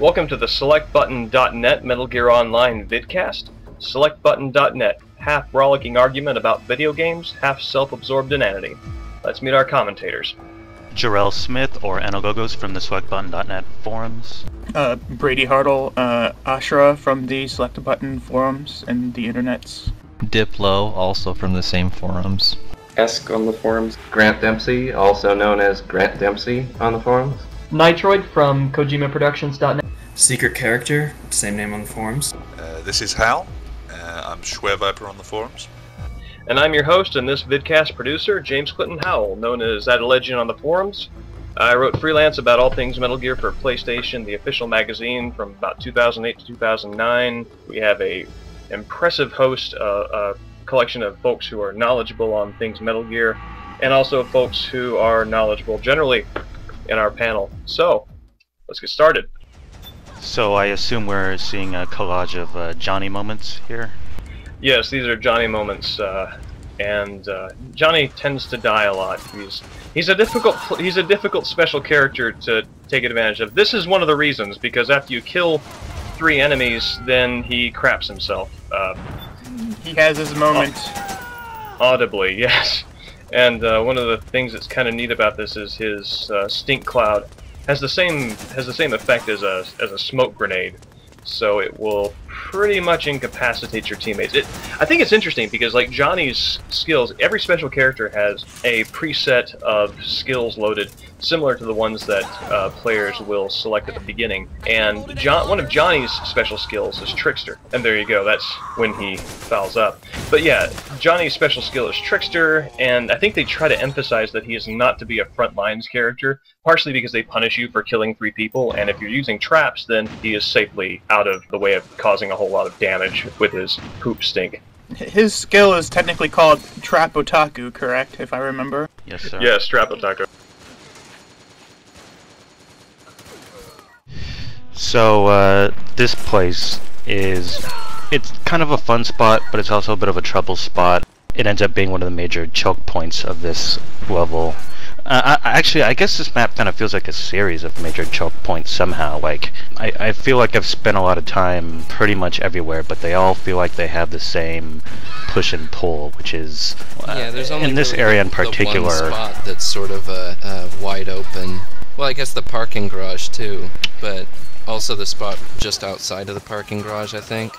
Welcome to the SelectButton.net Metal Gear Online vidcast. SelectButton.net, half rollicking argument about video games, half self-absorbed inanity. Let's meet our commentators. Jarrell Smith, or analogos from the SelectButton.net forums. Brady Hartle, Ashura from the SelectButton forums and the internets. Diplo, also from the same forums. Esk on the forums. Grant Dempsey, also known as Grant Dempsey on the forums. Nitroid from KojimaProductions.net. Secret Character, same name on the forums. This is Hal. I'm SchwereViper on the forums. And I'm your host and this vidcast producer, James Clinton Howell, known as adilegian on the forums. I wrote freelance about all things Metal Gear for PlayStation, the official magazine, from about 2008 to 2009. We have a impressive host, a collection of folks who are knowledgeable on things Metal Gear, and also folks who are knowledgeable generally in our panel. So, let's get started. So I assume we're seeing a collage of Johnny moments here? Yes, these are Johnny moments, and Johnny tends to die a lot. He's a difficult special character to take advantage of. This is one of the reasons, because after you kill 3 enemies, then he craps himself. He has his moment. Audibly, yes. And one of the things that's kind of neat about this is his stink cloud has the same effect as a smoke grenade, so it will pretty much incapacitate your teammates. I think it's interesting because, like, Johnny's skills, every special character has a preset of skills loaded similar to the ones that players will select at the beginning. And one of Johnny's special skills is Trickster, and there you go, that's when he fouls up. But yeah, Johnny's special skill is Trickster, and I think they try to emphasize that he is not to be a front lines character, partially because they punish you for killing 3 people, and if you're using traps, then he is safely out of the way of causing a whole lot of damage with his poop stink. His skill is technically called Trap Otaku, correct, if I remember? Yes, sir. Yes, Trap Otaku. So, this place it's kind of a fun spot, but it's also a bit of a trouble spot. It ends up being one of the major choke points of this level. Actually, I guess this map kind of feels like a series of major choke points somehow. Like, I feel like I've spent a lot of time pretty much everywhere, but they all feel like they have the same push and pull, which is, yeah, there's only in this area in particular. The one spot that's sort of wide open. Well, I guess the parking garage too, but also the spot just outside of the parking garage, I think,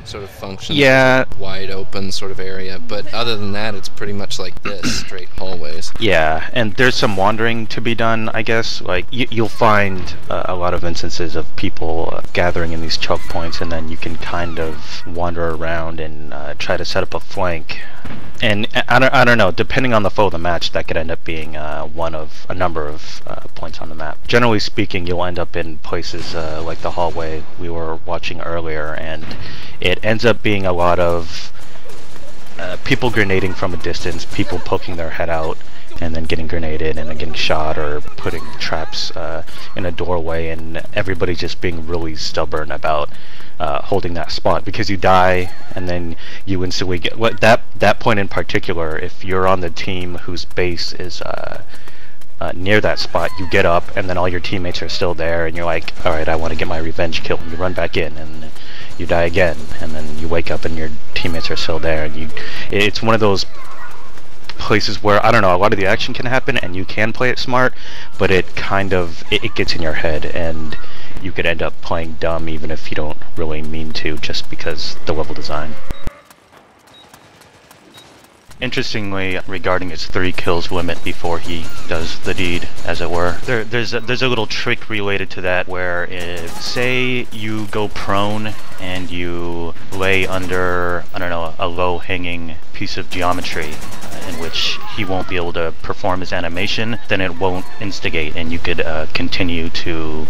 sort of functions as a wide open sort of area, but other than that it's pretty much like this, straight hallways. Yeah, and there's some wandering to be done, I guess. Like, you'll find a lot of instances of people gathering in these choke points, and then you can kind of wander around and try to set up a flank. And I don't know, depending on the flow of the match, that could end up being one of a number of points on the map. Generally speaking, you'll end up in places like the hallway we were watching earlier, and it ends up being a lot of people grenading from a distance, people poking their head out and then getting grenaded and then getting shot, or putting traps in a doorway, and everybody just being really stubborn about holding that spot, because you die and then you instantly get that point in particular. If you're on the team whose base is near that spot, you get up and then all your teammates are still there, and you're like, alright, I want to get my revenge kill, and you run back in and you die again, and then you wake up and your teammates are still there, and it's one of those places where, I don't know, a lot of the action can happen and you can play it smart, but it kind of it gets in your head, and you could end up playing dumb even if you don't really mean to, just because the level design. Interestingly, regarding his 3 kills limit before he does the deed, as it were, there's a little trick related to that, where if, say, you go prone and you lay under, I don't know, a low-hanging piece of geometry in which he won't be able to perform his animation, then it won't instigate, and you could continue to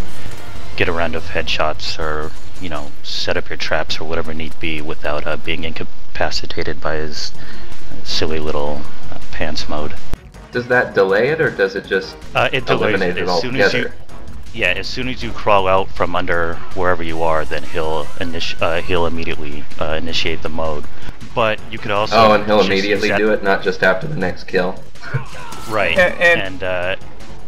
get a round of headshots, or, you know, set up your traps or whatever need be without being incapacitated by his silly little pants mode. Does that delay it, or does it just eliminate it altogether? As soon as you crawl out from under wherever you are, then he'll immediately initiate the mode. But you could also... Oh, and he'll immediately do it, not just after the next kill? Right, and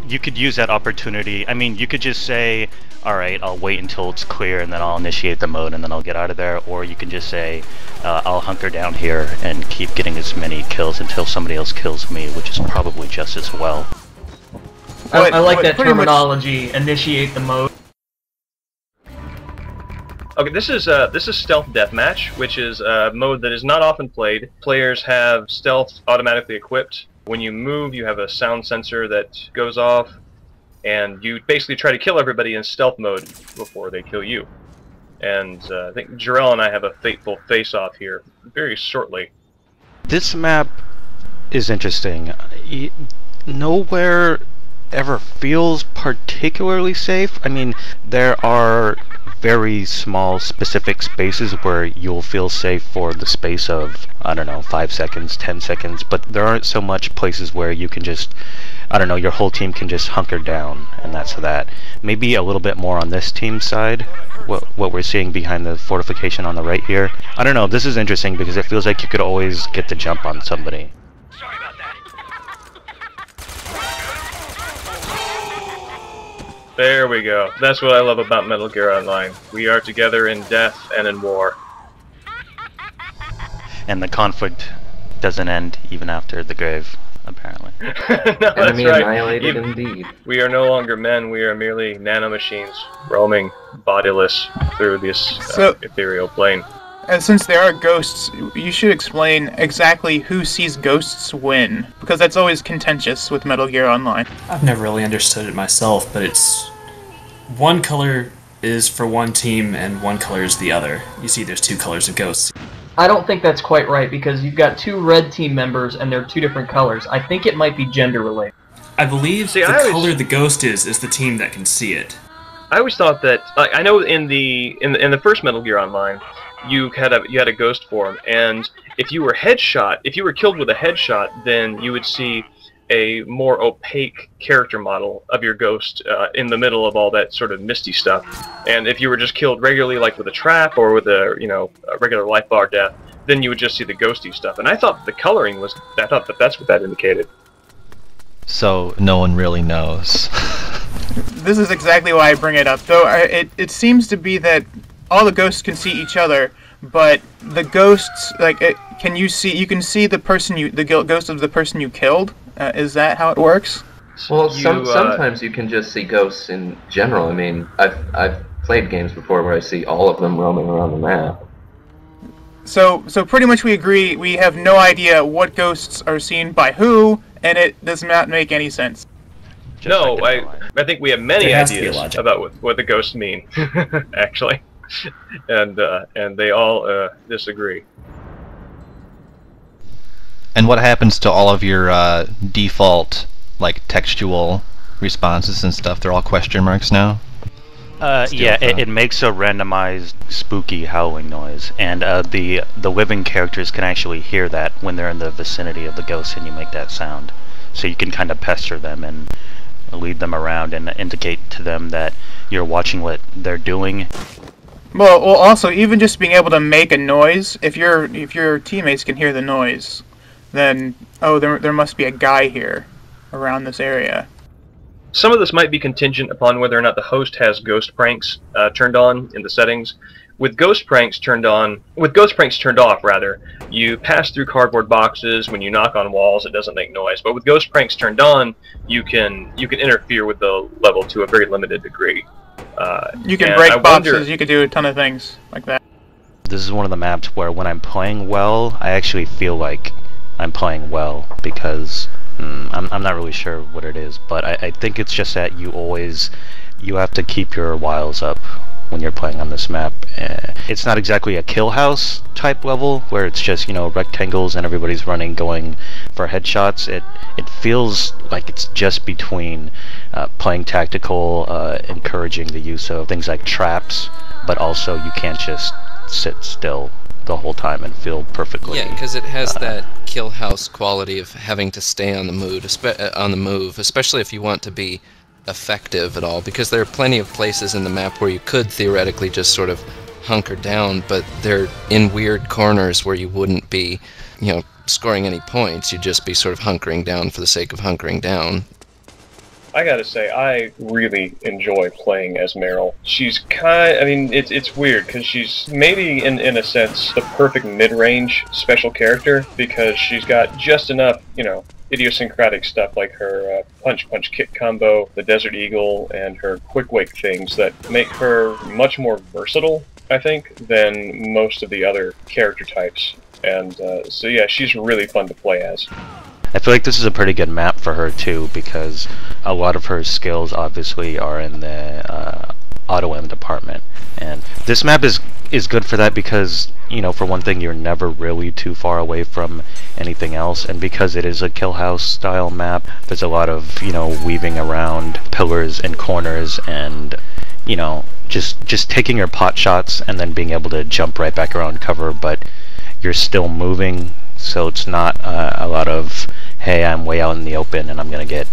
you could use that opportunity. I mean, you could just say, alright, I'll wait until it's clear and then I'll initiate the mode and then I'll get out of there, or you can just say, I'll hunker down here and keep getting as many kills until somebody else kills me, which is probably just as well. I like that terminology, initiate the mode. Okay, this is Stealth Deathmatch, which is a mode that is not often played. Players have stealth automatically equipped. When you move, you have a sound sensor that goes off, and you basically try to kill everybody in stealth mode before they kill you. And I think Jarrell and I have a fateful face-off here very shortly. This map is interesting. Nowhere ever feels particularly safe. I mean, there are very small specific spaces where you'll feel safe for the space of, I don't know, 5 seconds, 10 seconds, but there aren't so much places where you can just, I don't know, your whole team can just hunker down, and that's that. Maybe a little bit more on this team's side, what we're seeing behind the fortification on the right here. I don't know, this is interesting because it feels like you could always get the jump on somebody. There we go. That's what I love about Metal Gear Online. We are together in death and in war. And the conflict doesn't end even after the grave, apparently. No, Enemy that's right. annihilated indeed. We are no longer men, we are merely nanomachines roaming bodiless through this ethereal plane. And since there are ghosts, you should explain exactly who sees ghosts when, because that's always contentious with Metal Gear Online. I've never really understood it myself, but it's one color is for one team and one color is the other. You see there's two colors of ghosts. I don't think that's quite right, because you've got 2 red team members and they're 2 different colors. I think it might be gender related. I believe the color the ghost is the team that can see it. I always thought that, like, I know in the first Metal Gear Online, you had a ghost form, and if you were killed with a headshot, then you would see a more opaque character model of your ghost in the middle of all that sort of misty stuff. And if you were just killed regularly, like with a trap or with a regular life bar death, then you would just see the ghosty stuff. And I thought the coloring was, I thought that that's what that indicated. So no one really knows. This is exactly why I bring it up, though. It seems to be that all the ghosts can see each other, but the ghosts, like, you can see the ghost of the person you killed. Is that how it works? Well, sometimes you can just see ghosts in general. I mean, I've played games before where I see all of them roaming around the map. So pretty much we agree. We have no idea what ghosts are seen by who, and it does not make any sense. No, I think we have many ideas about what the ghosts mean, actually, and they all disagree. And what happens to all of your default, like, textual responses and stuff? They're all question marks now? Yeah, it makes a randomized, spooky howling noise, and the living characters can actually hear that when they're in the vicinity of the ghost and you make that sound. So you can kind of pester them and lead them around and indicate to them that you're watching what they're doing. Well, also, even just being able to make a noise, if your teammates can hear the noise, then, oh, there must be a guy here around this area. Some of this might be contingent upon whether or not the host has ghost pranks turned on in the settings. With ghost pranks turned off, rather, you pass through cardboard boxes. When you knock on walls, it doesn't make noise. But with ghost pranks turned on, you can interfere with the level to a very limited degree. You can break boxes. You can do a ton of things like that. This is one of the maps where when I'm playing well, I actually feel like I'm playing well, because I'm not really sure what it is, but I think it's just that you have to keep your wiles up when you're playing on this map. It's not exactly a kill house type level where it's just, rectangles and everybody's going for headshots. It feels like it's just between playing tactical, encouraging the use of things like traps, but also you can't just sit still the whole time and feel perfectly. Yeah, because it has that kill house quality of having to stay on the move, especially if you want to be effective at all, because there are plenty of places in the map where you could theoretically just sort of hunker down, but they're in weird corners where you wouldn't be, scoring any points. You'd just be sort of hunkering down for the sake of hunkering down. I gotta say, I really enjoy playing as Merill. She's I mean, it's weird, because she's maybe, in a sense, the perfect mid-range special character, because she's got just enough, you know, idiosyncratic stuff like her punch-punch-kick combo, the Desert Eagle, and her quick-wake things that make her much more versatile, I think, than most of the other character types. And so yeah, she's really fun to play as. I feel like this is a pretty good map for her too, because a lot of her skills obviously are in the auto-aim department, and this map is good for that because, you know, for one thing, you're never really too far away from anything else, and because it is a kill house style map, there's a lot of, you know, weaving around pillars and corners, and, you know, just taking your pot shots and then being able to jump right back around cover, but you're still moving, so it's not a lot of, hey, I'm way out in the open and I'm gonna get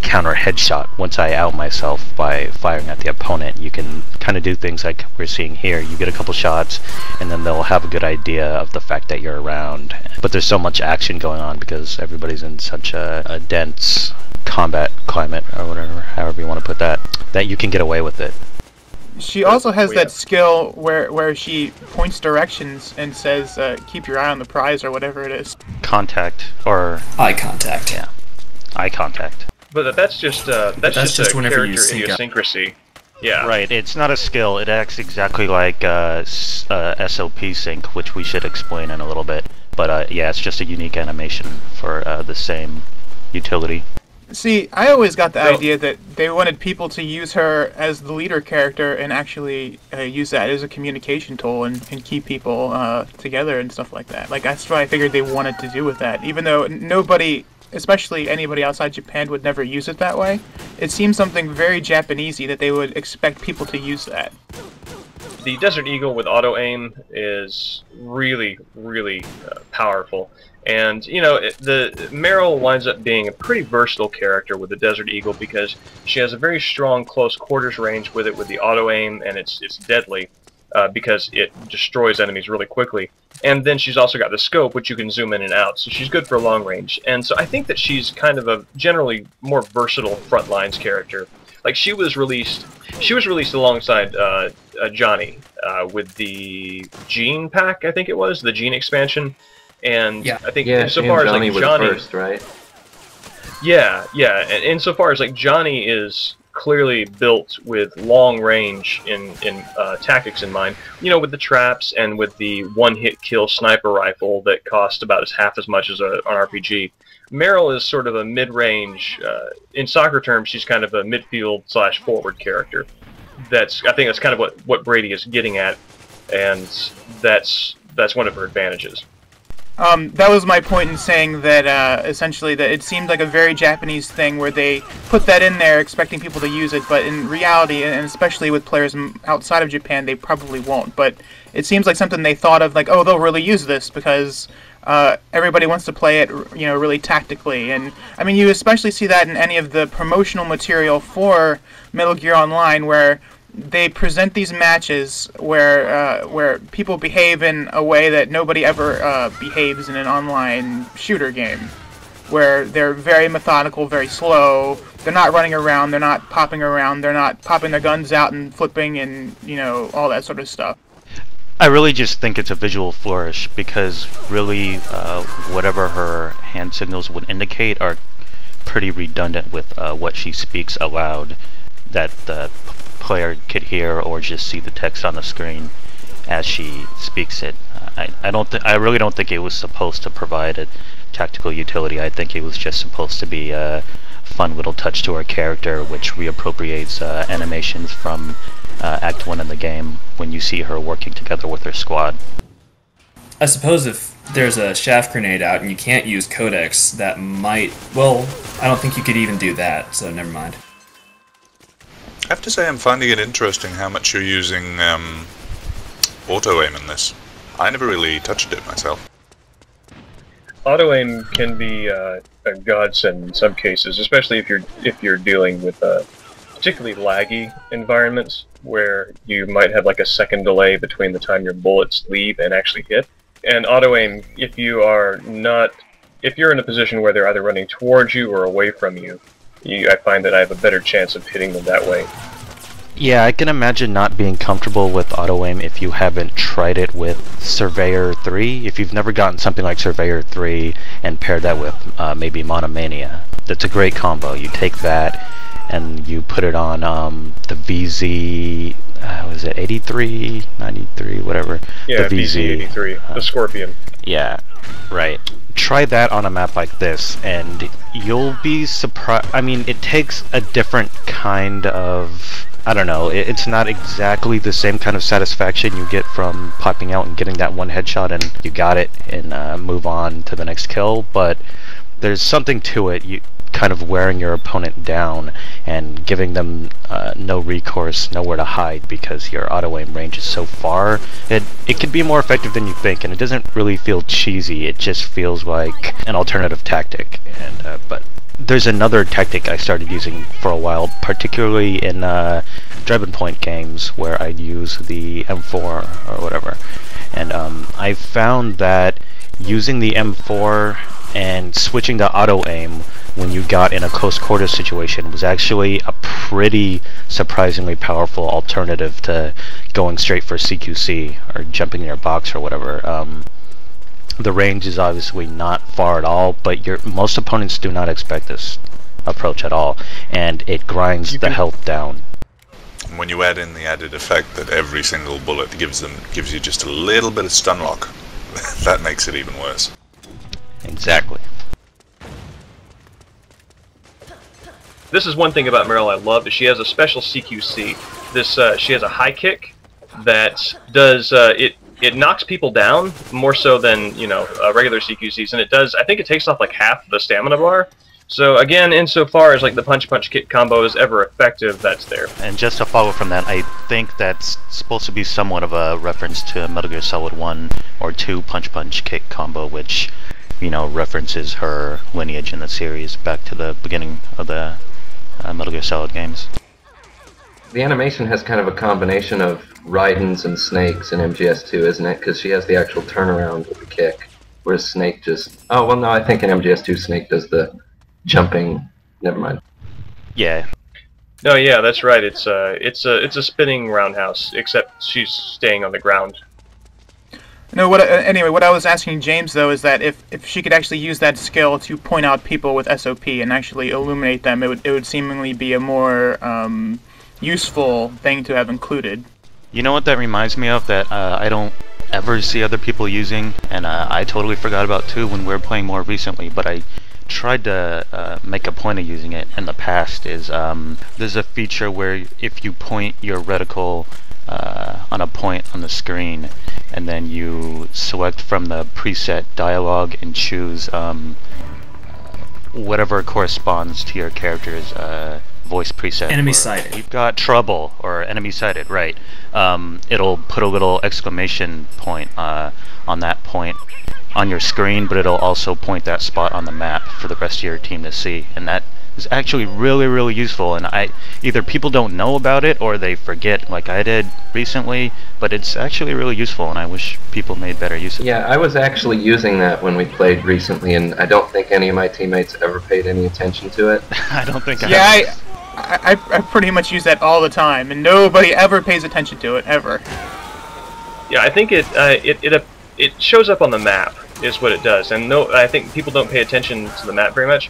counter headshot once I out myself by firing at the opponent. You can kind of do things like we're seeing here. You get a couple shots and then they'll have a good idea of the fact that you're around. But there's so much action going on because everybody's in such a dense combat climate, or whatever, however you want to put that, that you can get away with it. She also has that skill where she points directions and says, keep your eye on the prize, or whatever it is. Contact, or... Eye contact. Yeah. Eye contact. But that's just a whenever you character sync up. idiosyncrasy. Yeah. Right, it's not a skill. It acts exactly like SOP sync, which we should explain in a little bit. But yeah, it's just a unique animation for the same utility. See, I always got the idea that they wanted people to use her as the leader character and actually use that as a communication tool and keep people together and stuff like that. Like, that's what I figured they wanted to do with that. Even though nobody, especially anybody outside Japan, would never use it that way, it seems something very Japanesey that they would expect people to use that. The Desert Eagle with auto-aim is really, really powerful. And, you know, the Merill winds up being a pretty versatile character with the Desert Eagle because she has a very strong close quarters range with it with the auto-aim, and it's deadly because it destroys enemies really quickly. And then she's also got the scope, which you can zoom in and out, so she's good for long range. And so I think that she's kind of a generally more versatile front lines character. Like, she was released alongside Johnny with the Gene pack, I think it was, the Gene expansion. And yeah. I think yeah, insofar as like Johnny, first, right? Yeah, and insofar as like Johnny is clearly built with long range in tactics in mind, you know, with the traps and with the one-hit kill sniper rifle that costs about half as much as an RPG. Merill is sort of a mid-range, in soccer terms, she's kind of a midfield/forward character. I think that's kind of what Brady is getting at, and that's one of her advantages. That was my point in saying that, essentially, that it seemed like a very Japanese thing where they put that in there expecting people to use it, but in reality, and especially with players outside of Japan, they probably won't. But it seems like something they thought of, like, oh, they'll really use this because everybody wants to play it, you know, really tactically. And, I mean, you especially see that in any of the promotional material for Metal Gear Online, where they present these matches where people behave in a way that nobody ever behaves in an online shooter game, where they're very methodical, very slow. They're not running around. They're not popping around. They're not popping their guns out and flipping and, you know, all that sort of stuff. I really just think it's a visual flourish because really whatever her hand signals would indicate are pretty redundant with what she speaks aloud that the player could hear or just see the text on the screen as she speaks it. I really don't think it was supposed to provide a tactical utility. I think it was just supposed to be a fun little touch to her character, which reappropriates animations from Act 1 in the game when you see her working together with her squad. I suppose if there's a shaft grenade out and you can't use codecs, that might... Well, I don't think you could even do that, so never mind. I have to say I'm finding it interesting how much you're using auto-aim in this. I never really touched it myself. Auto-aim can be a godsend in some cases, especially if you're dealing with particularly laggy environments where you might have like a second delay between the time your bullets leave and actually hit. And auto-aim, if you're in a position where they're either running towards you or away from you, I find that I have a better chance of hitting them that way. Yeah, I can imagine not being comfortable with auto-aim if you haven't tried it with Surveyor 3. If you've never gotten something like Surveyor 3 and paired that with maybe Monomania, that's a great combo. You take that and you put it on the VZ, was it 83, 93, whatever? Yeah, the VZ83, the Scorpion. Yeah, right. Try that on a map like this, and you'll be surprised. I mean, it takes a different kind of... I don't know, it's not exactly the same kind of satisfaction you get from popping out and getting that one headshot and you got it and move on to the next kill, but there's something to it. You kind of wearing your opponent down and giving them no recourse, nowhere to hide because your auto-aim range is so far. It can be more effective than you think, and it doesn't really feel cheesy. It just feels like an alternative tactic. And but there's another tactic I started using for a while, particularly in Dragon Point games where I'd use the M4 or whatever. And I found that using the M4 and switching to auto-aim when you got in a close quarters situation was actually a pretty surprisingly powerful alternative to going straight for CQC or jumping in your box or whatever. The range is obviously not far at all, but most opponents do not expect this approach at all, and it grinds the health down. When you add in the added effect that every single bullet gives you just a little bit of stun lock, that makes it even worse. Exactly. This is one thing about Merill I love, is she has a special CQC. She has a high kick that does it knocks people down more so than, you know, regular CQCs, and it does, I think it takes off like half the stamina bar. So again, insofar as like the punch kick combo is ever effective, that's there. And just to follow from that, I think that's supposed to be somewhat of a reference to Metal Gear Solid 1 or 2 punch kick combo, which, you know, references her lineage in the series back to the beginning of the Metal Gear Solid games. The animation has kind of a combination of Raidens and Snakes in MGS2, isn't it? Because she has the actual turnaround with the kick, whereas Snake just... Oh, well, no, I think in MGS2 Snake does the jumping... Never mind. Yeah. No, yeah, that's right. It's a spinning roundhouse, except she's staying on the ground. No, anyway, what I was asking James, though, is that if she could actually use that skill to point out people with SOP and actually illuminate them, it would seemingly be a more useful thing to have included. You know what that reminds me of that I don't ever see other people using, and I totally forgot about too when we were playing more recently, but I tried to make a point of using it in the past, is there's a feature where if you point your reticle on a point on the screen, and then you select from the preset dialogue and choose whatever corresponds to your character's voice preset. Enemy sighted. We've got trouble, or enemy sighted, right. It'll put a little exclamation point on that point on your screen, but it'll also point that spot on the map for the rest of your team to see, and that is actually really useful, and either people don't know about it or they forget, like I did recently, but it's actually really useful, and I wish people made better use of it. Yeah, I was actually using that when we played recently, and I don't think any of my teammates ever paid any attention to it. I don't think I have. I pretty much use that all the time, and nobody ever pays attention to it, ever. Yeah, I think it shows up on the map, is what it does, and I think people don't pay attention to the map very much.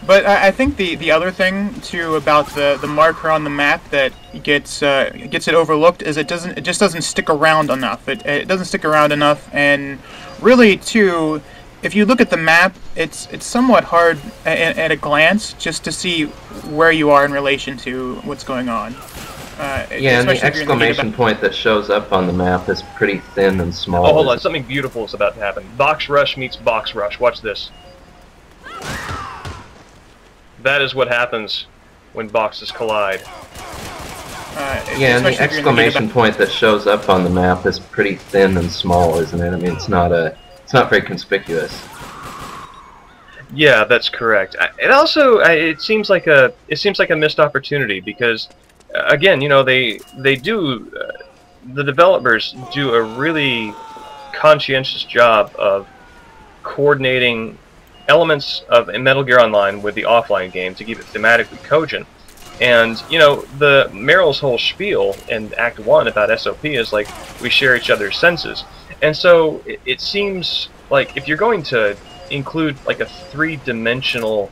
But I think the other thing too about the marker on the map that gets it overlooked is it just doesn't stick around enough. It doesn't stick around enough, and really too, if you look at the map, it's somewhat hard at a glance just to see where you are in relation to what's going on. Yeah, and the exclamation point that shows up on the map is pretty thin and small. Oh, hold on, something beautiful is about to happen. Box rush meets box rush. Watch this. That is what happens when boxes collide. Yeah, and the exclamation point that shows up on the map is pretty thin and small, isn't it? I mean, it's not very conspicuous. Yeah, that's correct. It also it seems like a missed opportunity because, again, you know, the developers do a really conscientious job of coordinating elements of Metal Gear Online with the offline game to keep it thematically cogent. And, you know, the Merill's whole spiel in Act 1 about SOP is like, we share each other's senses. And so it seems like if you're going to include like a three-dimensional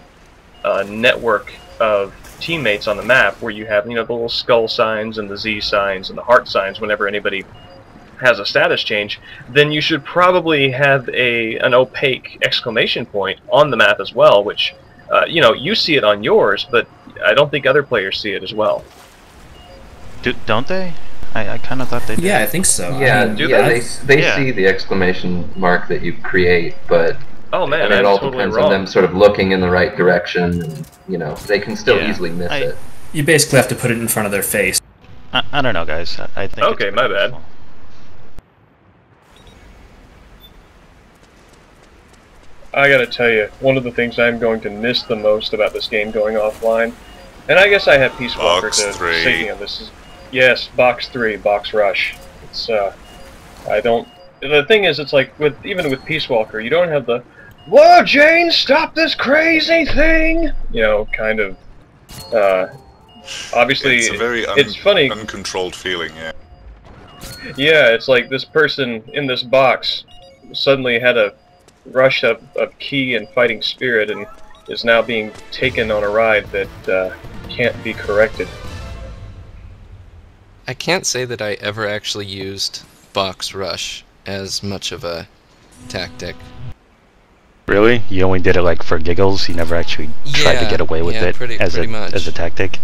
network of teammates on the map where you have, you know, the little skull signs and the Z signs and the heart signs whenever anybody has a status change, then you should probably have an opaque exclamation point on the map as well, which, you know, you see it on yours, but I don't think other players see it as well. Don't they? I kind of thought they did. Yeah, I think so. Yeah, I mean, they see the exclamation mark that you create, but oh man, it all totally depends wrong. on them sort of looking in the right direction. And, you know, they can still easily miss it. you basically have to put it in front of their face. I don't know, guys. I think. Okay, my bad. I gotta tell you, one of the things I'm going to miss the most about this game going offline, and I guess I have Peace Walker Box to 3. say me on this. Yes, Box 3, Box Rush. It's, I don't... The thing is, it's like, even with Peace Walker, you don't have the, "Whoa, Jane, stop this crazy thing!" You know, kind of, obviously, It's a very it's funny. uncontrolled feeling, yeah. Yeah, it's like this person in this box suddenly had a rush of ki and fighting spirit and is now being taken on a ride that can't be corrected. I can't say that I ever actually used Box Rush as much of a tactic. Really? You only did it like for giggles? You never actually tried to get away with it as a tactic?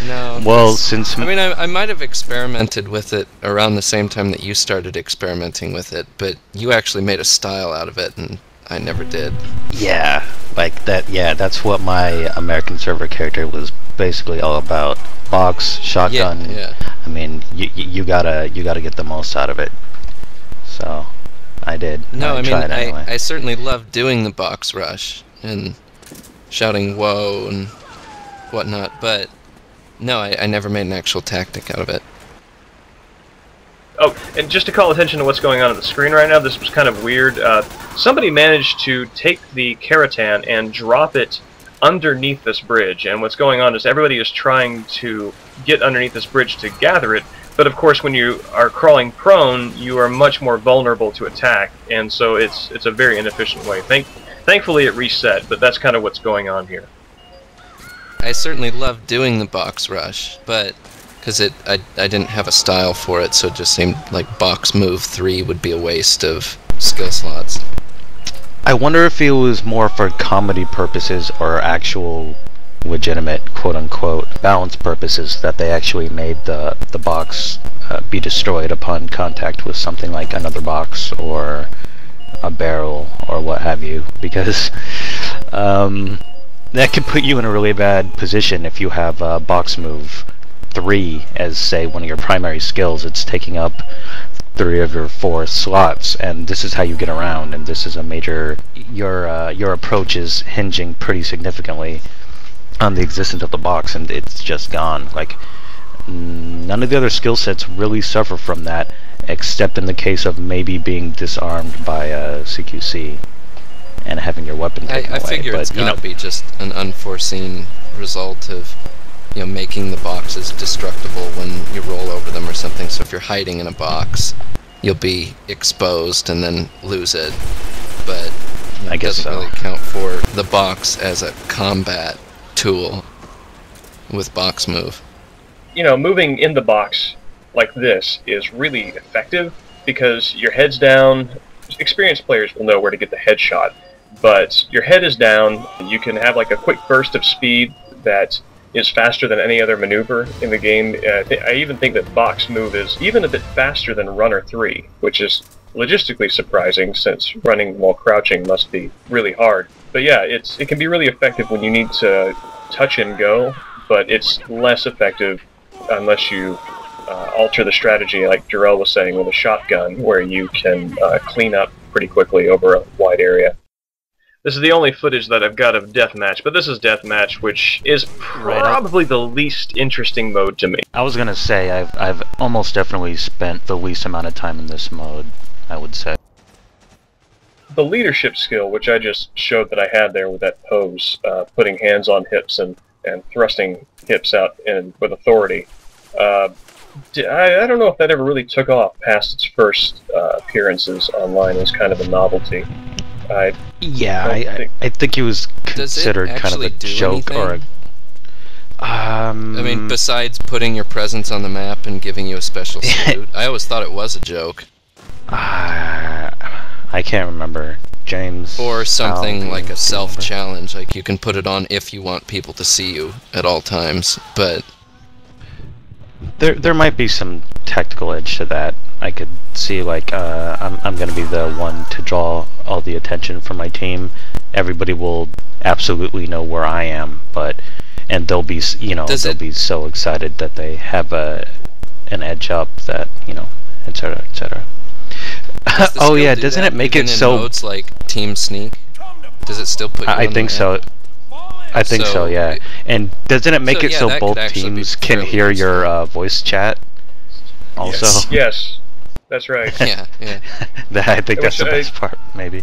No. Well, since... I mean, I might have experimented with it around the same time that you started experimenting with it, but you actually made a style out of it, and I never did. Yeah, like that. Yeah, that's what my American server character was basically all about. Box, shotgun. Yeah. I mean, you gotta get the most out of it. So, I did. No, I mean, tried anyway. I certainly loved doing the Box Rush and shouting "whoa" and whatnot, but no, I never made an actual tactic out of it. Oh, and just to call attention to what's going on the screen right now, this was kind of weird. Somebody managed to take the Keratan and drop it underneath this bridge, and what's going on is everybody is trying to get underneath this bridge to gather it, but of course when you are crawling prone, you are much more vulnerable to attack, and so it's a very inefficient way. Thankfully it reset, but that's kind of what's going on here. I certainly loved doing the Box Rush, but because I didn't have a style for it, so it just seemed like Box Move 3 would be a waste of skill slots. I wonder if it was more for comedy purposes or actual legitimate quote-unquote balance purposes that they actually made the box be destroyed upon contact with something like another box or a barrel or what have you, because that could put you in a really bad position if you have Box Move 3 as, say, one of your primary skills. It's taking up 3 of your 4 slots, and this is how you get around, and this is a major... Your approach is hinging pretty significantly on the existence of the box, and it's just gone. Like, none of the other skill sets really suffer from that, except in the case of maybe being disarmed by a CQC and having your weapon taken away. I figure it's gotta be just an unforeseen result of, you know, making the boxes destructible when you roll over them or something. So if you're hiding in a box, you'll be exposed and then lose it. But I guess doesn't so. really count for the box as a combat tool with Box Move. You know, moving in the box like this is really effective because your head's down. Experienced players will know where to get the headshot, but your head is down. You can have like a quick burst of speed that is faster than any other maneuver in the game. I even think that Box Move is even a bit faster than Runner 3, which is logistically surprising since running while crouching must be really hard. But yeah, it can be really effective when you need to touch and go, but it's less effective unless you alter the strategy like Jarrell was saying with a shotgun, where you can clean up pretty quickly over a wide area. This is the only footage that I've got of Deathmatch, but this is Deathmatch, which is probably the least interesting mode to me. I was gonna say, I've almost definitely spent the least amount of time in this mode, I would say. the leadership skill, which I just showed that I had there with that pose, putting hands on hips and thrusting hips out with authority. I don't know if that ever really took off past its first appearances online. It was kind of a novelty. I think it was considered kind of a joke or a... I mean, besides putting your presence on the map and giving you a special salute, I always thought it was a joke. I can't remember. James... Or something like a self-challenge, like you can put it on if you want people to see you at all times, but... There might be some tactical edge to that. I could see, like, I'm going to be the one to draw all the attention from my team. Everybody will absolutely know where I am, and they'll be, they'll be so excited that they have an edge up that, etc., etc. Oh yeah, doesn't it make it so? Modes like Team Sneak. Does it still put you I think so. I think so, yeah. And doesn't it make it so both teams can hear your voice chat? Also. Yes, that's right. Yeah. I think that's the best part, maybe.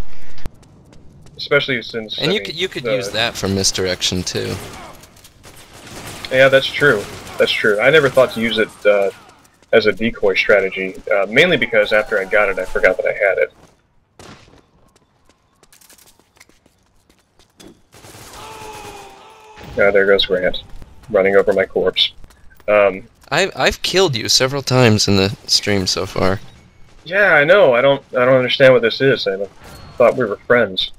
Especially since. And you could use that for misdirection too. Yeah, that's true. That's true. I never thought to use it as a decoy strategy, mainly because after I got it, I forgot that I had it. There goes Grant, running over my corpse. I've killed you several times in the stream so far. Yeah, I know. I don't understand what this is. I thought we were friends.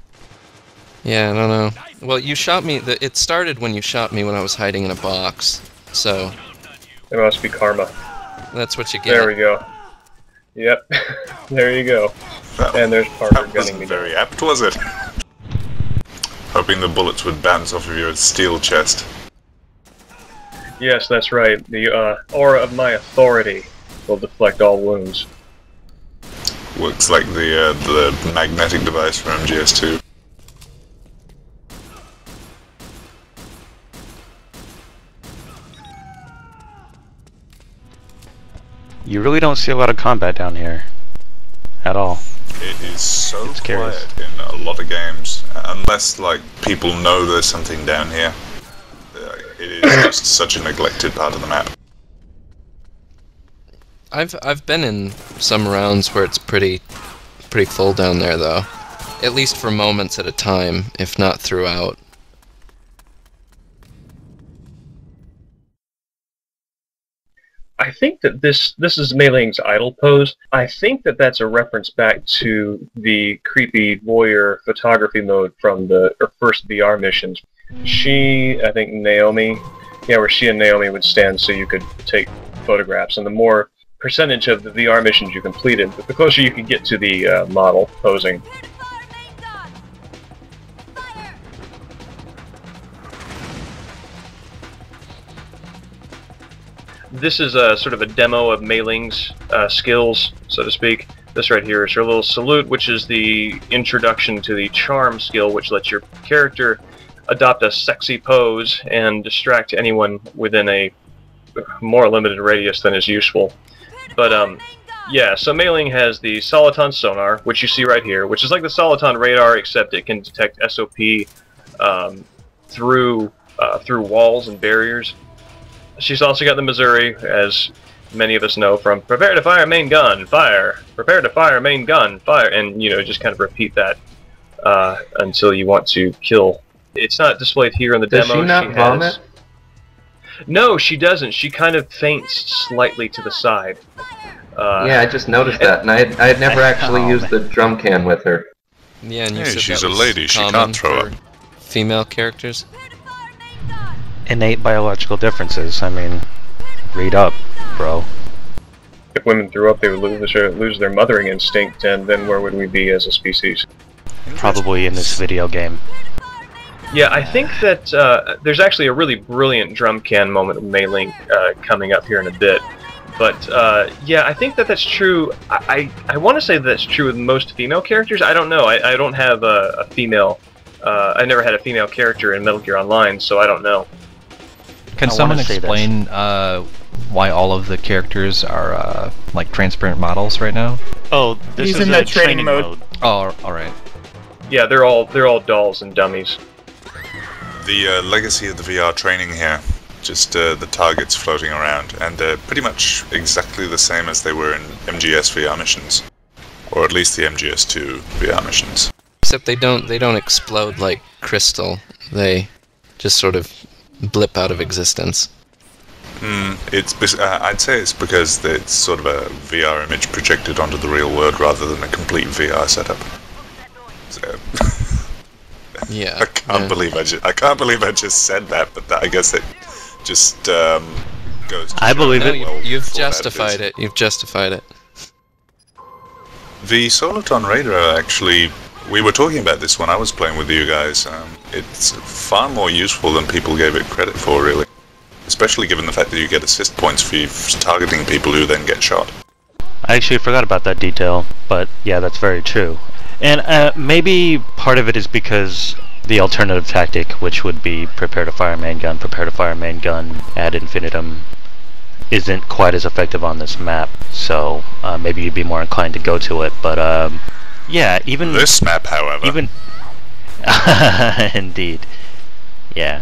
Yeah, I don't know. Well, you shot me. It started when you shot me when I was hiding in a box. So. It must be karma. That's what you get. There we go. Yep. There you go. And there's Parker gunning me. That wasn't very apt, was it? Hoping the bullets would bounce off of your steel chest. Yes, that's right. The aura of my authority will deflect all wounds. Works like the magnetic device for MGS2. You really don't see a lot of combat down here. At all. It is so quiet in a lot of games. Unless, like, people know there's something down here. It is just such a neglected part of the map. I've been in some rounds where it's pretty full down there, though. At least for moments at a time, if not throughout. I think that this is Mei Ling's idle pose. I think that that's a reference back to the creepy voyeur photography mode from the first VR missions. I think Naomi, where she and Naomi would stand so you could take photographs, and the more percentage of the VR missions you completed, the closer you could get to the model posing. This is a sort of a demo of Mei Ling's skills, so to speak. This right here is her little salute, which is the introduction to the charm skill, which lets your character adopt a sexy pose and distract anyone within a more limited radius than is useful. But yeah, so Mei Ling has the Soliton sonar, which you see right here, which is like the Soliton radar, except it can detect SOP through walls and barriers. She's also got the Missouri, as many of us know from prepare to fire main gun, fire, prepare to fire main gun, fire, and just kind of repeat that until you want to kill. It's not displayed here in the demo. Does she not vomit? No, she doesn't. She kind of faints slightly to the side. Yeah, I just noticed that, and I had never actually used the drum can with her. Yeah, and you said she's that a was lady. She common can't throw for up. Female characters. Innate biological differences. I mean, read up, bro. If women threw up, they would lose their mothering instinct, and then where would we be as a species? Probably in this video game. Yeah, I think that there's actually a really brilliant drum can moment with Mei Ling coming up here in a bit. But yeah, I think that that's true. I want to say that's true with most female characters. I don't know. I don't have a female. I never had a female character in Metal Gear Online, so I don't know. Can someone explain why all of the characters are like transparent models right now? Oh, this He's is in a the training mode. Oh, alright. Yeah, they're all dolls and dummies. The legacy of the VR training here, just the targets floating around, and they're pretty much exactly the same as they were in MGS VR missions, or at least the MGS2 VR missions. Except they don't explode like crystal. They just sort of blip out of existence. I'd say it's because it's sort of a VR image projected onto the real world rather than a complete VR setup. So, yeah. I can't believe I just said that, but I guess it just goes. To I believe it. You've justified it. You've justified it. The Soliton Radar, actually, we were talking about this when I was playing with you guys. It's far more useful than people gave it credit for, really. Especially given the fact that you get assist points for targeting people who then get shot. I actually forgot about that detail, but yeah, that's very true. And maybe part of it is because the alternative tactic, which would be prepare to fire main gun ad infinitum, isn't quite as effective on this map, so maybe you'd be more inclined to go to it, but yeah, even... This map, however... Even... Indeed. Yeah.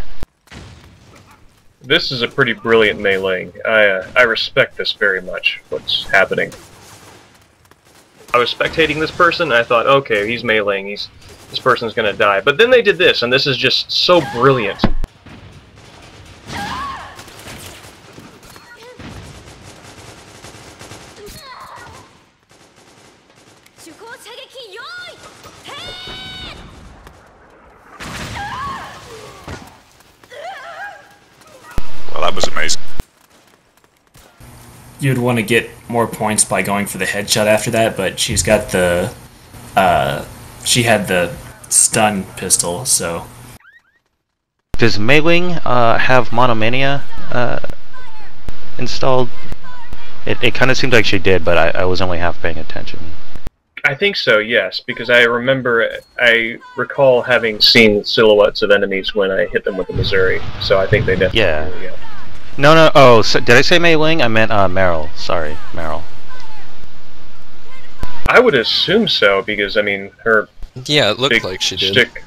This is a pretty brilliant meleeing. I respect this very much, what's happening. I was spectating this person, and I thought, okay, he's meleeing, this person's gonna die. But then they did this, and this is just so brilliant. Well, that was amazing. You'd want to get more points by going for the headshot after that, but she's got the... she had the stun pistol, so... Does Meiling have Monomania installed? It kind of seemed like she did, but I was only half paying attention. I think so, yes, because I recall having seen silhouettes of enemies when I hit them with the Missouri, so I think they definitely do, yeah. No, oh, so, did I say Mei Ling? I meant Merill. Sorry, Merill. I would assume so, because, I mean, her... Yeah, it looked like she did. Shtick,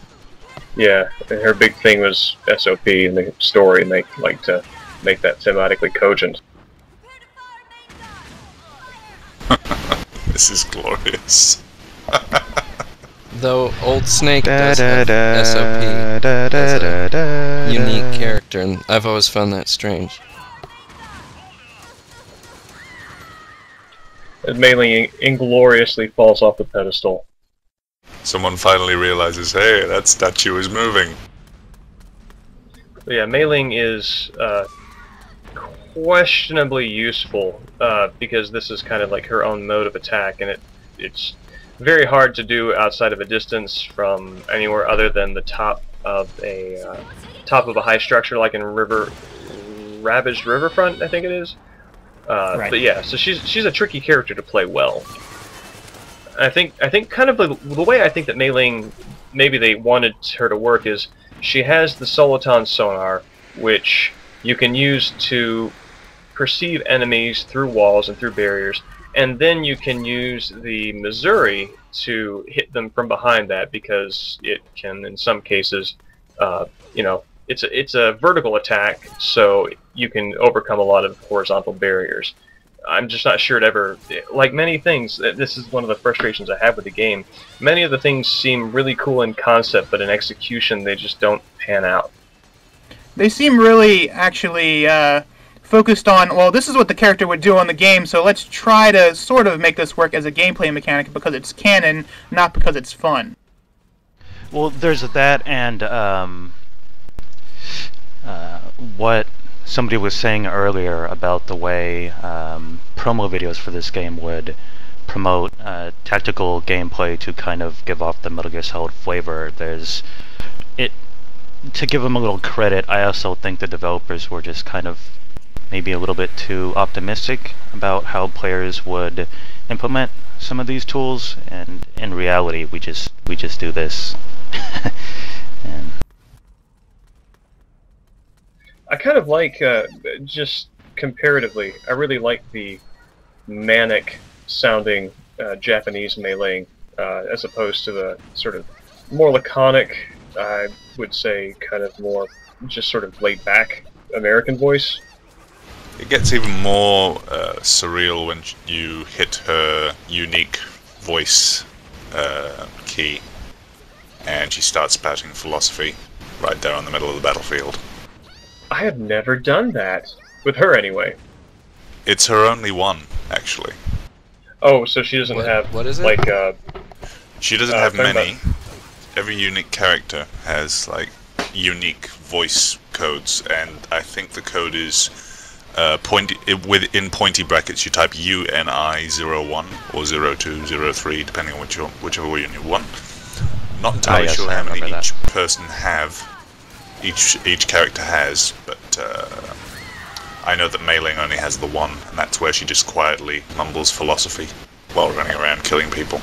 yeah, and her big thing was SOP in the story, and they like to make that thematically cogent. This is glorious. Though Old Snake does have SOP as a unique character, and I've always found that strange. And mainly ingloriously falls off the pedestal. Someone finally realizes, hey, that statue is moving. But yeah, Meiling is questionably useful because this is kind of like her own mode of attack, and it's very hard to do outside of a distance from anywhere other than the top of a high structure, like in Ravaged Riverfront, I think it is. Right. But yeah, so she's a tricky character to play well. I think kind of the way I think that Meiling, maybe they wanted her to work is she has the Soliton sonar, which you can use to perceive enemies through walls and through barriers, and then you can use the Missouri to hit them from behind that, because it can, in some cases, you know, it's a vertical attack, so you can overcome a lot of horizontal barriers. I'm just not sure it ever, like many things, this is one of the frustrations I have with the game. Many of the things seem really cool in concept, but in execution they just don't pan out. They seem really, actually, focused on, well, this is what the character would do on the game, so let's try to sort of make this work as a gameplay mechanic because it's canon, not because it's fun. Well, there's that, and what somebody was saying earlier about the way promo videos for this game would promote tactical gameplay to kind of give off the Metal Gear Solid flavor. To give them a little credit, I also think the developers were just kind of maybe a little bit too optimistic about how players would implement some of these tools, and in reality we just do this. And I kind of like, just comparatively, I really like the manic sounding Japanese meleeing as opposed to the sort of more laconic, I would say kind of more just sort of laid back American voice. It gets even more surreal when you hit her unique voice key, and she starts spouting philosophy right there in the middle of the battlefield. I have never done that. With her, anyway. It's her only one, actually. Oh, so she doesn't have... What is it? Like, she doesn't have many. Every unique character has, like, unique voice codes, and I think the code is... within pointy brackets, you type UNI01 or 0203, depending on whichever one you want. Not entirely sure how many each person have, each character has, but I know that Meiling only has the one, and that's where she just quietly mumbles philosophy while running around killing people.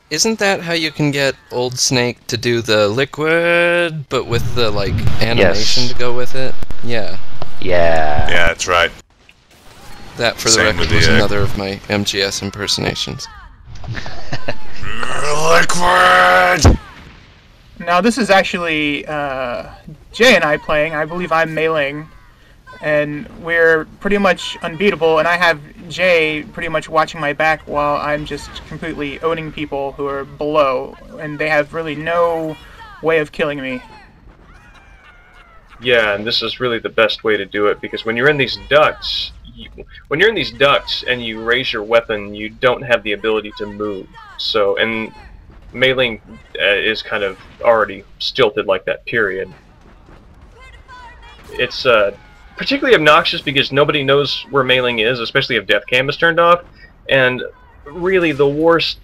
Isn't that how you can get Old Snake to do the liquid, but with the, like, animation to go with it? Yeah. Yeah. Yeah, that's right. That, for the record, was another of my MGS impersonations. Liquid! Now this is actually Jay and I playing. I believe I'm Meiling, and we're pretty much unbeatable, and I have Jay pretty much watching my back while I'm just completely owning people who are below, and they have really no way of killing me. Yeah, and this is really the best way to do it, because when you're in these ducts, and you raise your weapon, you don't have the ability to move. So, and Meiling is kind of already stilted like that, period. It's particularly obnoxious because nobody knows where Meiling is, especially if death cam is turned off. And really, the worst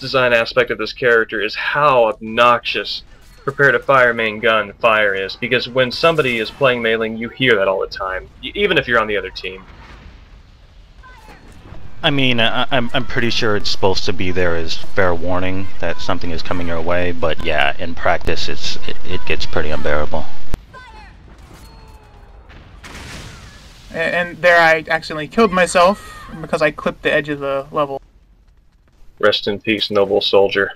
design aspect of this character is how obnoxious prepare to fire main gun fire is, because when somebody is playing Meiling, you hear that all the time, even if you're on the other team. I mean, I'm pretty sure it's supposed to be there as fair warning that something is coming your way, but yeah, in practice, it gets pretty unbearable. And there I accidentally killed myself because I clipped the edge of the level. Rest in peace, noble soldier.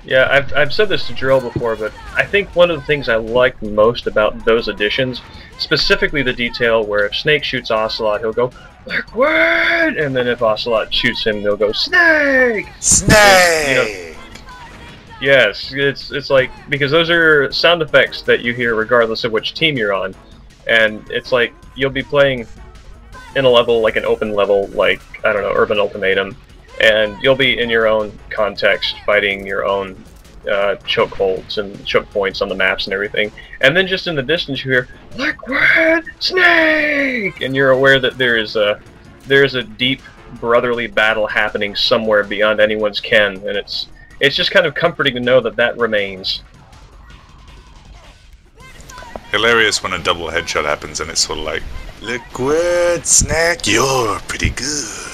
Yeah, I've said this to Drill before, but I think one of the things I like most about those additions, specifically the detail where if Snake shoots Ocelot, he'll go, "Liquid!" And then if Ocelot shoots him, they'll go, "Snake! Snake!" Yes, it's like, because those are sound effects that you hear regardless of which team you're on. And it's like, you'll be playing in a level, like an open level, like, I don't know, Urban Ultimatum, and you'll be in your own context, fighting your own chokeholds and choke points on the maps and everything. And then just in the distance you hear, "Liquid Snake!" And you're aware that there is a deep brotherly battle happening somewhere beyond anyone's ken, and it's just kind of comforting to know that that remains. Hilarious when a double headshot happens and it's sort of like, "Liquid Snake, you're pretty good."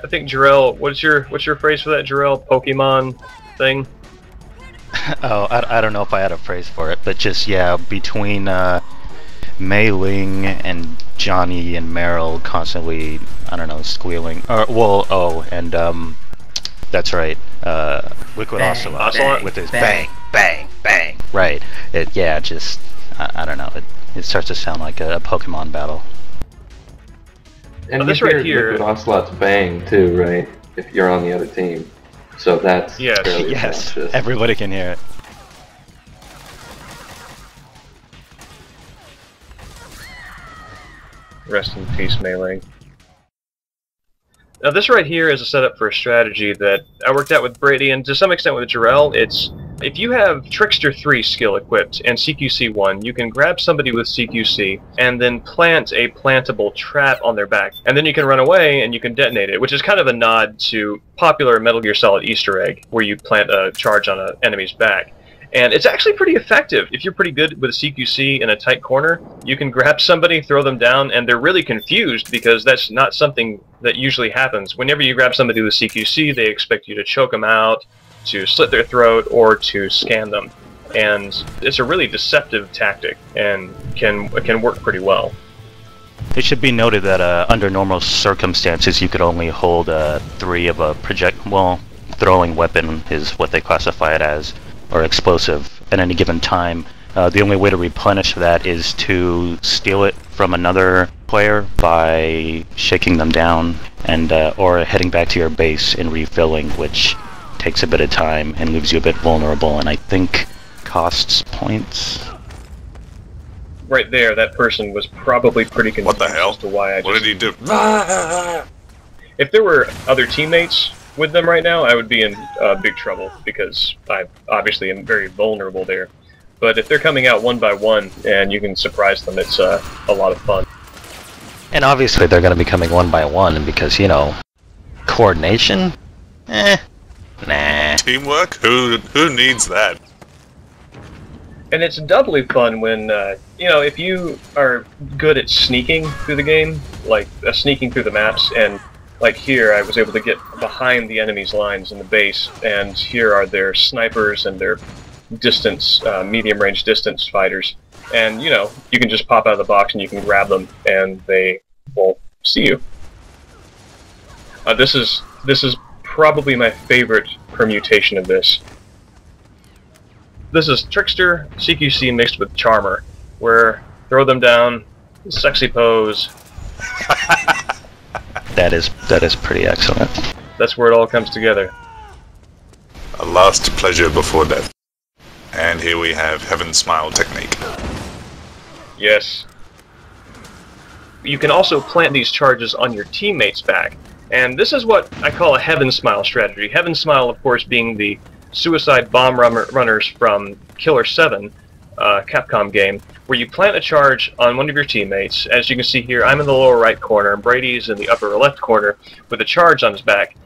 I think Jarrell, what's your phrase for that, Jarrell? Pokemon thing? Oh, I don't know if I had a phrase for it, but just, yeah, between Meiling and Johnny and Merill constantly, I don't know, squealing. And that's right, Liquid Ocelot with his bang, bang, bang. Right. Yeah, just, I don't know, it starts to sound like a Pokemon battle. And this you hear right here, Liquid Ocelot's bang too, right? If you're on the other team. So that's fairly yes, obnoxious. everybody can hear it. Rest in peace, Meiling. Now this right here is a setup for a strategy that I worked out with Brady, and to some extent with Jarrell. It's, if you have Trickster 3 skill equipped and CQC 1, you can grab somebody with CQC and then plant a plantable trap on their back. And then you can run away and you can detonate it, which is kind of a nod to popular Metal Gear Solid Easter egg, where you plant a charge on an enemy's back. And it's actually pretty effective. If you're pretty good with a CQC in a tight corner, you can grab somebody, throw them down, and they're really confused because that's not something that usually happens. Whenever you grab somebody with CQC, they expect you to choke them out, to slit their throat, or to scan them. And it's a really deceptive tactic and can work pretty well. It should be noted that under normal circumstances, you could only hold 3 of a throwing weapon is what they classify it as, or explosive, at any given time. The only way to replenish that is to steal it from another player by shaking them down, and or heading back to your base and refilling, which takes a bit of time and leaves you a bit vulnerable, and I think costs points. Right there, that person was probably pretty confused What the hell? as to why I What did he do? If there were other teammates with them right now, I would be in big trouble, because I obviously am very vulnerable there. But if they're coming out one by one and you can surprise them, it's a lot of fun. And obviously they're going to be coming one by one because, you know, coordination? Nah. Teamwork? Who needs that? And it's doubly fun when, you know, if you are good at sneaking through the game, like sneaking through the maps, and like here I was able to get behind the enemy's lines in the base, and here are their snipers and their distance, medium-range distance fighters, and, you know, you can just pop out of the box and you can grab them, and they won't see you. This is probably my favorite permutation of this. This is Trickster CQC mixed with Charmer, where throw them down, sexy pose. That is pretty excellent. That's where it all comes together. A last pleasure before death. And here we have Heaven Smile technique. Yes. You can also plant these charges on your teammates' back, and this is what I call a Heaven Smile strategy. Heaven Smile, of course, being the suicide bomb runners from Killer 7, Capcom game, where you plant a charge on one of your teammates. As you can see here, I'm in the lower right corner, and Brady's in the upper left corner with a charge on his back.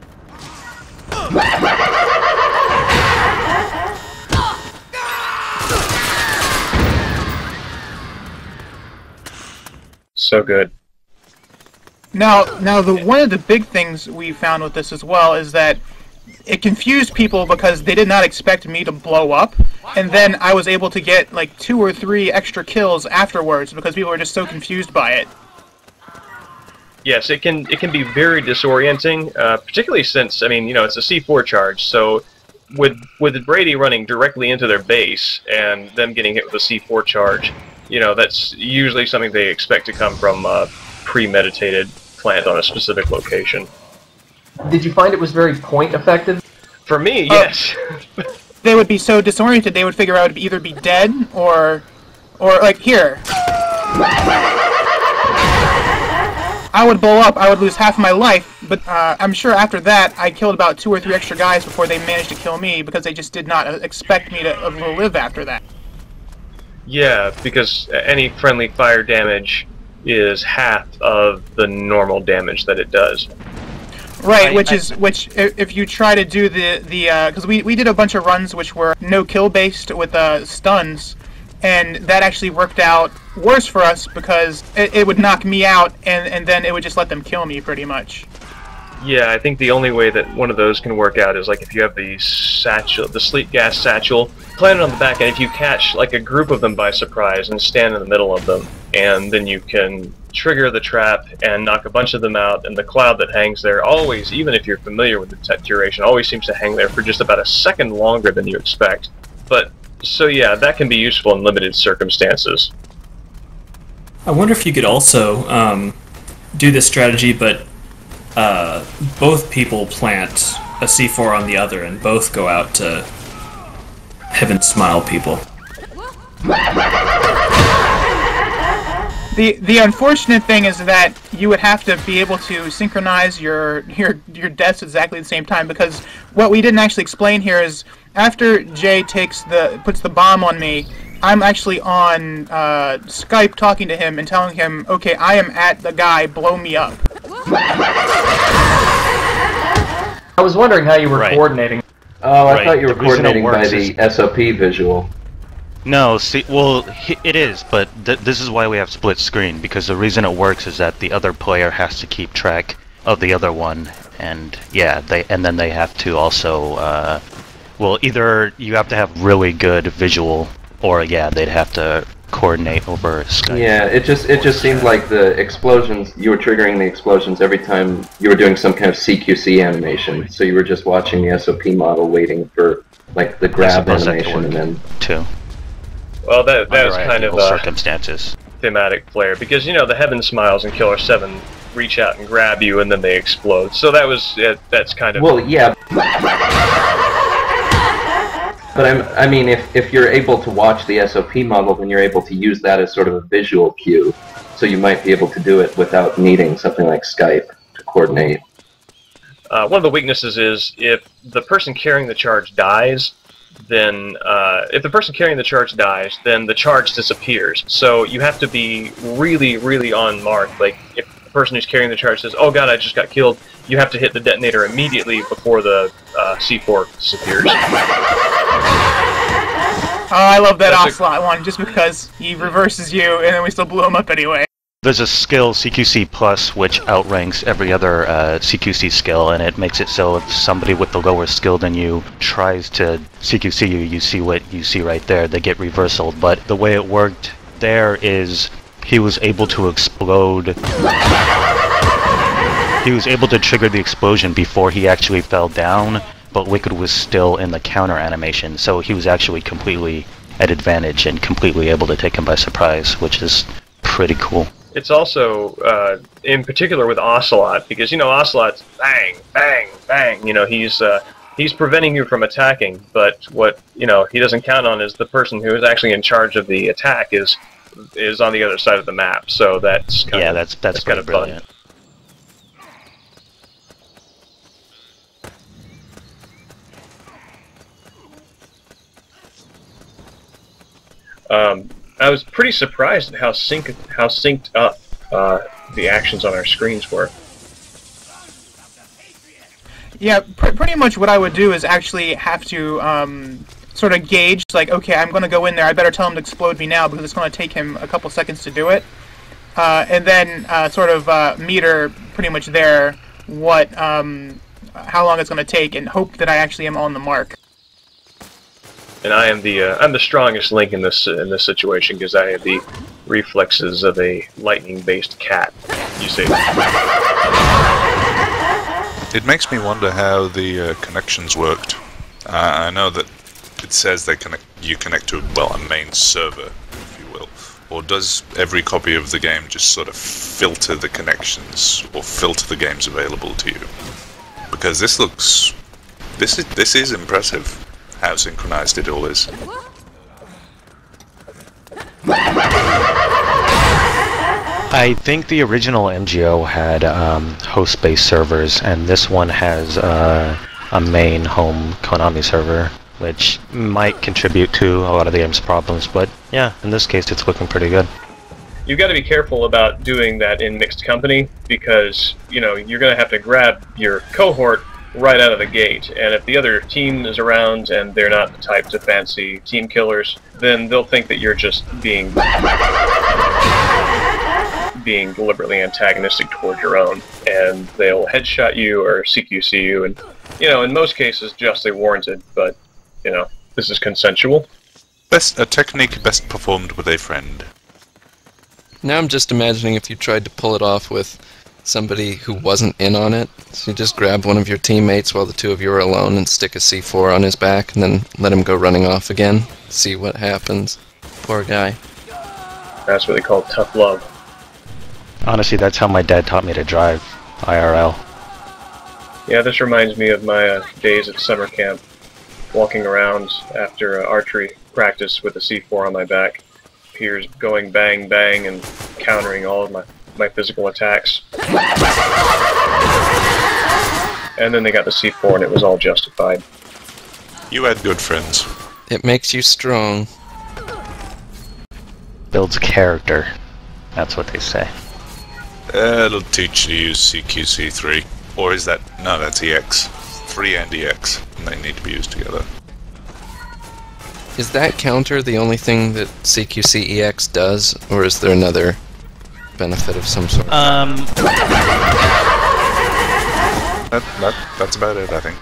So good. Now, one of the big things we found with this as well is that it confused people because they did not expect me to blow up, and then I was able to get like 2 or 3 extra kills afterwards because people were just so confused by it. Yes, it can be very disorienting, particularly since, I mean, you know, it's a C4 charge, so with Brady running directly into their base and them getting hit with a C4 charge, you know, that's usually something they expect to come from a premeditated plant on a specific location. Did you find it was very point effective? For me, yes. They would be so disoriented they would figure out to either be dead or like here. I would blow up, I would lose half of my life, but I'm sure after that I killed about 2 or 3 extra guys before they managed to kill me because they just did not expect me to live after that. Yeah, because any friendly fire damage is half of the normal damage that it does. Right, which if you try to do the because we did a bunch of runs which were no kill based with stuns, and that actually worked out worse for us because it would knock me out and then it would just let them kill me pretty much. Yeah, I think the only way that one of those can work out is like if you have the satchel, the sleep gas satchel, plant it on the back, and if you catch like a group of them by surprise and stand in the middle of them, and then you can trigger the trap and knock a bunch of them out, and the cloud that hangs there always, even if you're familiar with the duration, always seems to hang there for just about a second longer than you expect. But, so yeah, that can be useful in limited circumstances. I wonder if you could also do this strategy, but both people plant a C4 on the other and both go out to Heaven Smile people. The unfortunate thing is that you would have to be able to synchronize your deaths exactly at the same time, because what we didn't actually explain here is after Jay puts the bomb on me, I'm actually on Skype talking to him and telling him, okay, I am at the guy, blow me up. I was wondering how you were coordinating. Oh, I thought you were coordinating by the SOP visual. No, see, well, it is, but this is why we have split screen, because the reason it works is that the other player has to keep track of the other one, and yeah, then they have to also, well, either you have to have really good visual, or yeah, they'd have to coordinate over Skype. Yeah, it just seemed like the explosions, you were triggering the explosions every time you were doing some kind of CQC animation. So you were just watching the SOP model waiting for like the grab animation and then... too. Well, that was kind of circumstances. Thematic flair, because you know the Heaven Smiles in Killer 7 reach out and grab you and then they explode. So that was that's kind of... Well, yeah. But I mean, if you're able to watch the SOP model, then you're able to use that as sort of a visual cue. So you might be able to do it without needing something like Skype to coordinate. One of the weaknesses is if the person carrying the charge dies, then the charge disappears. So you have to be really, really on mark. Like if the person who's carrying the charge says, "Oh God, I just got killed," you have to hit the detonator immediately before the C4 disappears. Oh, I love that Ocelot one, just because he reverses you, and then we still blew him up anyway. There's a skill, CQC Plus, which outranks every other CQC skill, and it makes it so if somebody with the lower skill than you tries to CQC you, you see what you see right there, they get reversaled. But the way it worked there is he was able to explode... He was able to trigger the explosion before he actually fell down, but Liquid was still in the counter animation, so he was actually completely at advantage and completely able to take him by surprise, which is pretty cool. It's also, in particular with Ocelot, because, you know, Ocelot's bang, bang, bang, you know, he's preventing you from attacking, but what, you know, he doesn't count on is the person who is actually in charge of the attack is on the other side of the map, so that's kind of, that's kind of brilliant. Fun. I was pretty surprised at how synced up the actions on our screens were. Yeah, pretty much what I would do is actually have to sort of gauge, like, okay, I'm going to go in there, I better tell him to explode me now because it's going to take him a couple seconds to do it. And then sort of meter pretty much there what, how long it's going to take and hope that I actually am on the mark. And I am I'm the strongest link in this situation because I have the reflexes of a lightning-based cat. You see. It makes me wonder how the connections worked. I know that it says you connect to a main server, if you will. Or does every copy of the game just sort of filter the connections or filter the games available to you? Because this is impressive. How synchronized it all is. I think the original MGO had host-based servers, and this one has a main home Konami server, which might contribute to a lot of the game's problems, but yeah, in this case it's looking pretty good. You've got to be careful about doing that in mixed company, because, you know, you're going to have to grab your cohort right out of the gate, and if the other team is around and they're not the type to fancy team killers, then they'll think that you're just being deliberately antagonistic toward your own, and they'll headshot you or CQC you, and, you know, in most cases justly warranted, but, you know, this is consensual. A technique best performed with a friend. Now I'm just imagining if you tried to pull it off with somebody who wasn't in on it. So you just grab one of your teammates while the two of you are alone and stick a C4 on his back and then let him go running off again. See what happens. Poor guy. That's what they call tough love. Honestly, that's how my dad taught me to drive, IRL. Yeah, this reminds me of my days at summer camp, walking around after archery practice with a C4 on my back. Peers going bang bang and countering all of my physical attacks. And then they got the C4 and it was all justified. You had good friends. It makes you strong. Builds character. That's what they say. It'll teach you to use CQC3. Or is that... No, that's EX. 3 and EX. And they need to be used together. Is that counter the only thing that CQC-EX does? Or is there another benefit of some sort? That's about it, I think.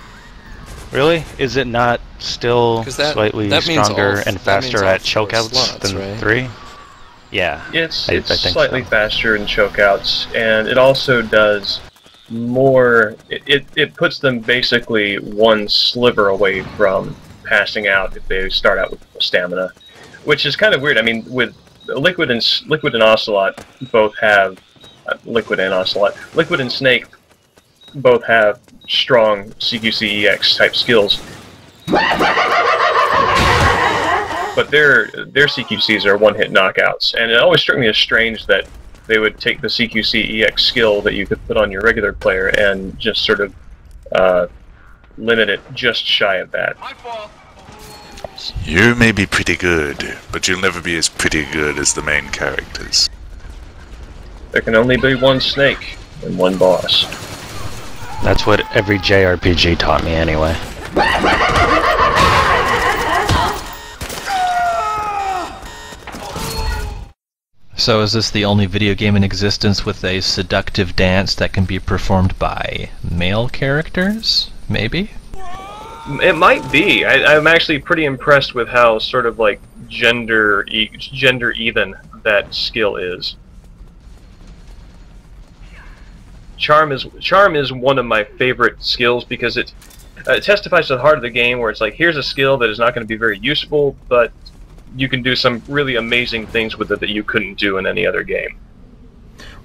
Really? Is it not still slightly stronger and faster at chokeouts than right? 3? Yeah, It's I think slightly so. faster in chokeouts, and it also does more. It puts them basically one sliver away from passing out if they start out with stamina, which is kind of weird. I mean, with Liquid and Ocelot both have Liquid and Snake both have strong CQC-EX type skills, but their CQCs are one-hit knockouts, and it always struck me as strange that they would take the CQC-EX skill that you could put on your regular player and just sort of limit it just shy of that. You may be pretty good, but you'll never be as pretty good as the main characters. There can only be one Snake and one boss. That's what every JRPG taught me anyway. So is this the only video game in existence with a seductive dance that can be performed by male characters? Maybe? It might be. I'm actually pretty impressed with how sort of like gender even that skill is. Charm is one of my favorite skills because it testifies to the heart of the game, where it's like, here's a skill that is not going to be very useful, but you can do some really amazing things with it that you couldn't do in any other game.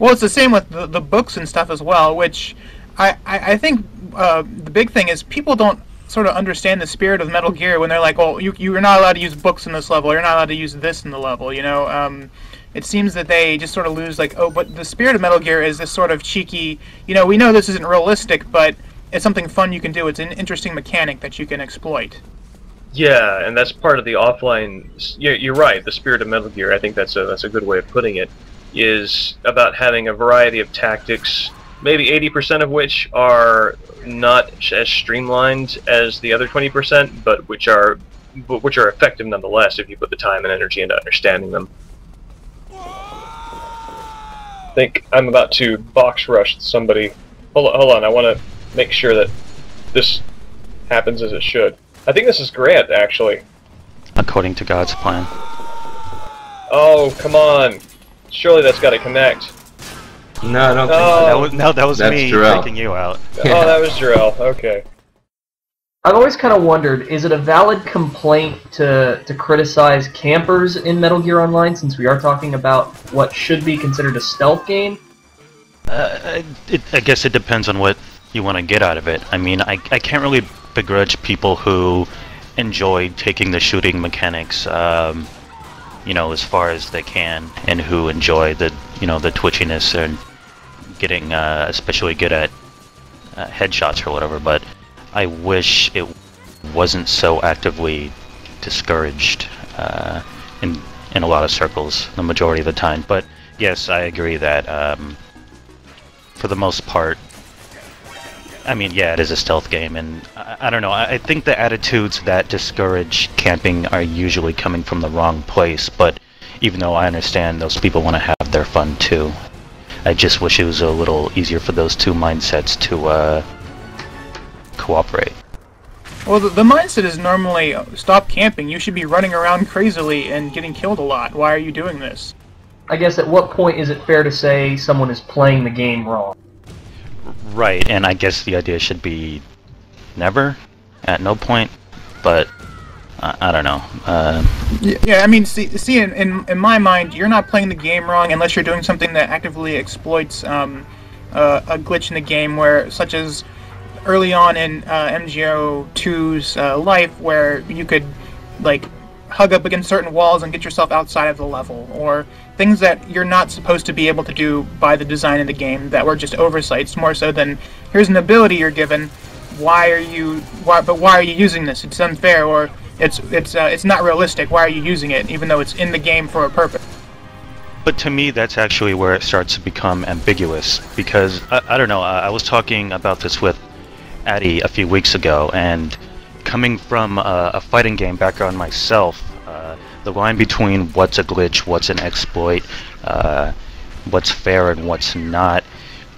Well, it's the same with the books and stuff as well, which I think the big thing is people don't sort of understand the spirit of Metal Gear when they're like, well, you're not allowed to use books in this level, you're not allowed to use this in the level, you know? It seems that they just sort of lose, like, oh, but the spirit of Metal Gear is this sort of cheeky, you know, we know this isn't realistic, but it's something fun you can do. It's an interesting mechanic that you can exploit. Yeah, and that's part of the offline. Yeah, you're right. The spirit of Metal Gear, I think that's a good way of putting it, is about having a variety of tactics, maybe 80% of which are not as streamlined as the other 20%, but which are effective nonetheless if you put the time and energy into understanding them. I think I'm about to box rush somebody. Hold on, I want to make sure that this happens as it should. I think this is Grant, actually. According to God's plan. Oh, come on. Surely that's got to connect. No, I don't think so. That was That's me Jarrell. taking you out. Oh, that was Jarrell. Okay. I've always kind of wondered, is it a valid complaint to criticize campers in Metal Gear Online, since we are talking about what should be considered a stealth game? I guess it depends on what you want to get out of it. I mean, I can't really begrudge people who enjoy taking the shooting mechanics, you know, as far as they can, and who enjoy the, you know, the twitchiness and getting especially good at headshots or whatever. But I wish it wasn't so actively discouraged in a lot of circles the majority of the time. But yes, I agree that for the most part, I mean, yeah, it is a stealth game, and I don't know, I think the attitudes that discourage camping are usually coming from the wrong place, but even though I understand those people want to have their fun too, I just wish it was a little easier for those two mindsets to cooperate. Well, the mindset is normally, stop camping, you should be running around crazily and getting killed a lot. Why are you doing this? I guess at what point is it fair to say someone is playing the game wrong? Right, and I guess the idea should be never, at no point, but I don't know. Yeah, I mean, see, in my mind, you're not playing the game wrong unless you're doing something that actively exploits a glitch in the game, where, such as early on in MGO2's life, where you could, like, hug up against certain walls and get yourself outside of the level, or things that you're not supposed to be able to do by the design of the game that were just oversights, more so than, here's an ability you're given, why are you using this? It's unfair, or it's not realistic, why are you using it, even though it's in the game for a purpose? But to me, that's actually where it starts to become ambiguous, because, I don't know, I was talking about this with Addy a few weeks ago, and coming from a fighting game background myself, the line between what's a glitch, what's an exploit, what's fair and what's not,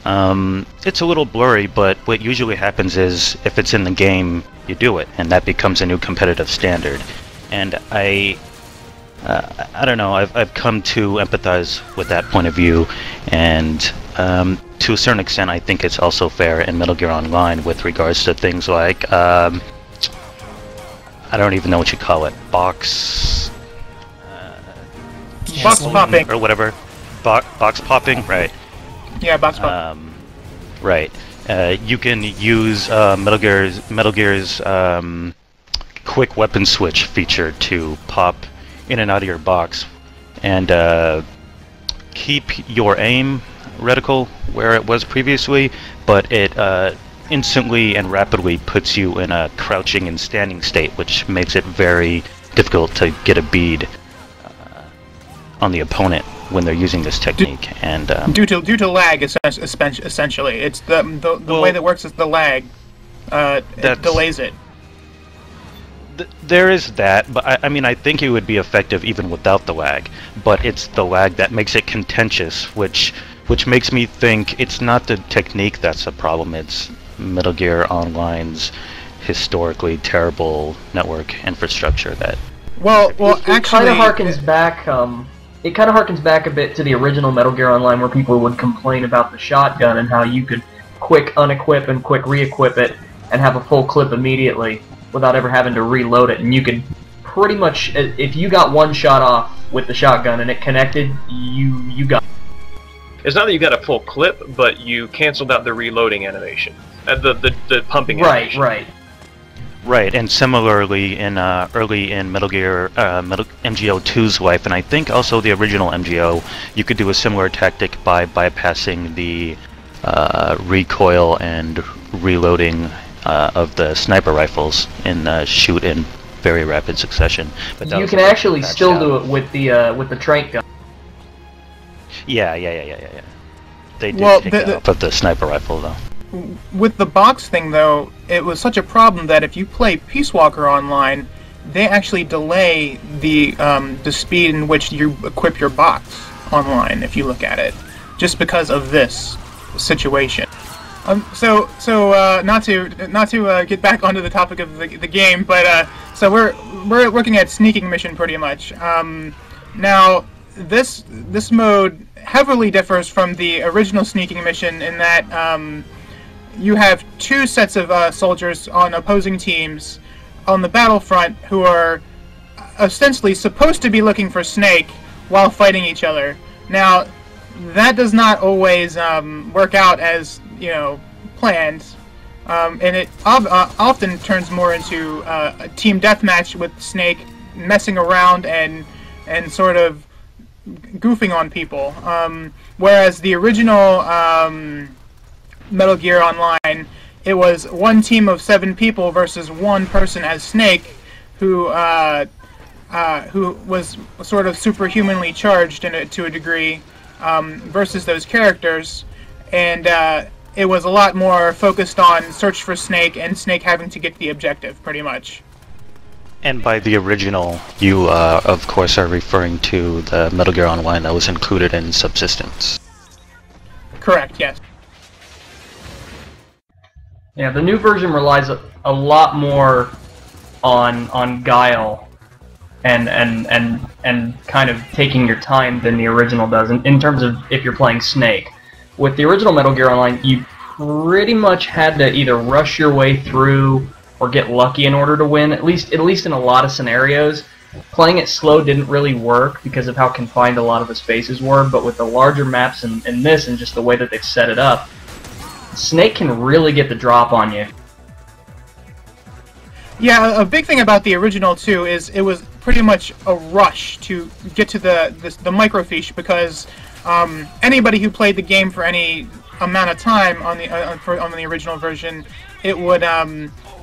it's a little blurry, but what usually happens is, if it's in the game, you do it, and that becomes a new competitive standard. And I I don't know. I've come to empathize with that point of view, and to a certain extent, I think it's also fair in Metal Gear Online with regards to things like I don't even know what you call it, box popping or whatever, box popping, right? Yeah, box popping. Right. You can use Metal Gear's quick weapon switch feature to pop in and out of your box, and keep your aim reticle where it was previously, but it instantly and rapidly puts you in a crouching and standing state, which makes it very difficult to get a bead on the opponent when they're using this technique. And due to lag, essentially, it's the way that works is the lag. It delays it. There is that, but I mean, I think it would be effective even without the lag. But it's the lag that makes it contentious, which makes me think it's not the technique that's a problem. It's Metal Gear Online's historically terrible network infrastructure that. Well, it actually, kind of harkens back. It kind of harkens back a bit to the original Metal Gear Online, where people would complain about the shotgun and how you could quick unequip and quick re-equip it and have a full clip immediately without ever having to reload it. And you could pretty much, if you got one shot off with the shotgun and it connected, you got. It's not that you got a full clip, but you canceled out the reloading animation, the pumping animation. Right, and similarly in early in Metal Gear MGO2's life, and I think also the original MGO, you could do a similar tactic by bypassing the recoil and reloading of the sniper rifles and shoot in very rapid succession. But you can actually still do it with the trank gun. Yeah. They did take it off of the sniper rifle though. With the box thing, though, it was such a problem that if you play Peace Walker Online, they actually delay the speed in which you equip your box online, if you look at it, just because of this situation. So not to get back onto the topic of the game, but so we're looking at sneaking mission pretty much. Now this mode heavily differs from the original sneaking mission in that you have two sets of soldiers on opposing teams on the battlefront who are ostensibly supposed to be looking for Snake while fighting each other. Now, that does not always work out as, planned, and it often turns more into a team deathmatch with Snake messing around and sort of goofing on people. Whereas the original Metal Gear Online, it was one team of 7 people versus one person as Snake, who was sort of superhumanly charged to a degree, versus those characters, and it was a lot more focused on search for Snake and Snake having to get the objective, pretty much. And by the original, you of course are referring to the Metal Gear Online that was included in Subsistence. Correct, yes. Yeah, the new version relies a lot more on guile and kind of taking your time than the original does in terms of if you're playing Snake. With the original Metal Gear Online, you pretty much had to either rush your way through or get lucky in order to win, at least in a lot of scenarios. Playing it slow didn't really work because of how confined a lot of the spaces were, but with the larger maps and this and just the way that they've set it up, Snake can really get the drop on you. Yeah, a big thing about the original too is it was pretty much a rush to get to the microfiche, because anybody who played the game for any amount of time on the original version, it would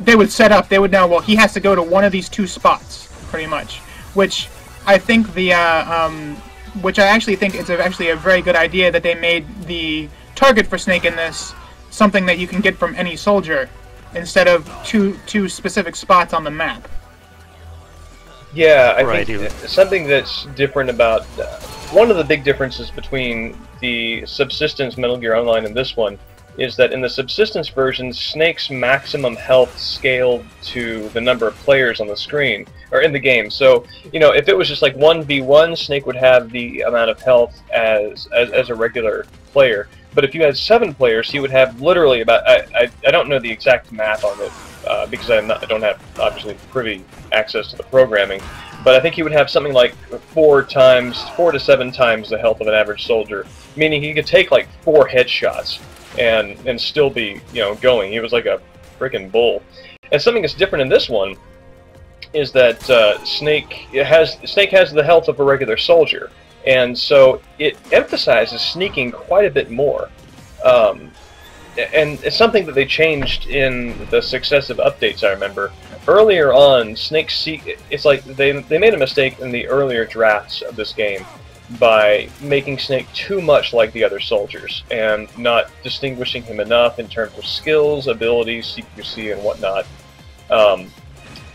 they would set up. They would know, well, he has to go to one of these 2 spots, pretty much. Which I think which I actually think it's actually a very good idea that they made the target for Snake in this something that you can get from any soldier instead of two specific spots on the map. Yeah, I think something that's different about one of the big differences between the Subsistence Metal Gear Online and this one is that in the subsistence version, Snake's maximum health scaled to the number of players on the screen, or in the game. So, you know, if it was just like 1v1, Snake would have the amount of health as a regular player. But if you had 7 players, he would have literally about, I don't know the exact math on it, because I don't have, obviously, privy access to the programming, but I think he would have something like 4 to 7 times the health of an average soldier, meaning he could take like 4 headshots and still be, you know, going. He was like a freaking bull. And something that's different in this one is that Snake has the health of a regular soldier, and so it emphasizes sneaking quite a bit more. And it's something that they changed in the successive updates, I remember. Earlier on, it's like they made a mistake in the earlier drafts of this game by making Snake too much like the other soldiers and not distinguishing him enough in terms of skills, abilities, CQC, and whatnot.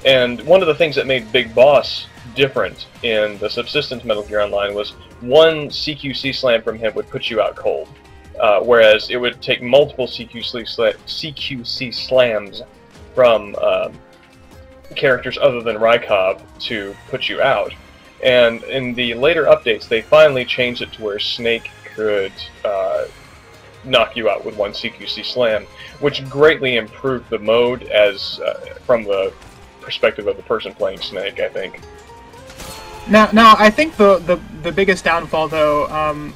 And one of the things that made Big Boss different in the Subsistence Metal Gear Online was one CQC slam from him would put you out cold, whereas it would take multiple CQC slams from characters other than Rykov to put you out. And in the later updates, they finally changed it to where Snake could knock you out with one CQC slam, which greatly improved the mode as from the perspective of the person playing Snake, I think. Now, I think the biggest downfall, though,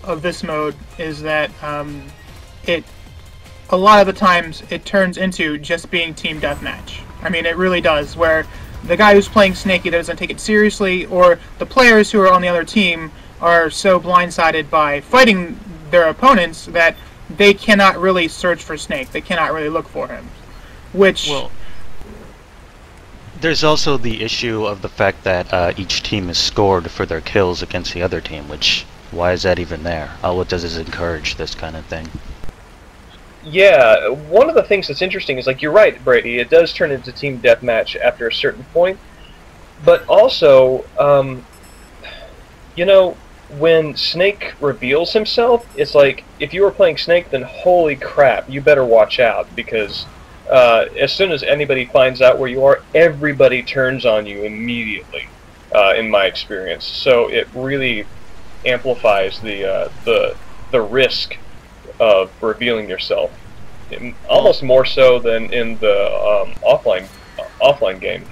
of this mode is that a lot of the times it turns into just being team deathmatch. I mean, it really does, where the guy who's playing Snake either doesn't take it seriously, or the players who are on the other team are so blindsided by fighting their opponents that they cannot really search for Snake. They cannot really look for him. Which... Well, there's also the issue of the fact that each team is scored for their kills against the other team, which, why is that even there? All it does is encourage this kind of thing. Yeah, one of the things that's interesting is, like, you're right, Brady, it does turn into team deathmatch after a certain point, but also, you know, when Snake reveals himself, it's like, if you were playing Snake, then holy crap, you better watch out, because as soon as anybody finds out where you are, everybody turns on you immediately, in my experience. So it really amplifies the risk of revealing yourself, almost more so than in the offline game.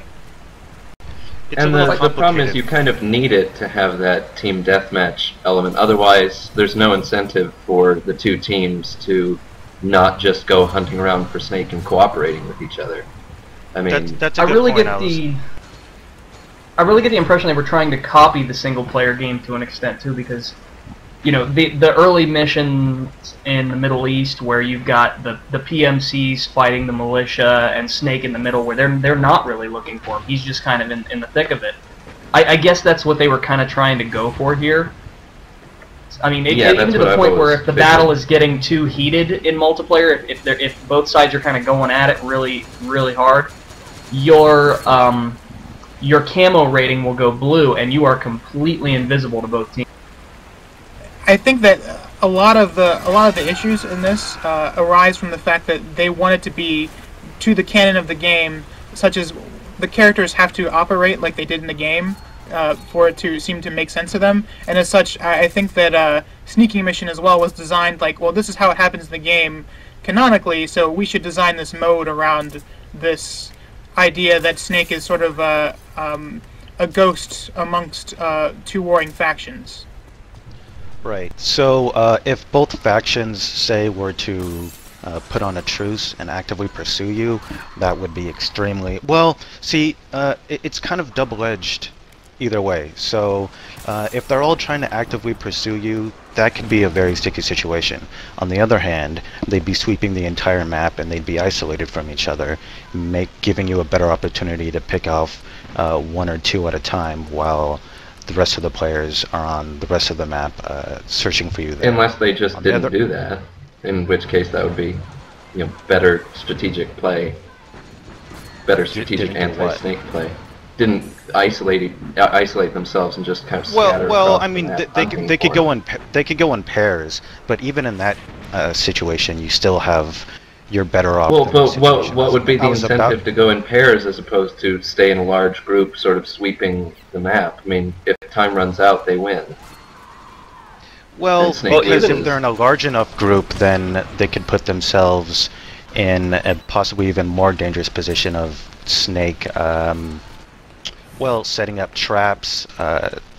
And the problem is you kind of need it to have that team deathmatch element. Otherwise, there's no incentive for the two teams to not just go hunting around for Snake and cooperating with each other. I mean, that's a I good really point, I really get the impression they were trying to copy the single-player game to an extent too, because, you know, the early missions in the Middle East where you've got the PMCs fighting the militia and Snake in the middle, where they're not really looking for him. He's just kind of in the thick of it. I guess that's what they were kind of trying to go for here. I mean, even to the point where if the battle is getting too heated in multiplayer, if both sides are kind of going at it really, really hard, your camo rating will go blue, and you are completely invisible to both teams. I think that a lot of the issues in this arise from the fact that they want it to be to the canon of the game, such as the characters have to operate like they did in the game for it to seem to make sense to them. And as such, I think that Sneaking Mission as well was designed like, well, this is how it happens in the game canonically, so we should design this mode around this idea that Snake is sort of a ghost amongst two warring factions. Right. So if both factions, say, were to put on a truce and actively pursue you, that would be extremely... Well, see, it's kind of double-edged either way. So if they're all trying to actively pursue you, that could be a very sticky situation. On the other hand, they'd be sweeping the entire map and they'd be isolated from each other, giving you a better opportunity to pick off one or two at a time while the rest of the players are on the rest of the map searching for you there. Unless they just didn't do that, in which case that would be, you know, better strategic play, better strategic anti-Snake play. Didn't isolate themselves and just kind of scatter. Well, across I mean, the map, they could go in pairs, but even in that situation, you still have you're better off. Well, than the but situation what would be the I was incentive to go in pairs as opposed to stay in a large group, sort of sweeping the map? I mean, if time runs out, they win. Well, Snake because if loses. they're in a large enough group, then they could put themselves in a possibly even more dangerous position of Snake, well, setting up traps,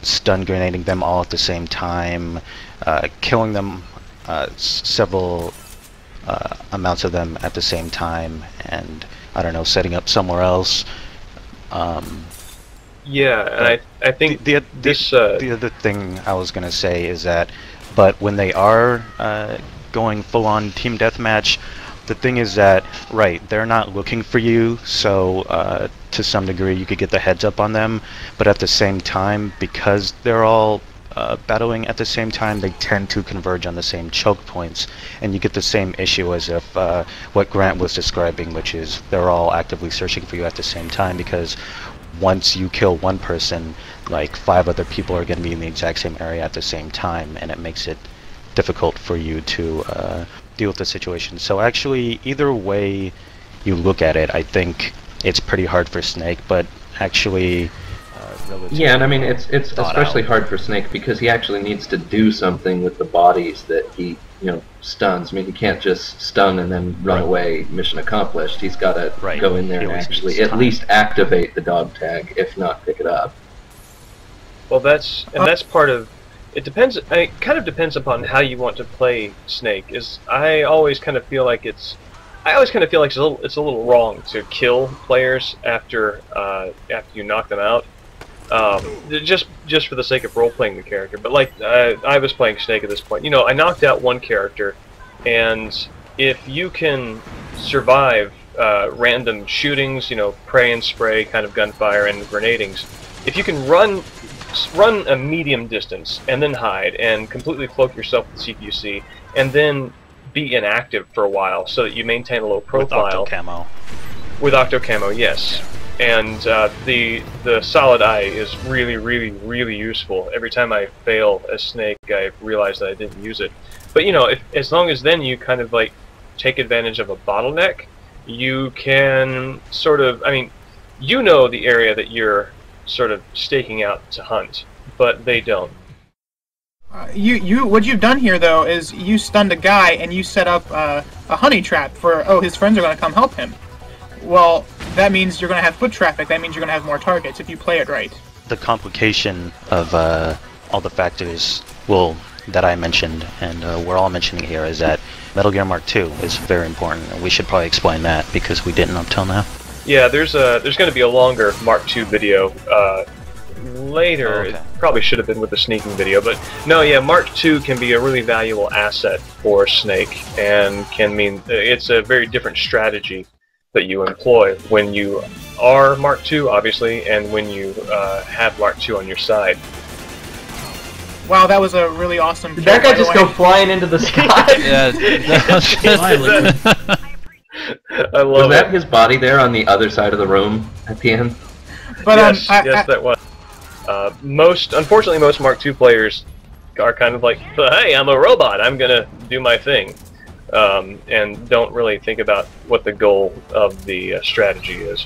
stun grenading them all at the same time, killing them, several amounts of them at the same time, and, I don't know, setting up somewhere else. Yeah, and I think the this... the other thing I was going to say is that, but when they are going full-on team deathmatch, the thing is that, right, they're not looking for you, so to some degree you could get the heads up on them, but at the same time, because they're all battling at the same time, they tend to converge on the same choke points, and you get the same issue as if what Grant was describing, which is they're all actively searching for you at the same time, because once you kill one person, like 5 other people are going to be in the exact same area at the same time, and it makes it difficult for you to deal with the situation. So actually, either way you look at it, I think it's pretty hard for Snake, but actually yeah, and I mean it's especially hard for Snake because he actually needs to do something with the bodies that he stuns. I mean, he can't just stun and then run away. Mission accomplished. He's got to go in there and actually at least activate the dog tag, if not pick it up. Well, that's part of. It depends. It kind of depends upon how you want to play Snake. I always kind of feel like it's a little wrong to kill players after you knock them out. Just for the sake of role-playing the character. But like, I was playing Snake at this point. I knocked out one character, and if you can survive random shootings, pray and spray kind of gunfire and grenadings, if you can run a medium distance and then hide and completely cloak yourself with CQC and then be inactive for a while so that you maintain a low profile. With Octo Camo. With Octo Camo, yes. And the solid eye is really, really, really useful. Every time I fail a Snake, I realize that I didn't use it. But as long as then you kind of like take advantage of a bottleneck, you can sort of, the area that you're sort of staking out to hunt, but they don't. What you've done here though is you stunned a guy and you set up a honey trap for his friends are going to come help him. Well, that means you're going to have foot traffic. That means you're going to have more targets if you play it right. The complication of all the factors, that I mentioned, and we're all mentioning here, is that Metal Gear Mark II is very important, and we should probably explain that because we didn't until now. Yeah, there's going to be a longer Mark II video later. Oh, okay. It probably should have been with the sneaking video, but no, yeah, Mark II can be a really valuable asset for Snake, and can mean it's a very different strategy that you employ when you are Mark II, obviously, and when you have Mark II on your side. Wow, that was a really awesome Did that guy just go flying into the sky? Yeah, I love Was that his body there on the other side of the room at the end? But yes, that was. Unfortunately, most Mark II players are kind of like, hey, I'm a robot, I'm gonna do my thing. And don't really think about what the goal of the strategy is.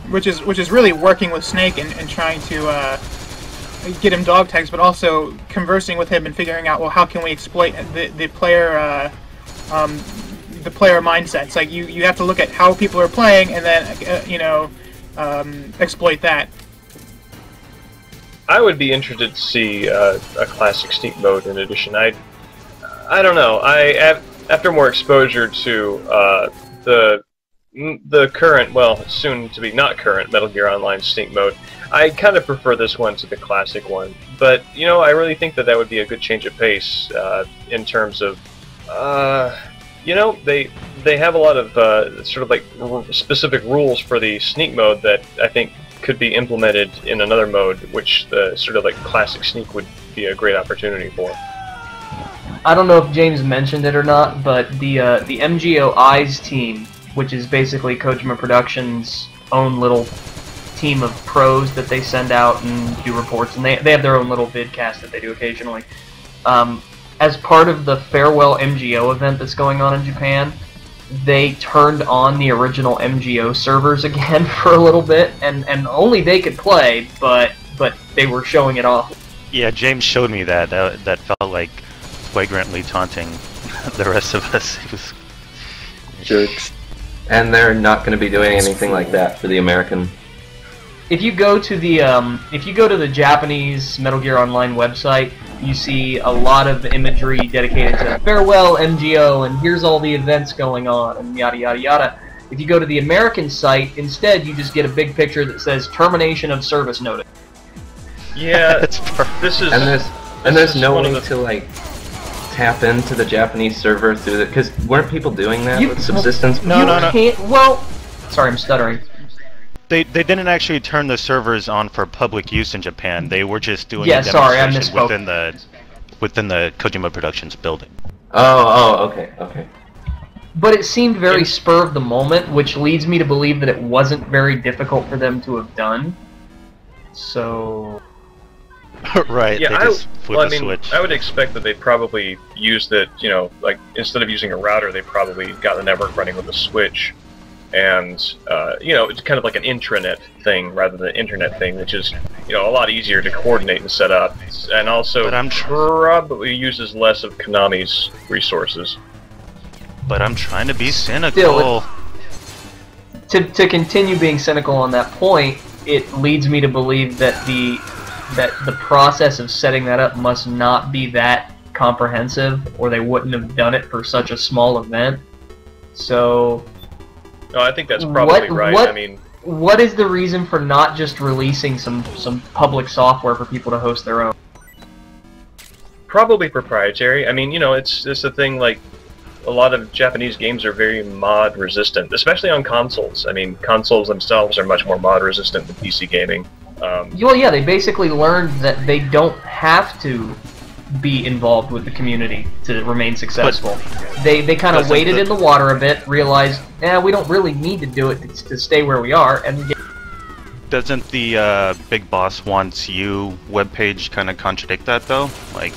Which is really working with Snake and trying to get him dog tags, but also conversing with him and figuring out, well, how can we exploit the player mindsets? Like you have to look at how people are playing and then exploit that. I would be interested to see a classic sneak mode in addition. I don't know. After more exposure to the current, well, soon to be not current Metal Gear Online sneak mode, I kind of prefer this one to the classic one. But I really think that would be a good change of pace in terms of, they have a lot of sort of like specific rules for the sneak mode that I think could be implemented in another mode, which the sort of like classic sneak would be a great opportunity for. I don't know if James mentioned it or not, but the MGOIs team, which is basically Kojima Productions' own little team of pros that they send out and do reports, and they have their own little vidcast that they do occasionally. as part of the farewell MGO event that's going on in Japan, they turned on the original MGO servers again for a little bit, and only they could play, but they were showing it off. Yeah, James showed me that. That felt like flagrantly taunting the rest of us. It was jerks. And they're not going to be doing anything like that for the American. If you go to the Japanese Metal Gear Online website, you see a lot of imagery dedicated to farewell MGO and here's all the events going on and yada yada yada. If you go to the American site, instead you just get a big picture that says termination of service notice. Yeah, this is and there's no way to like tap into the Japanese server through the, because weren't people doing that with subsistence? No. Well, sorry, I'm stuttering. They didn't actually turn the servers on for public use in Japan. They were just doing a demonstration I misspoke. within the Kojima Productions building. Okay. But it seemed very spur of the moment, which leads me to believe that it wasn't very difficult for them to have done. So... Right, yeah, they just flipped the switch. I would expect that they probably used it, like, instead of using a router, they probably got the network running with a switch. And, it's kind of like an intranet thing rather than an internet thing, which is, a lot easier to coordinate and set up. And also probably uses less of Konami's resources. But I'm trying to be cynical. Still, to continue being cynical on that point, it leads me to believe that the process of setting that up must not be that comprehensive, or they wouldn't have done it for such a small event. So... No, I think that's probably right. What is the reason for not just releasing some public software for people to host their own? Probably proprietary. It's a thing, like, a lot of Japanese games are very mod resistant, especially on consoles. Consoles themselves are much more mod resistant than PC gaming. Well, yeah, they basically learned that they don't have to be involved with the community to remain successful. They kind of waded in the water a bit, realized, we don't really need to do it to stay where we are, and doesn't the Big Boss Wants You webpage kind of contradict that though? Like,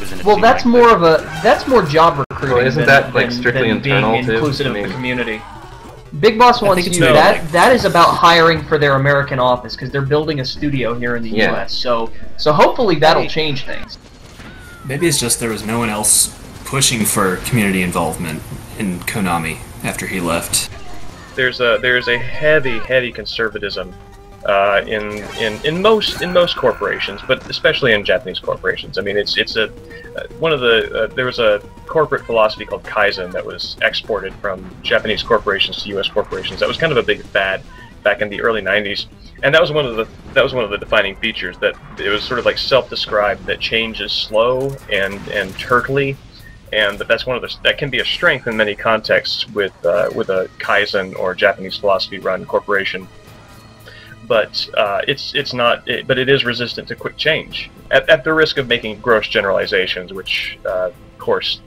isn't it? Well, that's more job recruiting. Well, isn't that like strictly than internal being too? inclusive of the community. Big Boss Wants You. That is about hiring for their American office because they're building a studio here in the U.S. So hopefully that'll change things. Maybe it's just there was no one else pushing for community involvement in Konami after he left. There's a heavy conservatism in most corporations, but especially in Japanese corporations. There was a corporate philosophy called Kaizen that was exported from Japanese corporations to U.S. corporations. That was kind of a big fad back in the early '90s, and that was one of the defining features. That it was sort of like self-described that change is slow and turtly, and that can be a strength in many contexts with a Kaizen or Japanese philosophy-run corporation. But it's not. But it is resistant to quick change, at the risk of making gross generalizations, which of course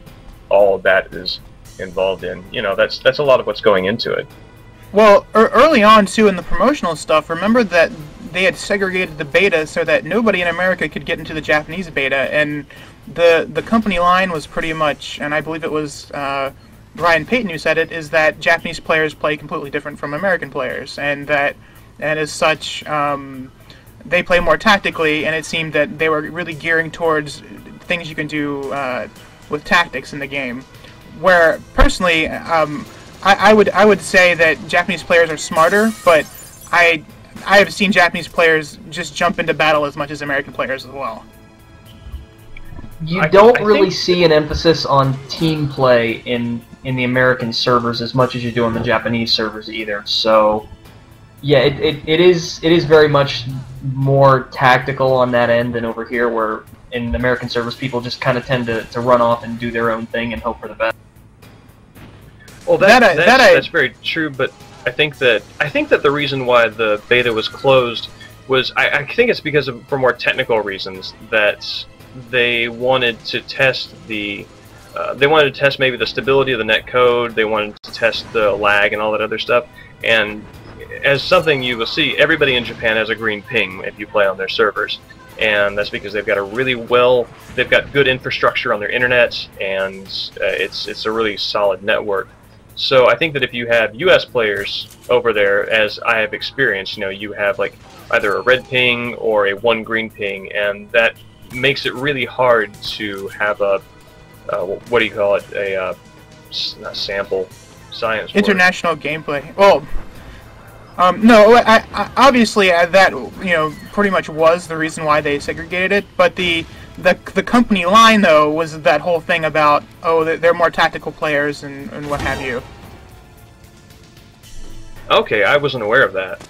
all of that is involved in. That's a lot of what's going into it. Well, early on too in the promotional stuff, remember that they had segregated the beta so that nobody in America could get into the Japanese beta, and the company line was pretty much, and I believe it was Brian Payton who said it, is that Japanese players play completely different from American players, and as such, they play more tactically, and it seemed that they were really gearing towards things you can do with tactics in the game. Where personally, I would say that Japanese players are smarter, but I have seen Japanese players just jump into battle as much as American players as well. You don't really see an emphasis on team play in the American servers as much as you do on the Japanese servers either. So, yeah, it is very much more tactical on that end than over here, where in American servers people just kind of tend to run off and do their own thing and hope for the best. Well, that's very true, but I think that the reason why the beta was closed was I think it's because for more technical reasons, that they wanted to test maybe the stability of the net code. They wanted to test the lag and all that other stuff. And as something you will see, everybody in Japan has a green ping if you play on their servers. and that's because they've got they've got good infrastructure on their internet, and it's a really solid network. So I think that if you have U.S. players over there, as I have experienced, you have like either a red ping or a 1 green ping, and that makes it really hard to have a what do you call it? Not sample, science. International gameplay. Well. No, obviously that pretty much was the reason why they segregated it. But the company line though was that whole thing about they're more tactical players and what have you. Okay, I wasn't aware of that.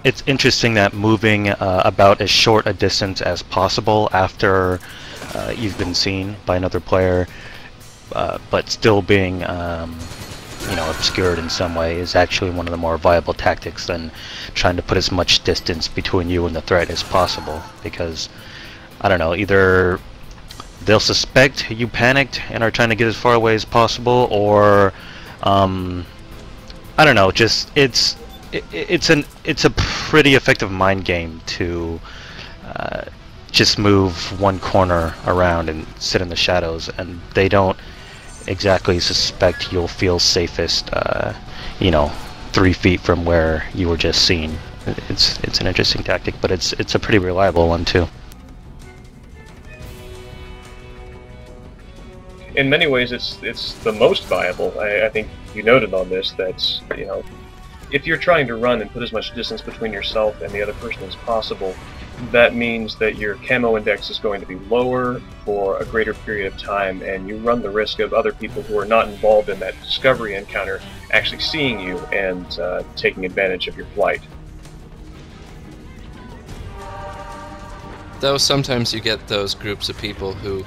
It's interesting that moving about as short a distance as possible after you've been seen by another player, but still being obscured in some way is actually one of the more viable tactics than trying to put as much distance between you and the threat as possible, because I don't know, either they'll suspect you panicked and are trying to get as far away as possible, or I don't know, just it's a pretty effective mind game to just move one corner around and sit in the shadows, and they don't exactly suspect you'll feel safest 3 feet from where you were just seen. It's an interesting tactic, but it's a pretty reliable one too. In many ways, it's the most viable. I think you noted on this that if you're trying to run and put as much distance between yourself and the other person as possible, that means that your camo index is going to be lower for a greater period of time, and you run the risk of other people who are not involved in that discovery encounter actually seeing you and taking advantage of your flight. Though sometimes you get those groups of people who,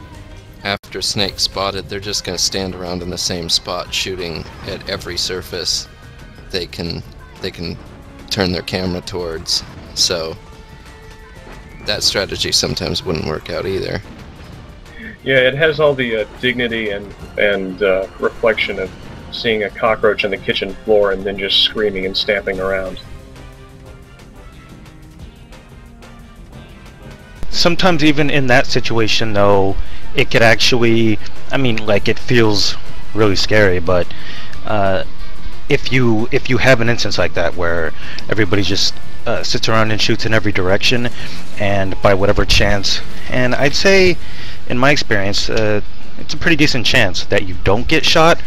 after Snake spotted, they're just going to stand around in the same spot shooting at every surface they can turn their camera towards, so that strategy sometimes wouldn't work out either. Yeah, it has all the dignity and reflection of seeing a cockroach on the kitchen floor and then just screaming and stamping around. Sometimes even in that situation though, it could actually, it feels really scary, but if you have an instance like that where everybody just sits around and shoots in every direction, and by whatever chance, and I'd say in my experience it's a pretty decent chance that you don't get shot,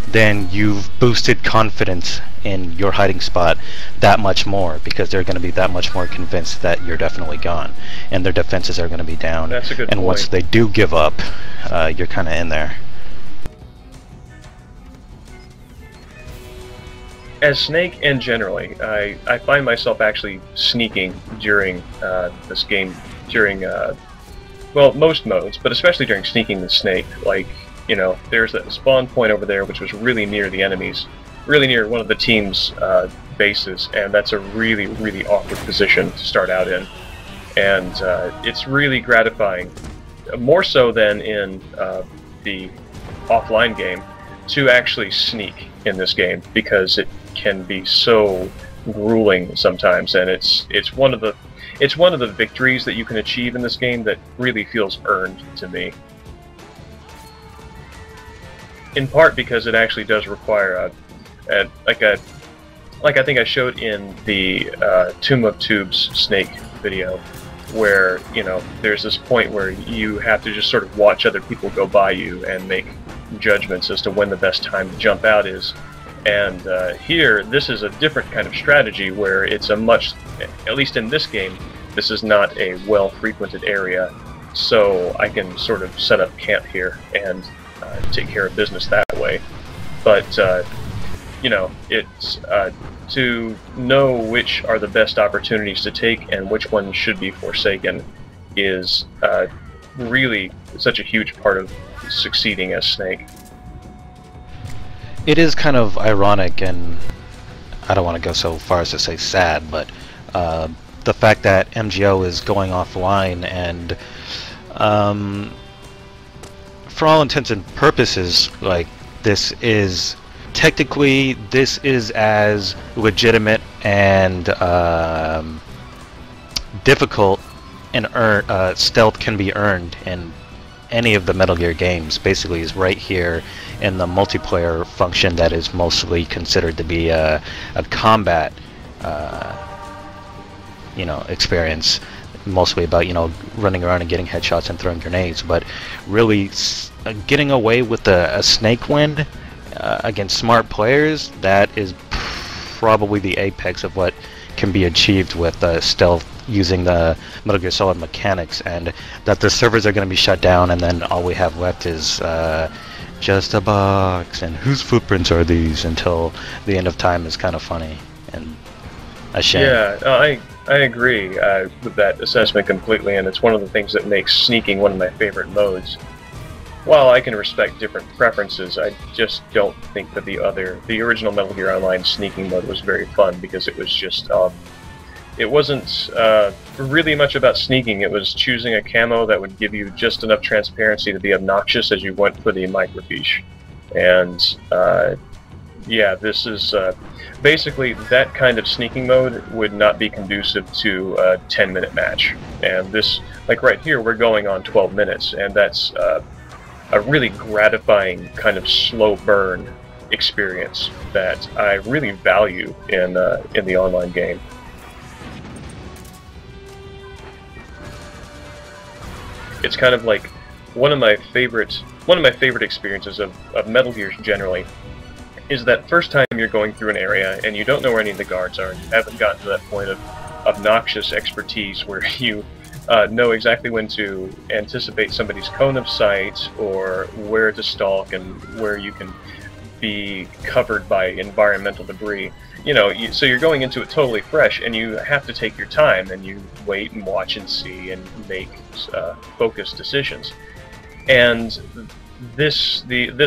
then you've boosted confidence in your hiding spot that much more, because they're going to be that much more convinced that you're definitely gone and their defenses are going to be down. That's a good and point. Once they do give up, you're kind of in there. As Snake, and generally, I find myself actually sneaking during this game, during, most modes, but especially during sneaking the Snake. Like, there's that spawn point over there, which was really near the enemies, really near one of the team's bases, and that's a really, really awkward position to start out in. And it's really gratifying, more so than in the offline game, to actually sneak in this game, because it can be so grueling sometimes, and it's one of the victories that you can achieve in this game that really feels earned to me. In part because it actually does require like I think I showed in the Tomb of Tubes Snake video, where there's this point where you have to just sort of watch other people go by you and make judgments as to when the best time to jump out is. And here, this is a different kind of strategy where it's a much, at least in this game, this is not a well-frequented area, so I can sort of set up camp here and take care of business that way. But, it's to know which are the best opportunities to take and which ones should be forsaken is really such a huge part of succeeding as Snake. It is kind of ironic, and I don't want to go so far as to say sad, but the fact that MGO is going offline and for all intents and purposes, like, this is technically, this is as legitimate and difficult and stealth can be earned in any of the Metal Gear games. Basically, is right here in the multiplayer function that is mostly considered to be a combat, experience. Mostly about running around and getting headshots and throwing grenades, but really getting away with a snake wind against smart players, that is probably the apex of what can be achieved with stealth using the Metal Gear Solid mechanics, and that the servers are going to be shut down, and then all we have left is just a box, and whose footprints are these, until the end of time is kind of funny and a shame. Yeah, I agree with that assessment completely, and it's one of the things that makes sneaking one of my favorite modes. While I can respect different preferences, I just don't think that the original Metal Gear Online sneaking mode was very fun, because it was just, it wasn't really much about sneaking. It was choosing a camo that would give you just enough transparency to be obnoxious as you went for the microfiche. And yeah, this is basically that kind of sneaking mode would not be conducive to a 10-minute match. And this, like right here, we're going on 12 minutes, and that's a really gratifying kind of slow burn experience that I really value in the online game. It's kind of like one of my favorite experiences of Metal Gear generally is that first time you're going through an area and you don't know where any of the guards are, and you haven't gotten to that point of obnoxious expertise where you know exactly when to anticipate somebody's cone of sight, or where to stalk, and where you can be covered by environmental debris. So you're going into it totally fresh, and you have to take your time, and you wait and watch and see and make focused decisions. And this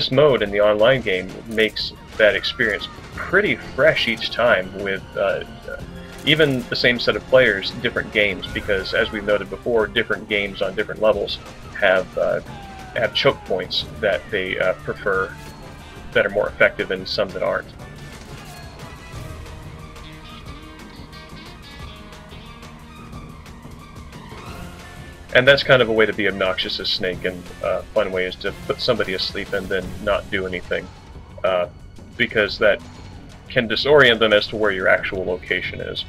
mode in the online game makes that experience pretty fresh each time, with even the same set of players, different games, because as we've noted before, different games on different levels have choke points that they prefer, that are more effective, and some that aren't. And that's kind of a way to be obnoxious as Snake, and a fun way is to put somebody asleep and then not do anything, because that can disorient them as to where your actual location is.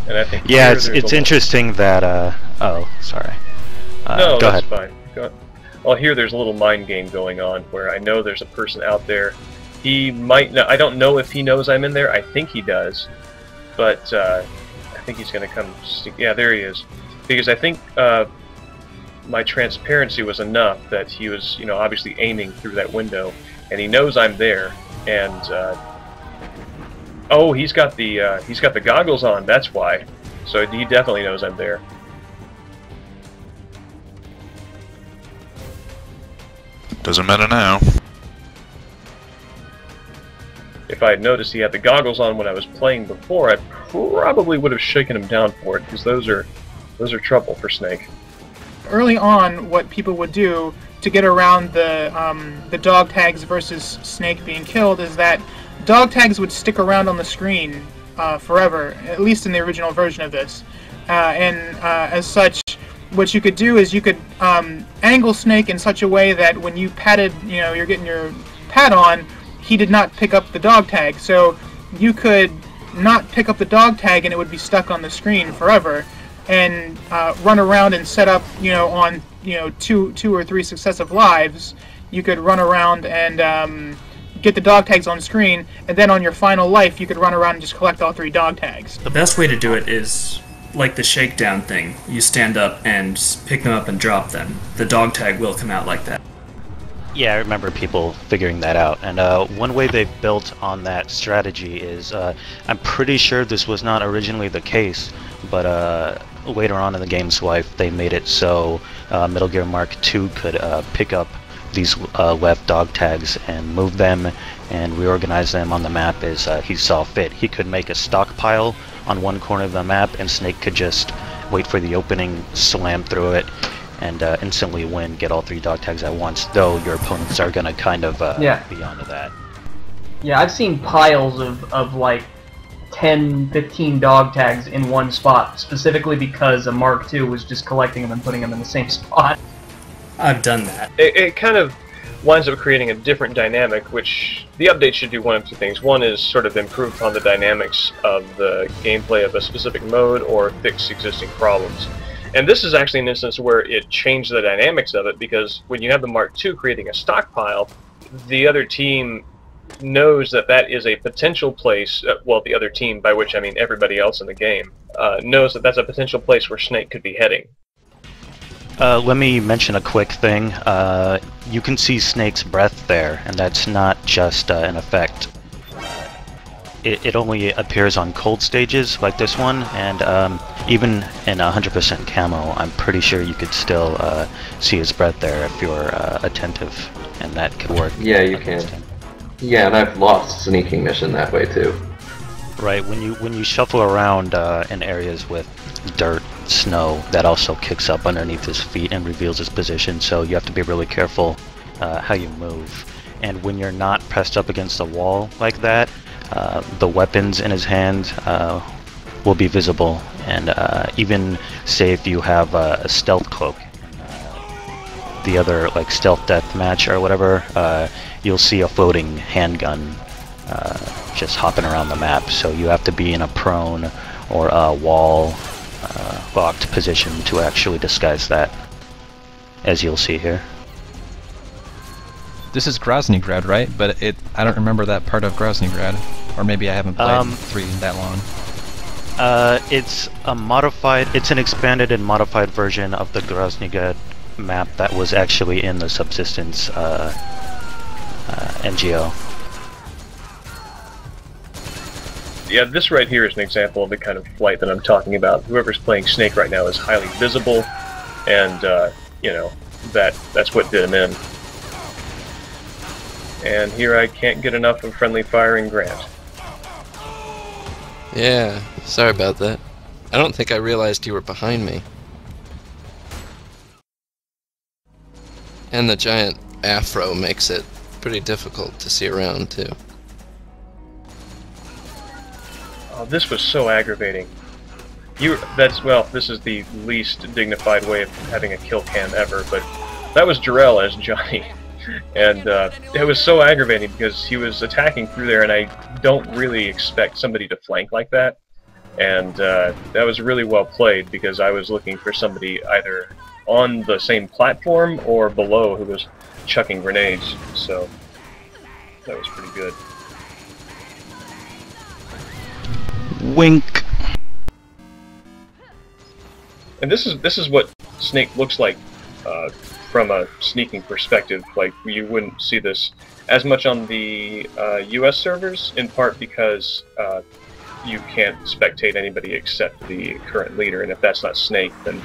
And I think yeah, it's interesting that oh, sorry. No, go that's ahead. fine. Go ahead. Well, here there's a little mind game going on where I know there's a person out there. He might know, I don't know if he knows I'm in there. I think he does, but I think he's going to come. Yeah, there he is. Because I think my transparency was enough that he was, obviously aiming through that window, and he knows I'm there. And oh, he's got the goggles on. That's why. So he definitely knows I'm there. Doesn't matter now. If I had noticed he had the goggles on when I was playing before, I probably would have shaken him down for it, because those are trouble for Snake. Early on, what people would do to get around the dog tags versus Snake being killed is that dog tags would stick around on the screen forever, at least in the original version of this. As such, what you could do is you could angle Snake in such a way that when you patted, you're getting your pat on, he did not pick up the dog tag. So you could not pick up the dog tag and it would be stuck on the screen forever, and run around and set up, on two or three successive lives. You could run around and get the dog tags on screen, and then on your final life you could run around and just collect all 3 dog tags. The best way to do it is like the shakedown thing. You stand up and pick them up and drop them. The dog tag will come out like that. Yeah, I remember people figuring that out. And one way they built on that strategy is, I'm pretty sure this was not originally the case, but later on in the game's life they made it so Metal Gear Mark II could pick up these left dog tags and move them and reorganize them on the map as he saw fit. He could make a stockpile on one corner of the map, and Snake could just wait for the opening, slam through it, and instantly win, get all 3 dog tags at once, though your opponents are going to kind of be onto that. Yeah, I've seen piles of like 10, 15 dog tags in one spot, specifically because a Mark II was just collecting them and putting them in the same spot. I've done that. It kind of winds up creating a different dynamic, which the update should do one of 2 things. One is sort of improve upon the dynamics of the gameplay of a specific mode, or fix existing problems. And this is actually an instance where it changed the dynamics of it, because when you have the Mark II creating a stockpile, the other team knows that that is a potential place, well, the other team, by which I mean everybody else in the game, knows that that's a potential place where Snake could be heading. Let me mention a quick thing. You can see Snake's breath there, and that's not just an effect. It only appears on cold stages like this one, and even in 100% camo, I'm pretty sure you could still see his breath there if you're attentive, and that could work. Yeah, you can. Yeah, and I've lost sneaking mission that way too. Right, when you shuffle around in areas with dirt, snow, that also kicks up underneath his feet and reveals his position, so you have to be really careful how you move. And when you're not pressed up against the wall like that, the weapons in his hand will be visible, and even say if you have a stealth cloak, the other like stealth deathmatch or whatever, you'll see a floating handgun just hopping around the map, so you have to be in a prone or a wall locked position to actually disguise that, as you'll see here. This is Groznygrad, right? But I don't remember that part of Groznygrad, or maybe I haven't played 3 that long. It's an expanded and modified version of the Groznygrad map that was actually in the Subsistence MGO. Yeah, this right here is an example of the kind of flight that I'm talking about. Whoever's playing Snake right now is highly visible, and you know, that's what did him in. And here I can't get enough of friendly firing Grant. Yeah, sorry about that. I don't think I realized you were behind me. And the giant afro makes it pretty difficult to see around, too. Oh, this was so aggravating. This is the least dignified way of having a kill cam ever, but that was Jarrell as Johnny. And it was so aggravating because he was attacking through there, and I don't really expect somebody to flank like that. And that was really well played, because I was looking for somebody either on the same platform or below who was chucking grenades, so that was pretty good. Wink. And this is what Snake looks like from a sneaking perspective. Like, you wouldn't see this as much on the US servers, in part because you can't spectate anybody except the current leader, and if that's not Snake, then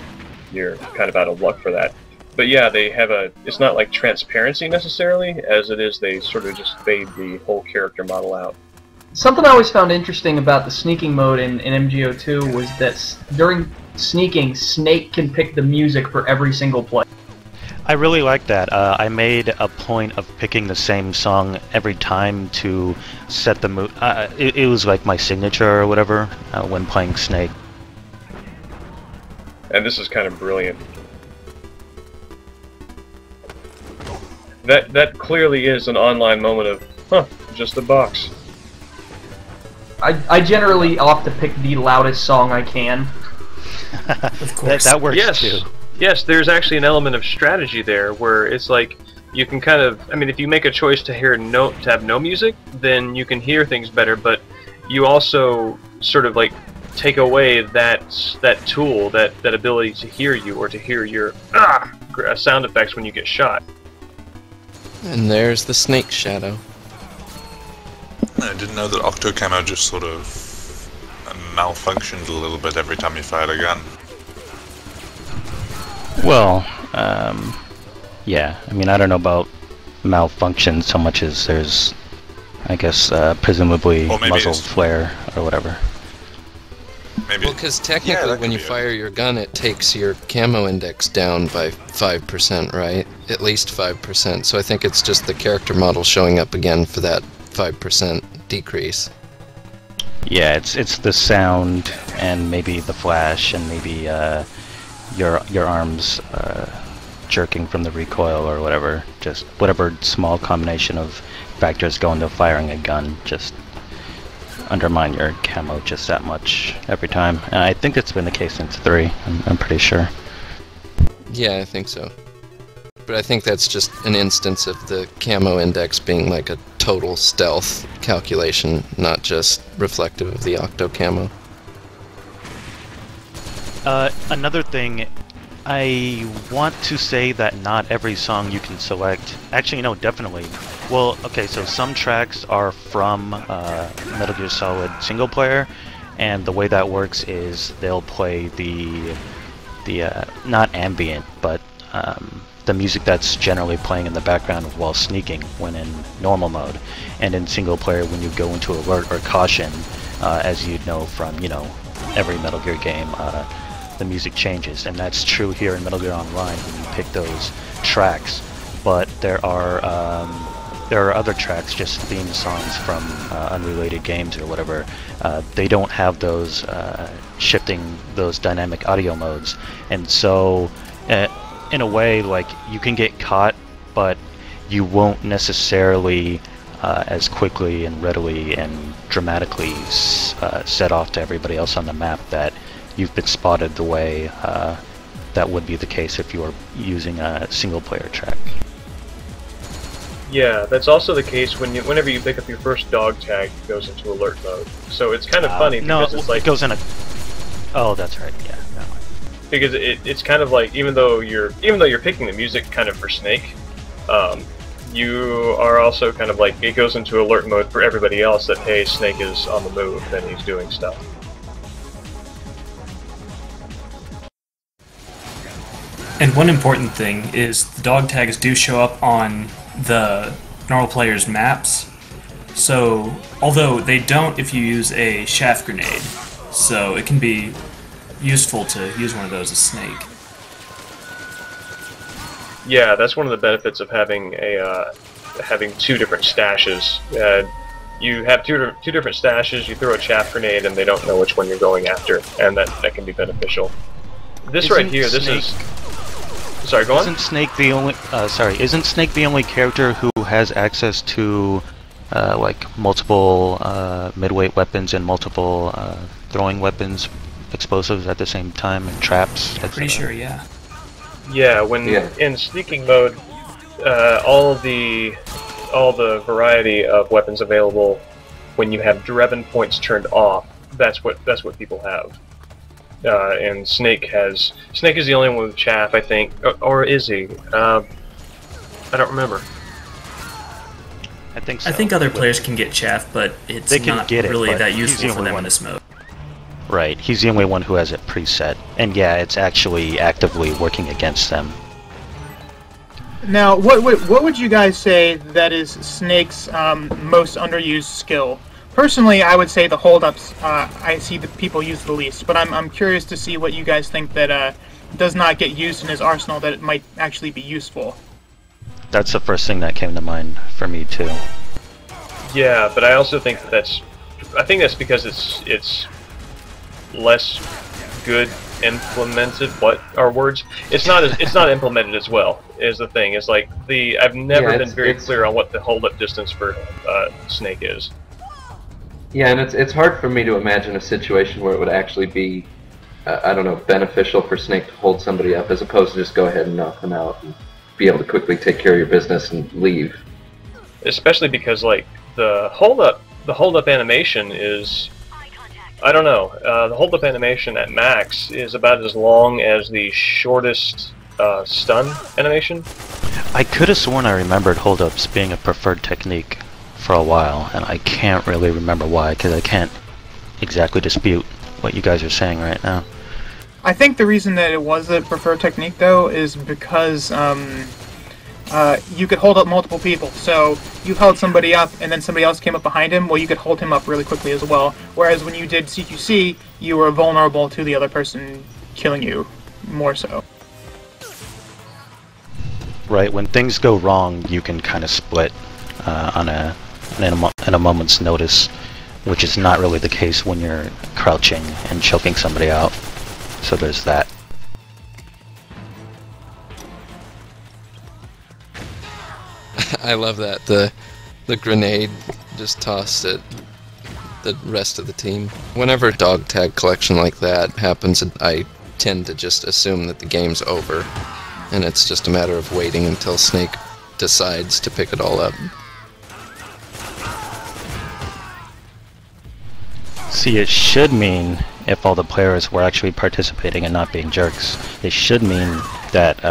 you're kind of out of luck for that. But yeah, they have it's not like transparency necessarily, as it is they sort of just fade the whole character model out. Something I always found interesting about the sneaking mode in MGO2 was that during sneaking, Snake can pick the music for every single play. I really like that. I made a point of picking the same song every time to set the mood. It was like my signature or whatever when playing Snake. And this is kind of brilliant. That clearly is an online moment of, huh, just a box. I generally opt to pick the loudest song I can. Of course. That works too. Yes, there's actually an element of strategy there where it's like you can kind of, I mean, if you make a choice to have no music, then you can hear things better, but you also sort of like take away that tool, that ability to hear you, or to hear your sound effects when you get shot. And there's the Snake shadow. I didn't know that Octo Camo just sort of malfunctioned a little bit every time you fired a gun. Well, yeah, I mean, I don't know about malfunction so much as there's, I guess, presumably muzzle flare or whatever. maybe. Well, because technically when you fire your gun, it takes your camo index down by 5%, right? At least 5%. So I think it's just the character model showing up again for that 5% decrease. Yeah, it's the sound and maybe the flash and maybe your arms jerking from the recoil or whatever. Just whatever small combination of factors go into firing a gun just undermine your camo just that much every time. And I think it's been the case since 3. I'm pretty sure. Yeah, I think so. But I think that's just an instance of the camo index being like a total stealth calculation, not just reflective of the octo camo. Another thing, I want to say that not every song you can select. Actually, no, definitely. Well, okay, so some tracks are from Metal Gear Solid single player, and the way that works is they'll play the not ambient, but the music that's generally playing in the background while sneaking when in normal mode. And in single player, when you go into alert or caution, as you'd know from, every Metal Gear game, the music changes. And that's true here in Metal Gear Online when you pick those tracks. But there are other tracks, just theme songs from unrelated games or whatever. They don't have those shifting those dynamic audio modes. And so in a way, like, you can get caught, but you won't necessarily as quickly and readily and dramatically set off to everybody else on the map that you've been spotted the way that would be the case if you were using a single-player track. Yeah, that's also the case whenever you pick up your first dog tag, it goes into alert mode. So it's kind of funny because it's like... it goes in a... Oh, that's right, yeah. No. Because it's kind of like, even though you're picking the music kind of for Snake, you are also kind of like, it goes into alert mode for everybody else that, hey, Snake is on the move and he's doing stuff. And one important thing is the dog tags do show up on the normal player's maps. So, although they don't if you use a shaft grenade, so it can be useful to use one of those as Snake. Yeah, that's one of the benefits of having having 2 different stashes. You have two different stashes. You throw a chaff grenade, and they don't know which one you're going after, and that can be beneficial. This right here, this is. Sorry, go on. Isn't Snake the only? Isn't Snake the only character who has access to like multiple midweight weapons and multiple throwing weapens, explosives at the same time, and traps? Pretty sure, yeah. Yeah, in sneaking mode, all the variety of weapons available when you have Drebin points turned off, that's what people have. And Snake is the only one with chaff, I think, or is he? I don't remember. I think so. I think other players can get chaff, but it's not really that useful for them in this mode. Right, he's the only one who has it preset, and yeah, it's actually actively working against them. Now, what would you guys say that is Snake's most underused skill? Personally, I would say the hold-ups. I see the people use the least, but I'm curious to see what you guys think that does not get used in his arsenal that it might actually be useful. That's the first thing that came to mind for me too. Yeah, but I also think that's because it's less good implemented. What are words? It's not implemented as well. Is the thing. It's like I've never been very clear on what the hold-up distance for Snake is. Yeah, and it's hard for me to imagine a situation where it would actually be, I don't know, beneficial for Snake to hold somebody up as opposed to just go ahead and knock them out and be able to quickly take care of your business and leave. Especially because like the hold up animation is, I don't know, the hold up animation at max is about as long as the shortest stun animation. I could have sworn I remembered hold ups being a preferred technique for a while, and I can't really remember why, because I can't exactly dispute what you guys are saying right now. I think the reason that it was a preferred technique, though, is because you could hold up multiple people. So you held somebody up, and then somebody else came up behind him. Well, you could hold him up really quickly as well. Whereas when you did CQC, you were vulnerable to the other person killing you more so. Right, when things go wrong, you can kind of split in a moment's notice, which is not really the case when you're crouching and choking somebody out. So there's that. I love that. The grenade just tossed at the rest of the team. Whenever a dog tag collection like that happens, I tend to just assume that the game's over, and it's just a matter of waiting until Snake decides to pick it all up. See, it should mean, if all the players were actually participating and not being jerks, it should mean that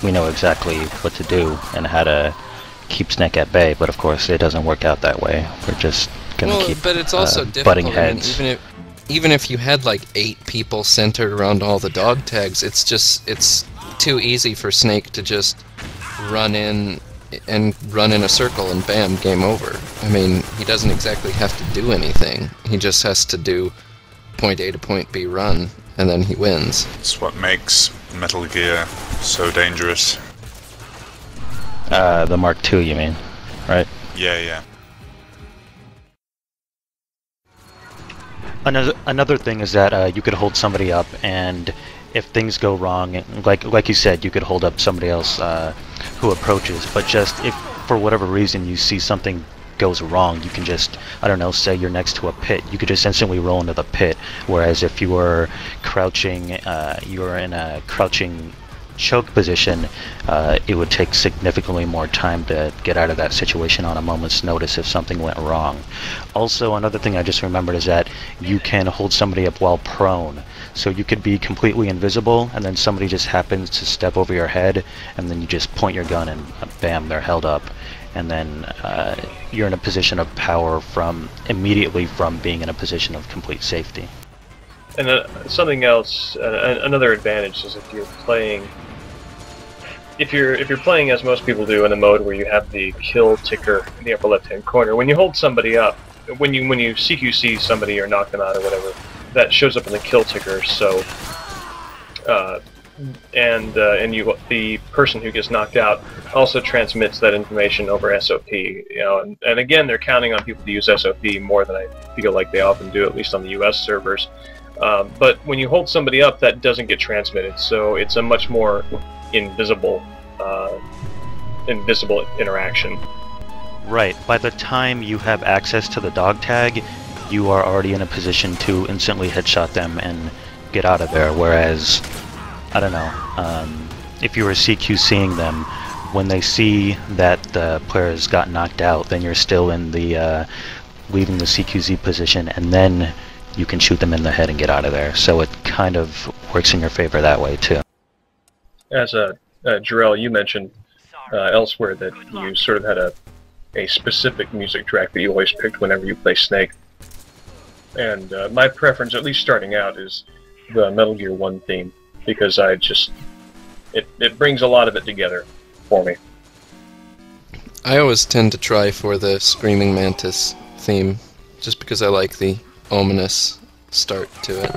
we know exactly what to do and how to keep Snake at bay, but of course it doesn't work out that way. We're just gonna keep but it's also butting difficult. heads. I mean, even if you had like 8 people centered around all the dog tags, it's too easy for Snake to just run in a circle and bam, game over. I mean, he doesn't exactly have to do anything. He just has to do point A to point B run, and then he wins. It's what makes Metal Gear so dangerous. The Mark II, you mean, right? Yeah. Another thing is that you could hold somebody up, and if things go wrong, like you said, you could hold up somebody else who approaches. But just if for whatever reason you see something goes wrong, you can just, I don't know, say you're next to a pit, you could just instantly roll into the pit. Whereas if you were crouching, you were in a crouching choke position, it would take significantly more time to get out of that situation on a moment's notice if something went wrong. Also, another thing I just remembered is that you can hold somebody up while prone. So you could be completely invisible, and then somebody just happens to step over your head, and then you just point your gun and bam, they're held up. And then you're in a position of power immediately from being in a position of complete safety. And something else, another advantage is if you're playing as most people do in a mode where you have the kill ticker in the upper left-hand corner. When you hold somebody up, when you CQC somebody or knock them out or whatever, that shows up in the kill ticker. So, the person who gets knocked out also transmits that information over SOP. You know, and again, they're counting on people to use SOP more than I feel like they often do, at least on the US servers. But when you hold somebody up, that doesn't get transmitted, so it's a much more invisible interaction. Right. By the time you have access to the dog tag, you are already in a position to instantly headshot them and get out of there. Whereas, I don't know, if you were CQCing them, when they see that the players got knocked out, then you're still in the leaving the CQZ position, and then you can shoot them in the head and get out of there. So it kind of works in your favor that way too. As Jarrell, you mentioned elsewhere that you sort of had a specific music track that you always picked whenever you play Snake. And my preference, at least starting out, is the Metal Gear 1 theme, because it brings a lot of it together for me. I always tend to try for the Screaming Mantis theme, just because I like the ominous start to it.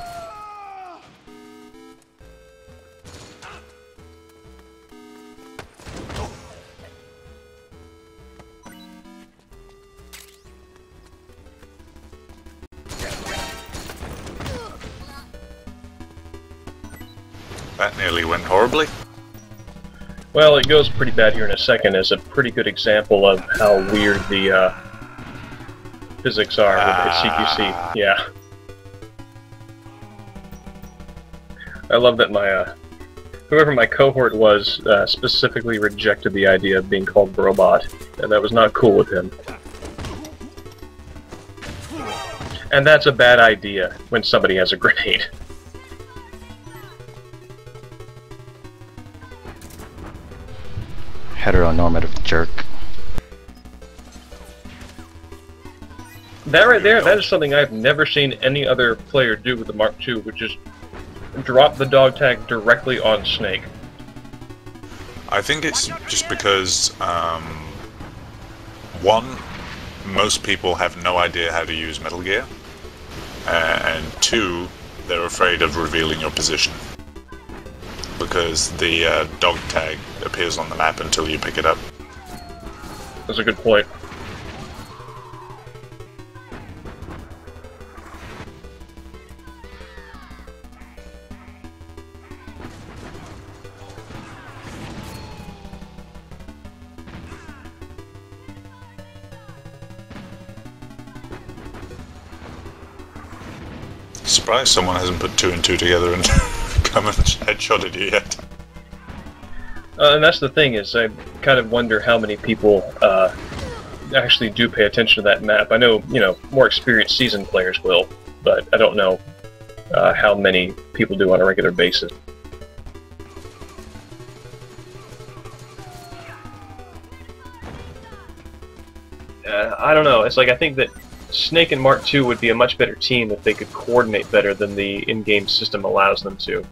That nearly went horribly. Well, it goes pretty bad here in a second as a pretty good example of how weird the physics are with CQC. Yeah. I love that my whoever my cohort was specifically rejected the idea of being called Robot, and that was not cool with him. And that's a bad idea when somebody has a grenade. Heteronormative jerk. That right there, that is something I've never seen any other player do with the Mark II, which is drop the dog tag directly on Snake. I think it's just because, one, most people have no idea how to use Metal Gear, and two, they're afraid of revealing your position. Because the dog tag appears on the map until you pick it up. That's a good point. Surprised someone hasn't put 2 and 2 together and come and headshotted you yet. And that's the thing, is I kind of wonder how many people actually do pay attention to that map. I know, more experienced seasoned players will, but I don't know how many people do on a regular basis. I don't know. It's like, I think that Snake and Mark II would be a much better team if they could coordinate better than the in-game system allows them to.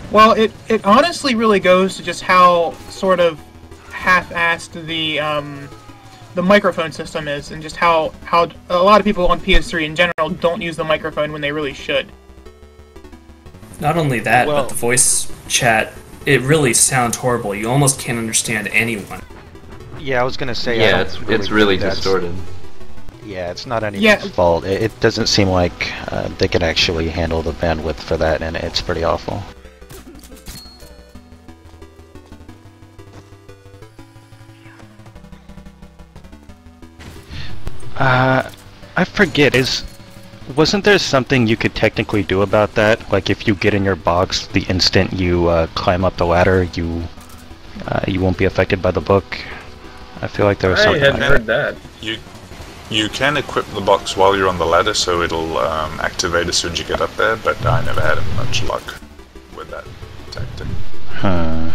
Well, it honestly really goes to just how sort of half-assed the microphone system is, and just how a lot of people on PS3 in general don't use the microphone when they really should. Not only that, but the voice chat, it really sounds horrible. You almost can't understand anyone. Yeah, I was gonna say. Yeah, it's really distorted. Yeah, it's not anyone's fault. It doesn't seem like they could actually handle the bandwidth for that, and it's pretty awful. I forget, wasn't there something you could technically do about that? Like if you get in your box, the instant you climb up the ladder, you won't be affected by the book? I feel like there was something like that. I hadn't heard that. You can equip the box while you're on the ladder, so it'll activate as soon as you get up there, but I never had much luck with that tactic. Huh.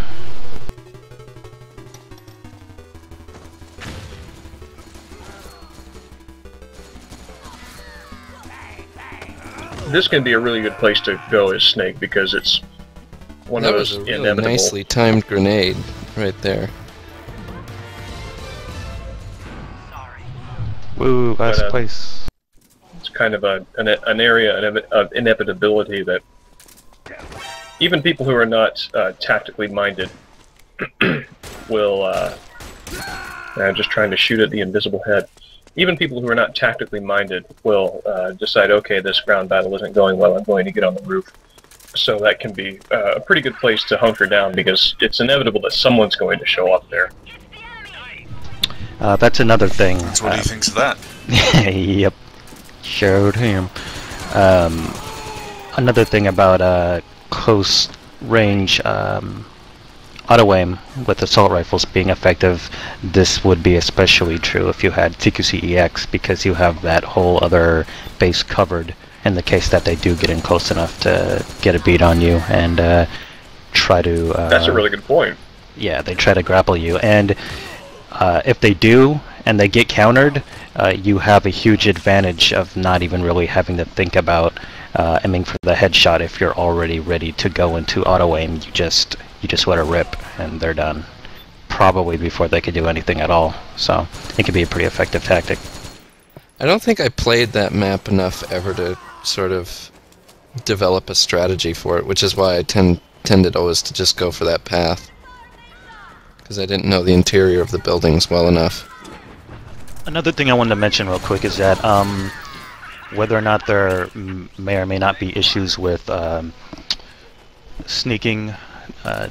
This can be a really good place to go as Snake, because it's one of those That was a really inevitable... nicely timed grenade right there. Woo, last place. It's kind of an area of inevitability that even people who are not tactically minded will... I'm just trying to shoot at the invisible head. Even people who are not tactically minded will decide, okay, this ground battle isn't going well, I'm going to get on the roof. So that can be a pretty good place to hunker down, because it's inevitable that someone's going to show up there. That's another thing. So what do you think of that? Yep. Showed him. Another thing about close range auto-aim with assault rifles being effective, this would be especially true if you had TQC-EX, because you have that whole other base covered in the case that they do get in close enough to get a beat on you and try to... That's a really good point. Yeah, they try to grapple you, and if they do, and they get countered, you have a huge advantage of not even really having to think about aiming for the headshot. If you're already ready to go into auto-aim, you just let her rip, and they're done. Probably before they could do anything at all, so it can be a pretty effective tactic. I don't think I played that map enough ever to sort of develop a strategy for it, which is why I tended always to just go for that path. Because I didn't know the interior of the buildings well enough. Another thing I wanted to mention real quick is that whether or not there may or may not be issues with sneaking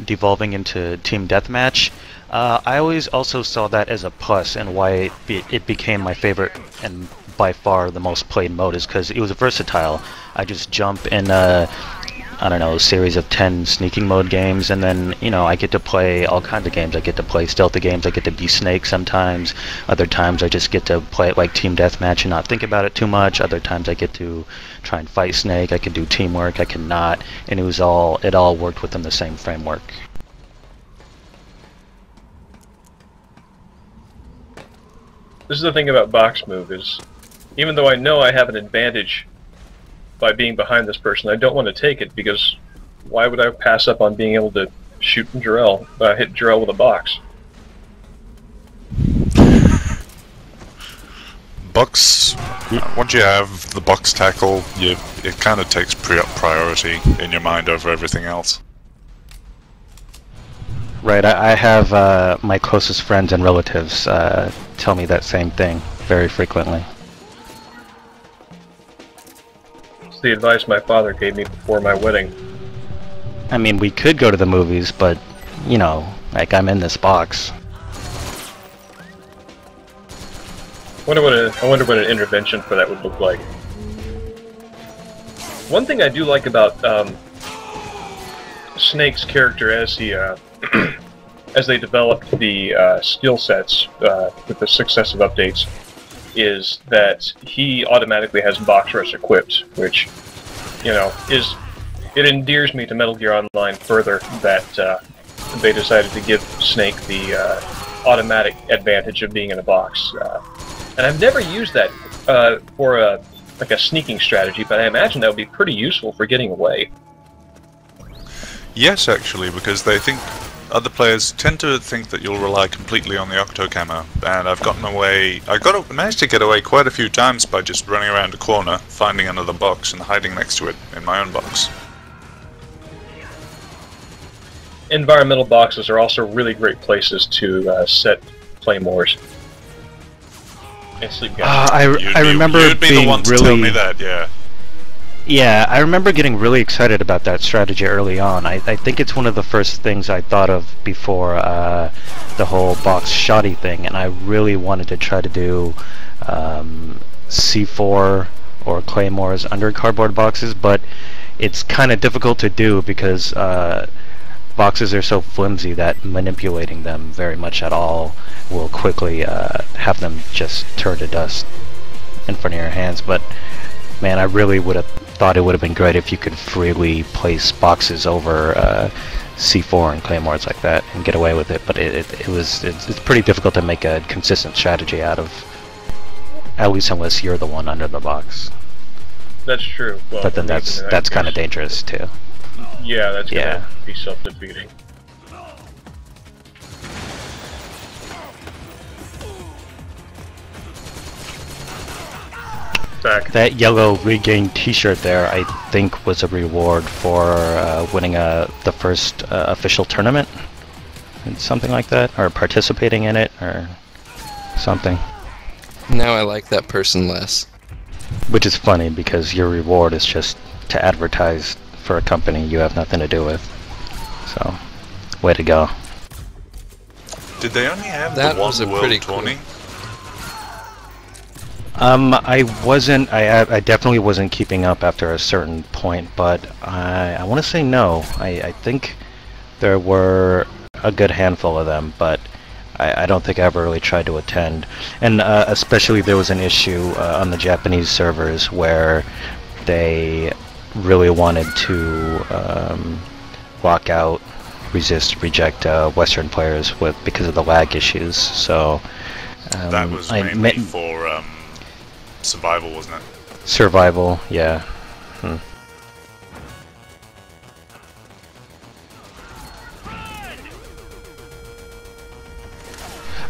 devolving into team deathmatch, I always also saw that as a plus, and why it became my favorite and by far the most played mode is because it was versatile. I just jump in I don't know, a series of 10 sneaking mode games, and then, I get to play all kinds of games. I get to play stealthy games, I get to be Snake sometimes, other times I just get to play it like Team Deathmatch and not think about it too much, other times I get to try and fight Snake, I can do teamwork, I cannot, and it all worked within the same framework. This is the thing about box move, is even though I know I have an advantage by being behind this person, I don't want to take it, because why would I pass up on being able to shoot Jarrell, hit Jarrell with a box? Box. Once you have the box tackle, it kind of takes priority in your mind over everything else. Right, I have my closest friends and relatives tell me that same thing very frequently. It's the advice my father gave me before my wedding. I mean, we could go to the movies, but, you know, like, I'm in this box. I wonder what an intervention for that would look like. One thing I do like about Snake's character as he as they developed the skill sets with the successive updates is that he automatically has box rush equipped, which, you know, it endears me to Metal Gear Online further that they decided to give Snake the automatic advantage of being in a box. And I've never used that for a sneaking strategy, but I imagine that would be pretty useful for getting away. Yes, actually, because they think other players tend to think that you'll rely completely on the octo camo, and I've gotten away. Managed to get away quite a few times by just running around a corner, finding another box, and hiding next to it in my own box. Environmental boxes are also really great places to set claymores. I remember you'd be being the one to really, tell me that, yeah. Yeah, I remember getting really excited about that strategy early on. I think it's one of the first things I thought of before the whole box shoddy thing, and I really wanted to try to do C4 or claymores under cardboard boxes, but it's kind of difficult to do because boxes are so flimsy that manipulating them very much at all will quickly have them just turn to dust in front of your hands. But man, I really would have thought it would have been great if you could freely place boxes over C4 and claymores like that and get away with it. But it's pretty difficult to make a consistent strategy out of, at least unless you're the one under the box. That's true. Well, but then that's kind of dangerous too. Yeah, that's gonna be self-defeating. That yellow regain T-shirt there, I think, was a reward for winning the first official tournament, something like that, or participating in it, or something. Now I like that person less. Which is funny because your reward is just to advertise for a company you have nothing to do with. So, way to go. Did they only have that the one was a world pretty tourney? I definitely wasn't keeping up after a certain point, but I want to say no. I think there were a good handful of them, but I don't think I ever really tried to attend. And especially there was an issue on the Japanese servers where they really wanted to lock out, resist, reject Western players because of the lag issues. So that was mainly for survival, wasn't it? Survival, yeah.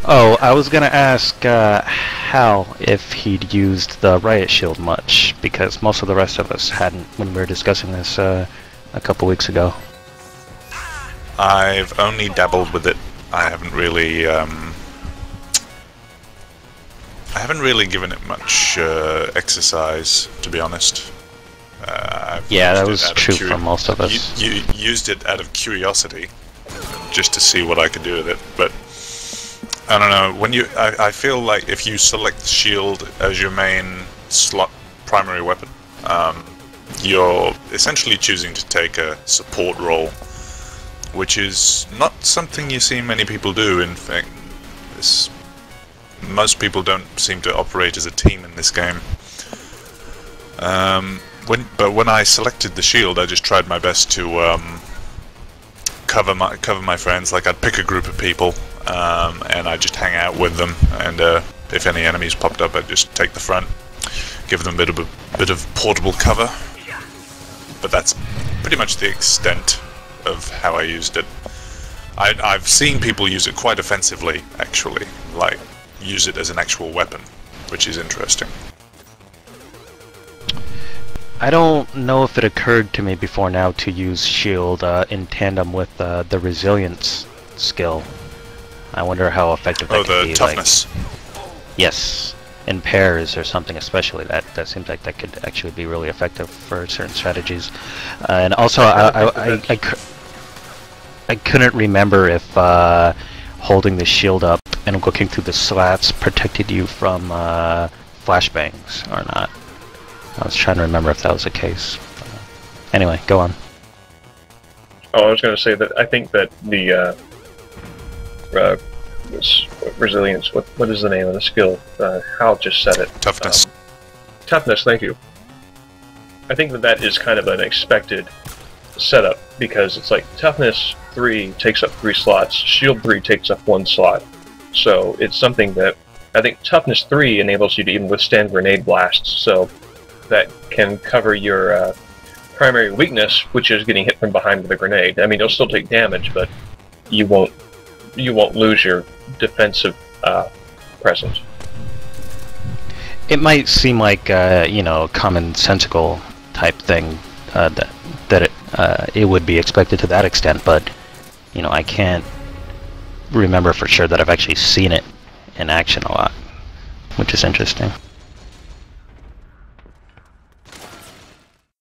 Oh, I was gonna ask Hal if he'd used the riot shield much, because most of the rest of us hadn't when we were discussing this a couple weeks ago. I've only dabbled with it. I haven't really given it much exercise, to be honest. Yeah, that was true for most of us. You used it out of curiosity, just to see what I could do with it, but I don't know. When I feel like if you select shield as your main slot primary weapon, you're essentially choosing to take a support role, which is not something you see many people do. In fact, most people don't seem to operate as a team in this game. But when I selected the shield, I just tried my best to cover my friends. Like, I'd pick a group of people, and I'd just hang out with them. And if any enemies popped up, I'd just take the front, give them a bit of portable cover. But that's pretty much the extent of how I used it. I've seen people use it quite offensively, actually, like use it as an actual weapon, which is interesting. I don't know if it occurred to me before now to use shield in tandem with the resilience skill. I wonder how effective that could be. Oh, the toughness. Like, yes, in pairs or something especially. That seems like that could actually be really effective for certain strategies. And also, I couldn't remember if holding the shield up and looking through the slats protected you from flashbangs or not. I was trying to remember if that was the case. Anyway, go on. Oh, I was going to say that I think that the resilience. What is the name of the skill? Hal just said it. Toughness. Toughness. Thank you. I think that is kind of an expected setup because it's like toughness 3 takes up 3 slots, shield 3 takes up 1 slot. So it's something that I think toughness 3 enables you to even withstand grenade blasts. So that can cover your primary weakness, which is getting hit from behind with a grenade. I mean, you'll still take damage, but you won't lose your defensive presence. It might seem like you know, commonsensical type thing that it would be expected to that extent, but you know, I can't remember for sure that I've actually seen it in action a lot, which is interesting.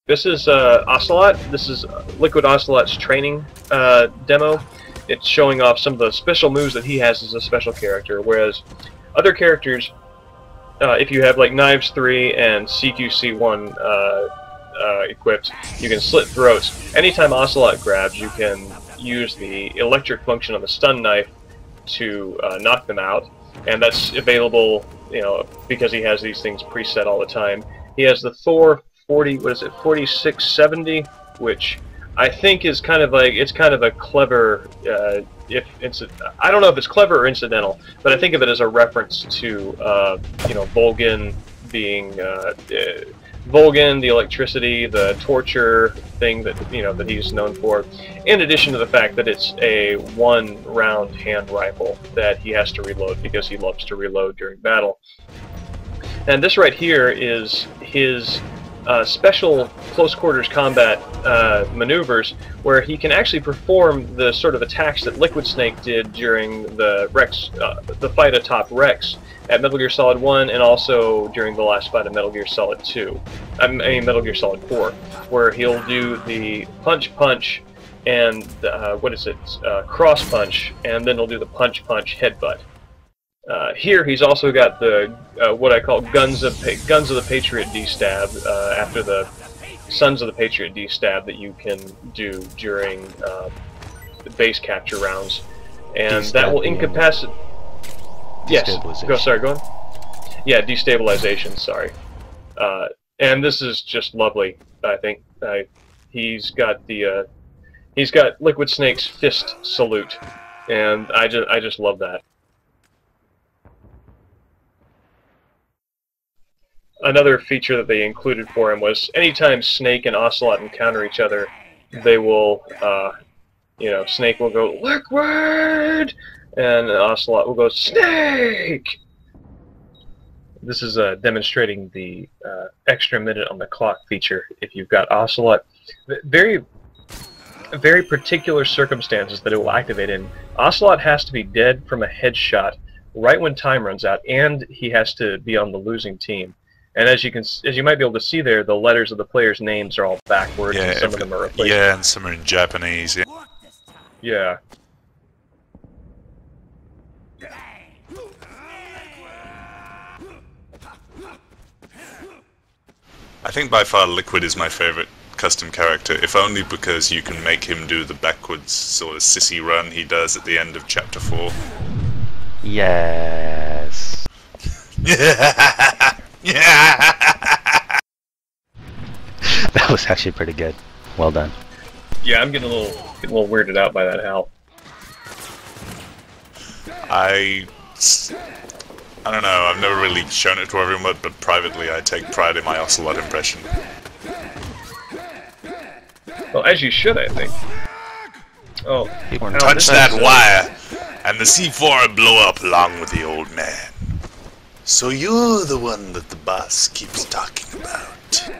This is Ocelot. This is Liquid Ocelot's training demo. It's showing off some of the special moves that he has as a special character, whereas other characters, if you have like Knives 3 and CQC1 equipped, you can slit throats. Anytime Ocelot grabs, you can use the electric function on the stun knife to knock them out, and that's available, you know, because he has these things preset all the time. He has the Thor 4670, which I think is kind of like, it's kind of a clever, I don't know if it's clever or incidental, but I think of it as a reference to, you know, Volgin being, Volgin, the electricity, the torture thing that, you know, that he's known for, in addition to the fact that it's a 1-round hand rifle that he has to reload because he loves to reload during battle. And this right here is his special close quarters combat maneuvers, where he can actually perform the sort of attacks that Liquid Snake did during the Rex, the fight atop Rex at Metal Gear Solid 1, and also during the last fight of Metal Gear Solid 2. I mean Metal Gear Solid 4, where he'll do the punch and what is it? Cross punch, and then he'll do the punch headbutt. Here he's also got the what I call Guns of the Patriot D-stab after the Sons of the Patriot D-stab that you can do during the base capture rounds, and that will incapacitate. Yes. Go on. Yeah, destabilization. Sorry. And this is just lovely. I think he's got Liquid Snake's fist salute, and I just love that. Another feature that they included for him was anytime Snake and Ocelot encounter each other, they will, you know, Snake will go, "Liquid!" and Ocelot will go, "Snake!" This is demonstrating the extra minute on the clock feature if you've got Ocelot. Very particular circumstances that it will activate in. Ocelot has to be dead from a headshot right when time runs out, and he has to be on the losing team. And as you might be able to see there, the letters of the players' names are all backwards, and some of them are replaced. Yeah, and some are in Japanese. Yeah. Yeah. I think by far Liquid is my favorite custom character, if only because you can make him do the backwards sort of sissy run he does at the end of Chapter 4. Yes. Yeah. That was actually pretty good. Well done. Yeah, I'm getting a little weirded out by that, Hal. I don't know, I've never really shown it to everyone, but privately I take pride in my Ocelot impression. Well, as you should, I think. Oh, Touch that wire, and the C4 will blow up along with the old man. So you're the one that the boss keeps talking about.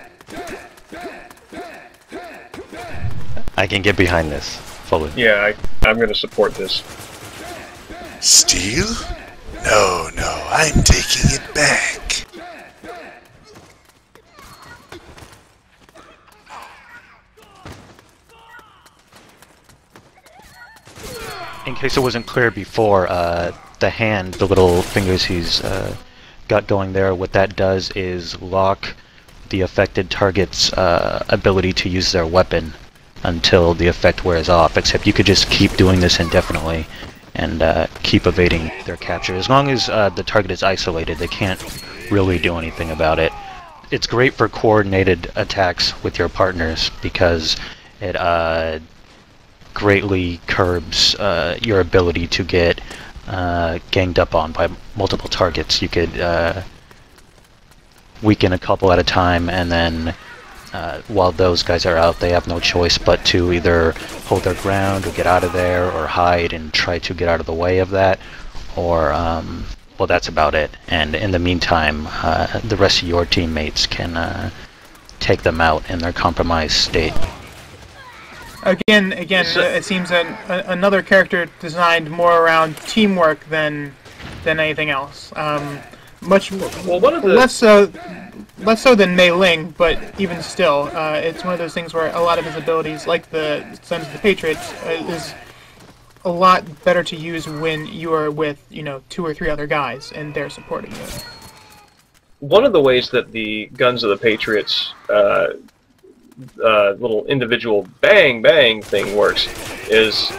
I can get behind this fully. Yeah, I'm going to support this. Steal? No, I'm taking it back. In case it wasn't clear before, the hand, the little fingers he's got going there, what that does is lock the affected target's ability to use their weapon until the effect wears off, except you could just keep doing this indefinitely and keep evading their capture. As long as the target is isolated, they can't really do anything about it. It's great for coordinated attacks with your partners because it greatly curbs your ability to get ganged up on by multiple targets. You could weaken a couple at a time, and then while those guys are out, they have no choice but to either hold their ground or get out of there or hide and try to get out of the way of that, or well, that's about it. And in the meantime, the rest of your teammates can take them out in their compromised state. Again, it seems that another character designed more around teamwork than anything else. Much well, one of the less so than Mei Ling, but even still, it's one of those things where a lot of his abilities, like the Sons of the Patriots, is a lot better to use when you are with 2 or 3 other guys and they're supporting you. One of the ways that the Guns of the Patriots little individual bang bang thing works is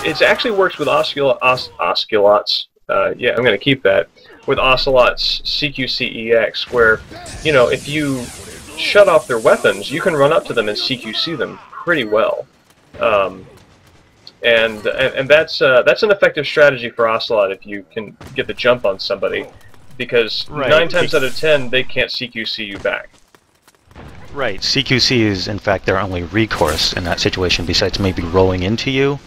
it actually works with Ocelots. Yeah, I'm going to keep that. With Ocelot's CQC-EX, where, if you shut off their weapons, you can run up to them and CQC them pretty well. And that's an effective strategy for Ocelot if you can get the jump on somebody, because 9 times out of 10 they can't CQC you back. Right, CQC is in fact their only recourse in that situation, besides maybe rolling into you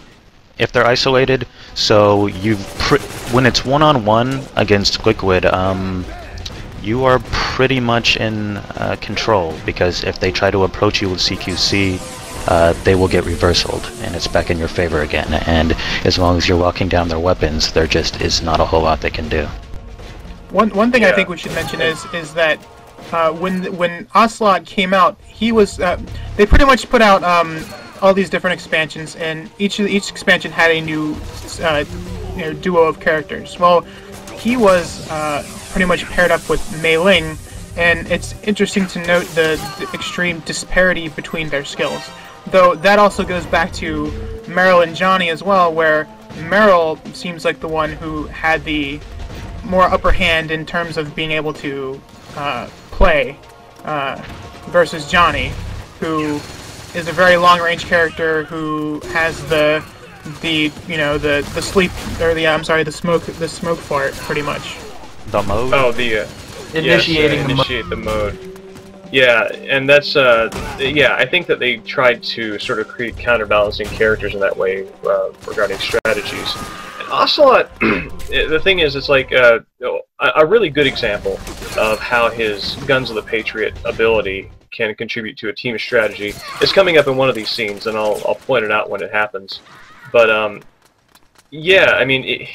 if they're isolated. So when it's one-on-one against Liquid, you are pretty much in control, because if they try to approach you with CQC, they will get reversaled, and it's back in your favor again. And as long as you're locking down their weapons, there just is not a whole lot they can do. One thing I think we should mention is that when Ocelot came out, he was they pretty much put out all these different expansions, and each expansion had a new duo of characters. Well, he was pretty much paired up with Mei Ling, and it's interesting to note the extreme disparity between their skills. Though that also goes back to Merill and Johnny as well, where Merill seems like the one who had the more upper hand in terms of being able to play versus Johnny, who is a very long-range character who has the sleep, or the smoke fart, pretty much. The mode? Oh, the initiate the mode. Yeah, and that's yeah, I think that they tried to sort of create counterbalancing characters in that way regarding strategies. And Ocelot, the thing is, it's like a really good example of how his Guns of the Patriot ability can contribute to a team strategy. It's coming up in one of these scenes, and I'll point it out when it happens. But yeah, I mean,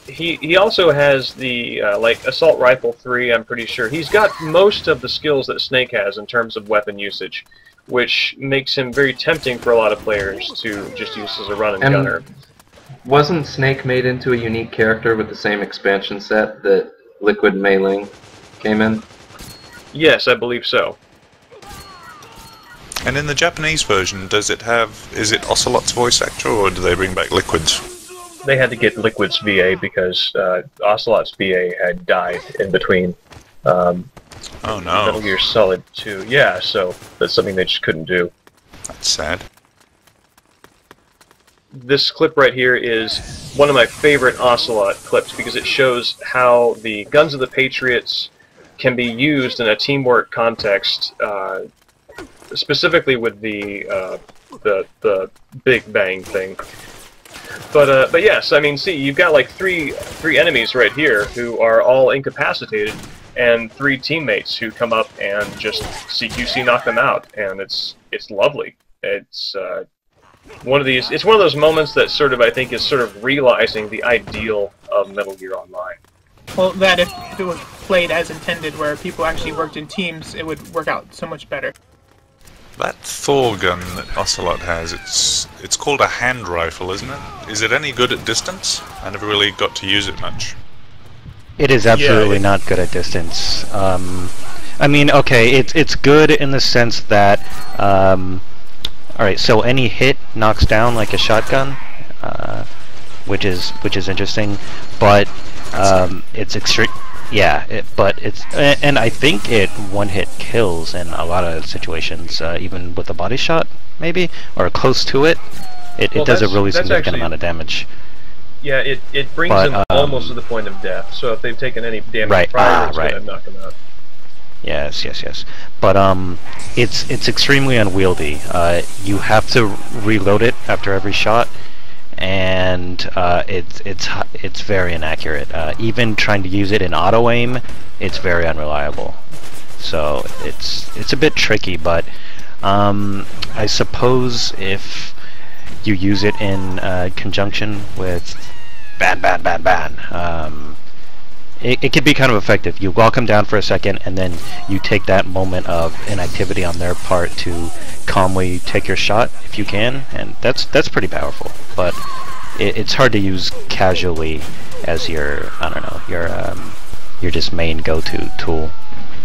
he also has the like Assault Rifle 3. I'm pretty sure he's got most of the skills that Snake has in terms of weapon usage, which makes him very tempting for a lot of players to just use as a run and gunner. Wasn't Snake made into a unique character with the same expansion set that Liquid Mei Ling came in? Yes, I believe so. And in the Japanese version, is it Ocelot's voice actor, or do they bring back Liquid's? They had to get Liquid's VA because Ocelot's VA had died in between oh no. Metal Gear Solid 2. Yeah, so that's something they just couldn't do. That's sad. This clip right here is one of my favorite Ocelot clips because it shows how the Guns of the Patriots can be used in a teamwork context, specifically with the the big bang thing. But yes, I mean, see, you've got like three enemies right here who are all incapacitated, and 3 teammates who come up and just CQC knock them out, and it's lovely. It's one of those moments that sort of, I think, is sort of realizing the ideal of Metal Gear Online. Well, that if it was played as intended, where people actually worked in teams, it would work out so much better. That Thor gun that Ocelot has, it's called a hand rifle, isn't it? Is it any good at distance? I never really got to use it much. It is absolutely not good at distance. I mean, okay, it's good in the sense that, alright, so any hit knocks down like a shotgun, which is interesting, but it's extreme. Yeah, but it's, and I think it one-hit kills in a lot of situations, even with a body shot, maybe, or close to it. It does a really significant amount of damage. Yeah, it brings them almost to the point of death. So if they've taken any damage prior, it's going to knock them out. Yes. But it's extremely unwieldy. You have to reload it after every shot, and it's very inaccurate. Even trying to use it in auto aim, it's very unreliable. So it's a bit tricky, but I suppose if you use it in conjunction with ban, it can be kind of effective. You walk them down for a second, and then you take that moment of inactivity on their part to calmly take your shot if you can, and that's pretty powerful. But it's hard to use casually as your, I don't know, your just main go-to tool,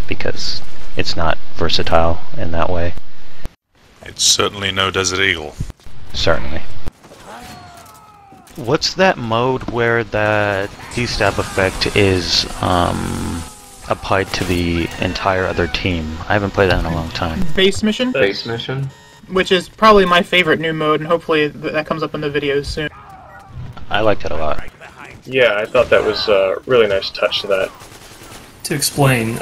because it's not versatile in that way. It's certainly no Desert Eagle. Certainly. What's that mode where that D-stab effect is applied to the entire other team? I haven't played that in a long time. Base mission? Base mission? Which is probably my favorite new mode, and hopefully that comes up in the videos soon. I liked it a lot. Yeah, I thought that was a really nice touch to that. To explain,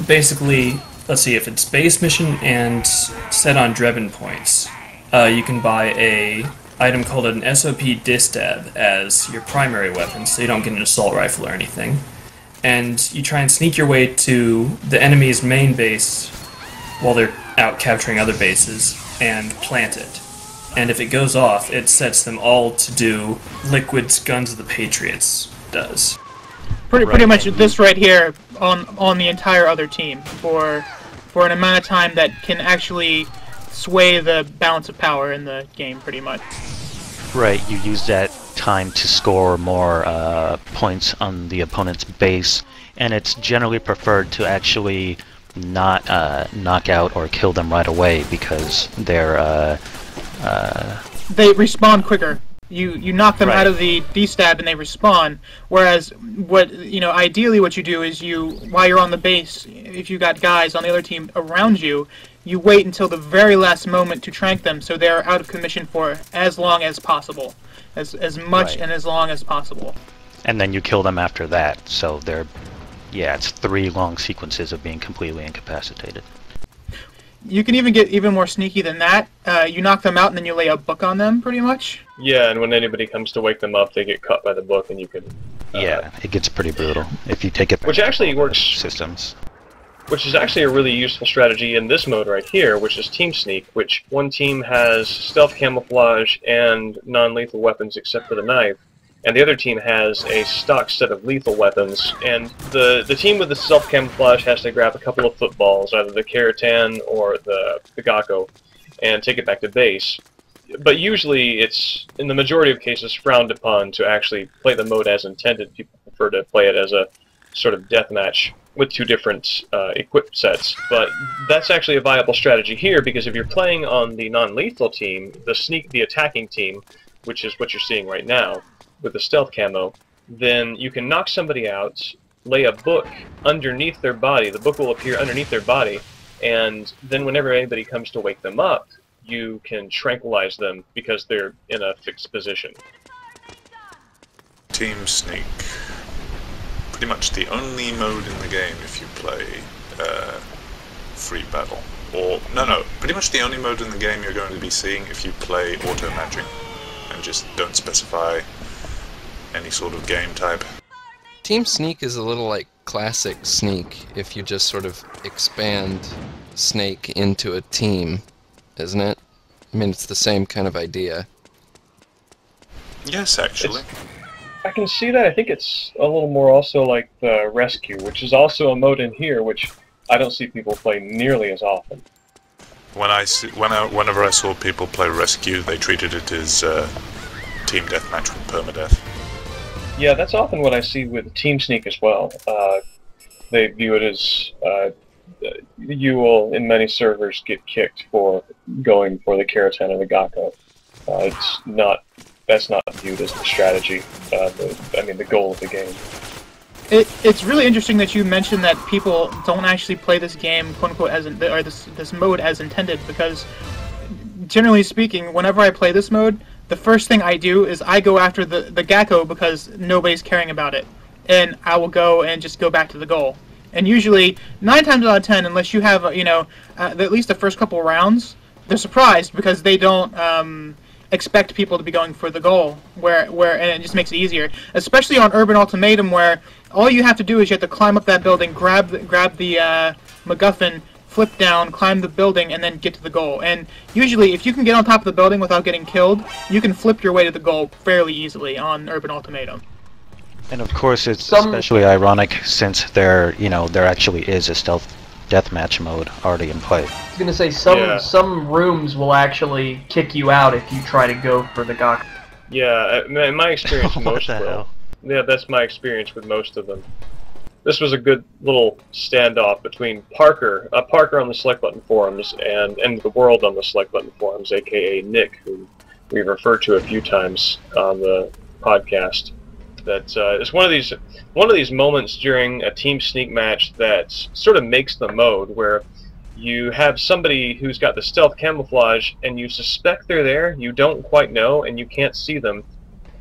basically, let's see, if it's base mission and set on Drebin points, you can buy a item called an SOP Distab as your primary weapon, so you don't get an assault rifle or anything. And you try and sneak your way to the enemy's main base while they're out capturing other bases, and plant it. And if it goes off, it sets them all to do Liquid's Guns of the Patriots does. Pretty much this right here on the entire other team for an amount of time that can actually sway the balance of power in the game, pretty much. Right, you use that time to score more points on the opponent's base, and it's generally preferred to actually not knock out or kill them right away, because they're they respawn quicker. You knock them out of the D-stab and they respawn, whereas ideally what you do is while you're on the base, if you got guys on the other team around you, you wait until the very last moment to trank them, so they're out of commission for as long as possible, as much and as long as possible. And then you kill them after that, so it's 3 long sequences of being completely incapacitated. You can even get even more sneaky than that. You knock them out and then you lay a book on them, pretty much. Yeah, and when anybody comes to wake them up, they get cut by the book, and you can... yeah, it gets pretty brutal if you take it back. Which actually works... systems. Which is actually a really useful strategy in this mode right here, which is Team Sneak, which one team has stealth camouflage and non-lethal weapons except for the knife, and the other team has a stock set of lethal weapons, and the team with the stealth camouflage has to grab a couple of footballs, either the Keratan or the Gakko, and take it back to base. But usually it's, in the majority of cases, frowned upon to actually play the mode as intended. People prefer to play it as a sort of deathmatch with 2 different equip sets. But that's actually a viable strategy here, because if you're playing on the non-lethal team, the attacking team, which is what you're seeing right now, with the stealth camo, then you can knock somebody out, lay a book underneath their body, the book will appear underneath their body, and then whenever anybody comes to wake them up, you can tranquilize them because they're in a fixed position. Team Sneak. Pretty much the only mode in the game if you play free battle. or no, pretty much the only mode in the game you're going to be seeing if you play auto matching and just don't specify any sort of game type. Team Sneak is a little like classic Sneak if you just sort of expand Snake into a team, isn't it? I mean, it's the same kind of idea. Yes, actually. I can see that. I think it's a little more also like the Rescue, which is also a mode in here, which I don't see people play nearly as often. Whenever I saw people play Rescue, they treated it as team deathmatch with permadeath. Yeah, that's often what I see with Team Sneak as well. They view it as you will, in many servers, get kicked for going for the Keratin or the Gakko. That's not viewed as the strategy. The goal of the game. It's really interesting that you mentioned that people don't actually play this game, quote unquote, or this mode as intended, because generally speaking, whenever I play this mode, the first thing I do is I go after the Gakko because nobody's caring about it, and I will go and just go back to the goal. And usually, 9 times out of 10, unless you have at least the first couple rounds, they're surprised because they don't expect people to be going for the goal, and it just makes it easier. Especially on Urban Ultimatum, where all you have to do is you have to climb up that building, grab the MacGuffin, flip down, climb the building, and then get to the goal. And usually, if you can get on top of the building without getting killed, you can flip your way to the goal fairly easily on Urban Ultimatum. And of course, it's especially ironic since there actually is a stealth deathmatch mode already in play. I was gonna say some rooms will actually kick you out if you try to go for the Gakko. Yeah, in my experience, most the will. hell? Yeah, that's my experience with most of them. This was a good little standoff between Parker on the SelectButton forums, and End of the World on the SelectButton forums, aka Nick, who we've referred to a few times on the podcast. That it's one of these moments during a Team Sneak match that sort of makes the mode, where you have somebody who's got the stealth camouflage, and you suspect they're there, you don't quite know, and you can't see them,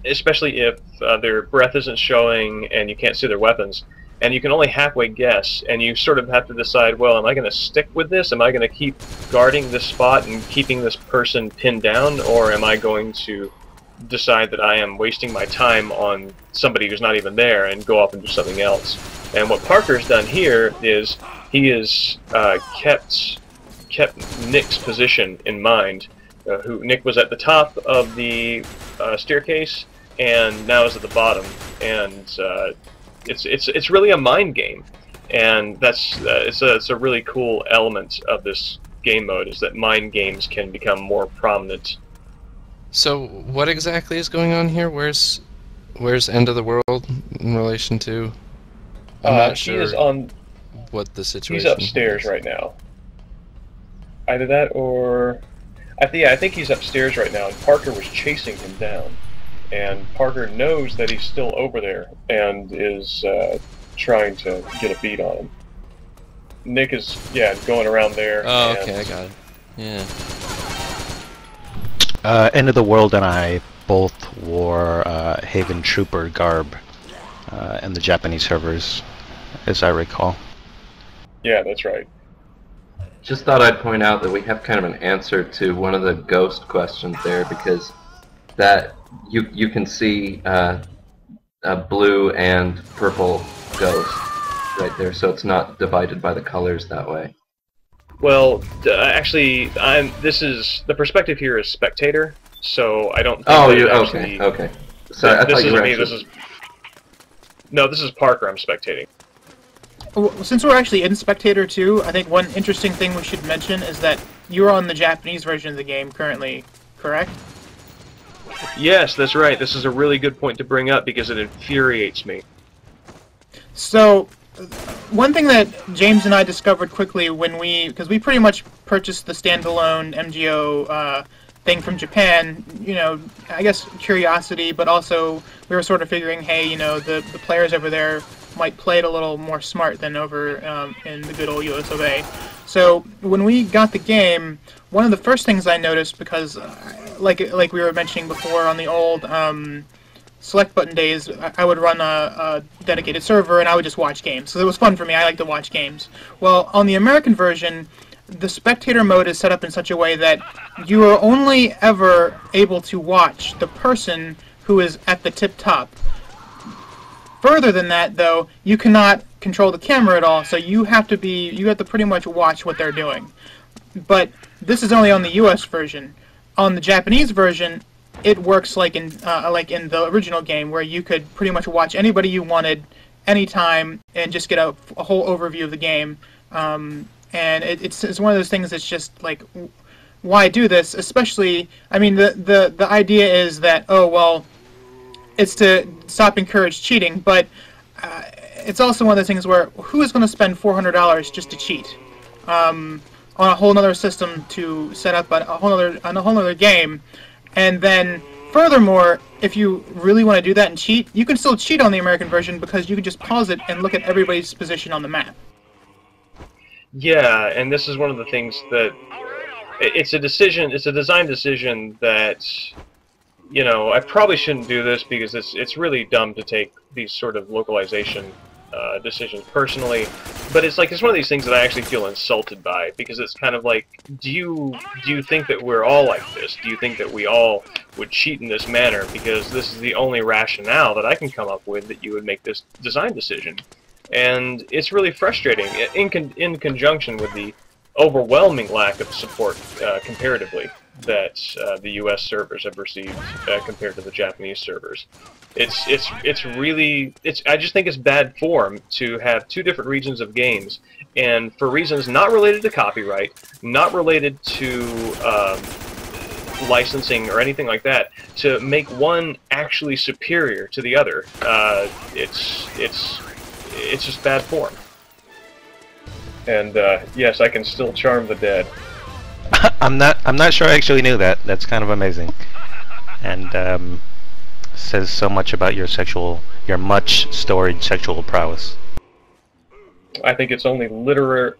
especially if their breath isn't showing and you can't see their weapons, and you can only halfway guess, and you sort of have to decide, well, am I going to stick with this? Am I going to keep guarding this spot and keeping this person pinned down, or am I going to decide that I am wasting my time on somebody who's not even there and go off and do something else? And what Parker's done here is he has kept Nick's position in mind. Nick was at the top of the staircase and now is at the bottom, and it's really a mind game, and it's a really cool element of this game mode, is that mind games can become more prominent. So what exactly is going on here? Where's End of the World in relation to? I'm not sure he is on what the situation. He's upstairs right now. Either that or I think he's upstairs right now, and Parker was chasing him down. And Parker knows that he's still over there and is trying to get a beat on him. Nick is going around there. Oh, okay, I got it. Yeah. End of the World and I both wore Haven Trooper garb in the Japanese servers, as I recall. Yeah, that's right. Just thought I'd point out that we have kind of an answer to one of the ghost questions there, because that you can see a blue and purple ghost right there, so it's not divided by the colors that way. Well, actually, the perspective here is Spectator, so I don't think okay. So I thought you were actually... this is Parker I'm spectating. Well, since we're actually in Spectator too, I think one interesting thing we should mention is that you're on the Japanese version of the game currently, correct? Yes, that's right. This is a really good point to bring up because it infuriates me. So, one thing that James and I discovered quickly because we pretty much purchased the standalone MGO thing from Japan, I guess curiosity, but also we were sort of figuring, hey, the players over there might play it a little more smart than over in the good old US of A. So when we got the game, one of the first things I noticed, because like we were mentioning before on the old SelectButton days, I would run a dedicated server and I would just watch games. So it was fun for me. I like to watch games. Well, on the American version, the spectator mode is set up in such a way that you are only ever able to watch the person who is at the tip top. Further than that, though, you cannot control the camera at all, so you have to pretty much watch what they're doing. But this is only on the US version. On the Japanese version, it works like in the original game, where you could pretty much watch anybody you wanted anytime and just get a whole overview of the game. And it's one of those things that's just like, why do this? Especially, I mean, the idea is that, oh well, it's to encourage cheating, but it's also one of those things where who is going to spend $400 just to cheat on a whole other system to set up a whole other game? And then, furthermore, if you really want to do that and cheat, you can still cheat on the American version because you can just pause it and look at everybody's position on the map. Yeah, and this is one of the things that it's a design decision that, you know, I probably shouldn't do this because it's really dumb to take these sort of localization decisions personally, but it's one of these things that I actually feel insulted by, because it's kind of like, do you think that we're all like this? Do you think that we all would cheat in this manner because this is the only rationale that I can come up with that you would make this design decision? And it's really frustrating in conjunction with the overwhelming lack of support comparatively that the US servers have received compared to the Japanese servers. I just think it's bad form to have two different regions of games, and for reasons not related to copyright, not related to licensing or anything like that, to make one actually superior to the other. It's just bad form. And yes, I can still charm the dead. I'm not sure I actually knew that. That's kind of amazing, and says so much about your much storied sexual prowess. I think it's only literally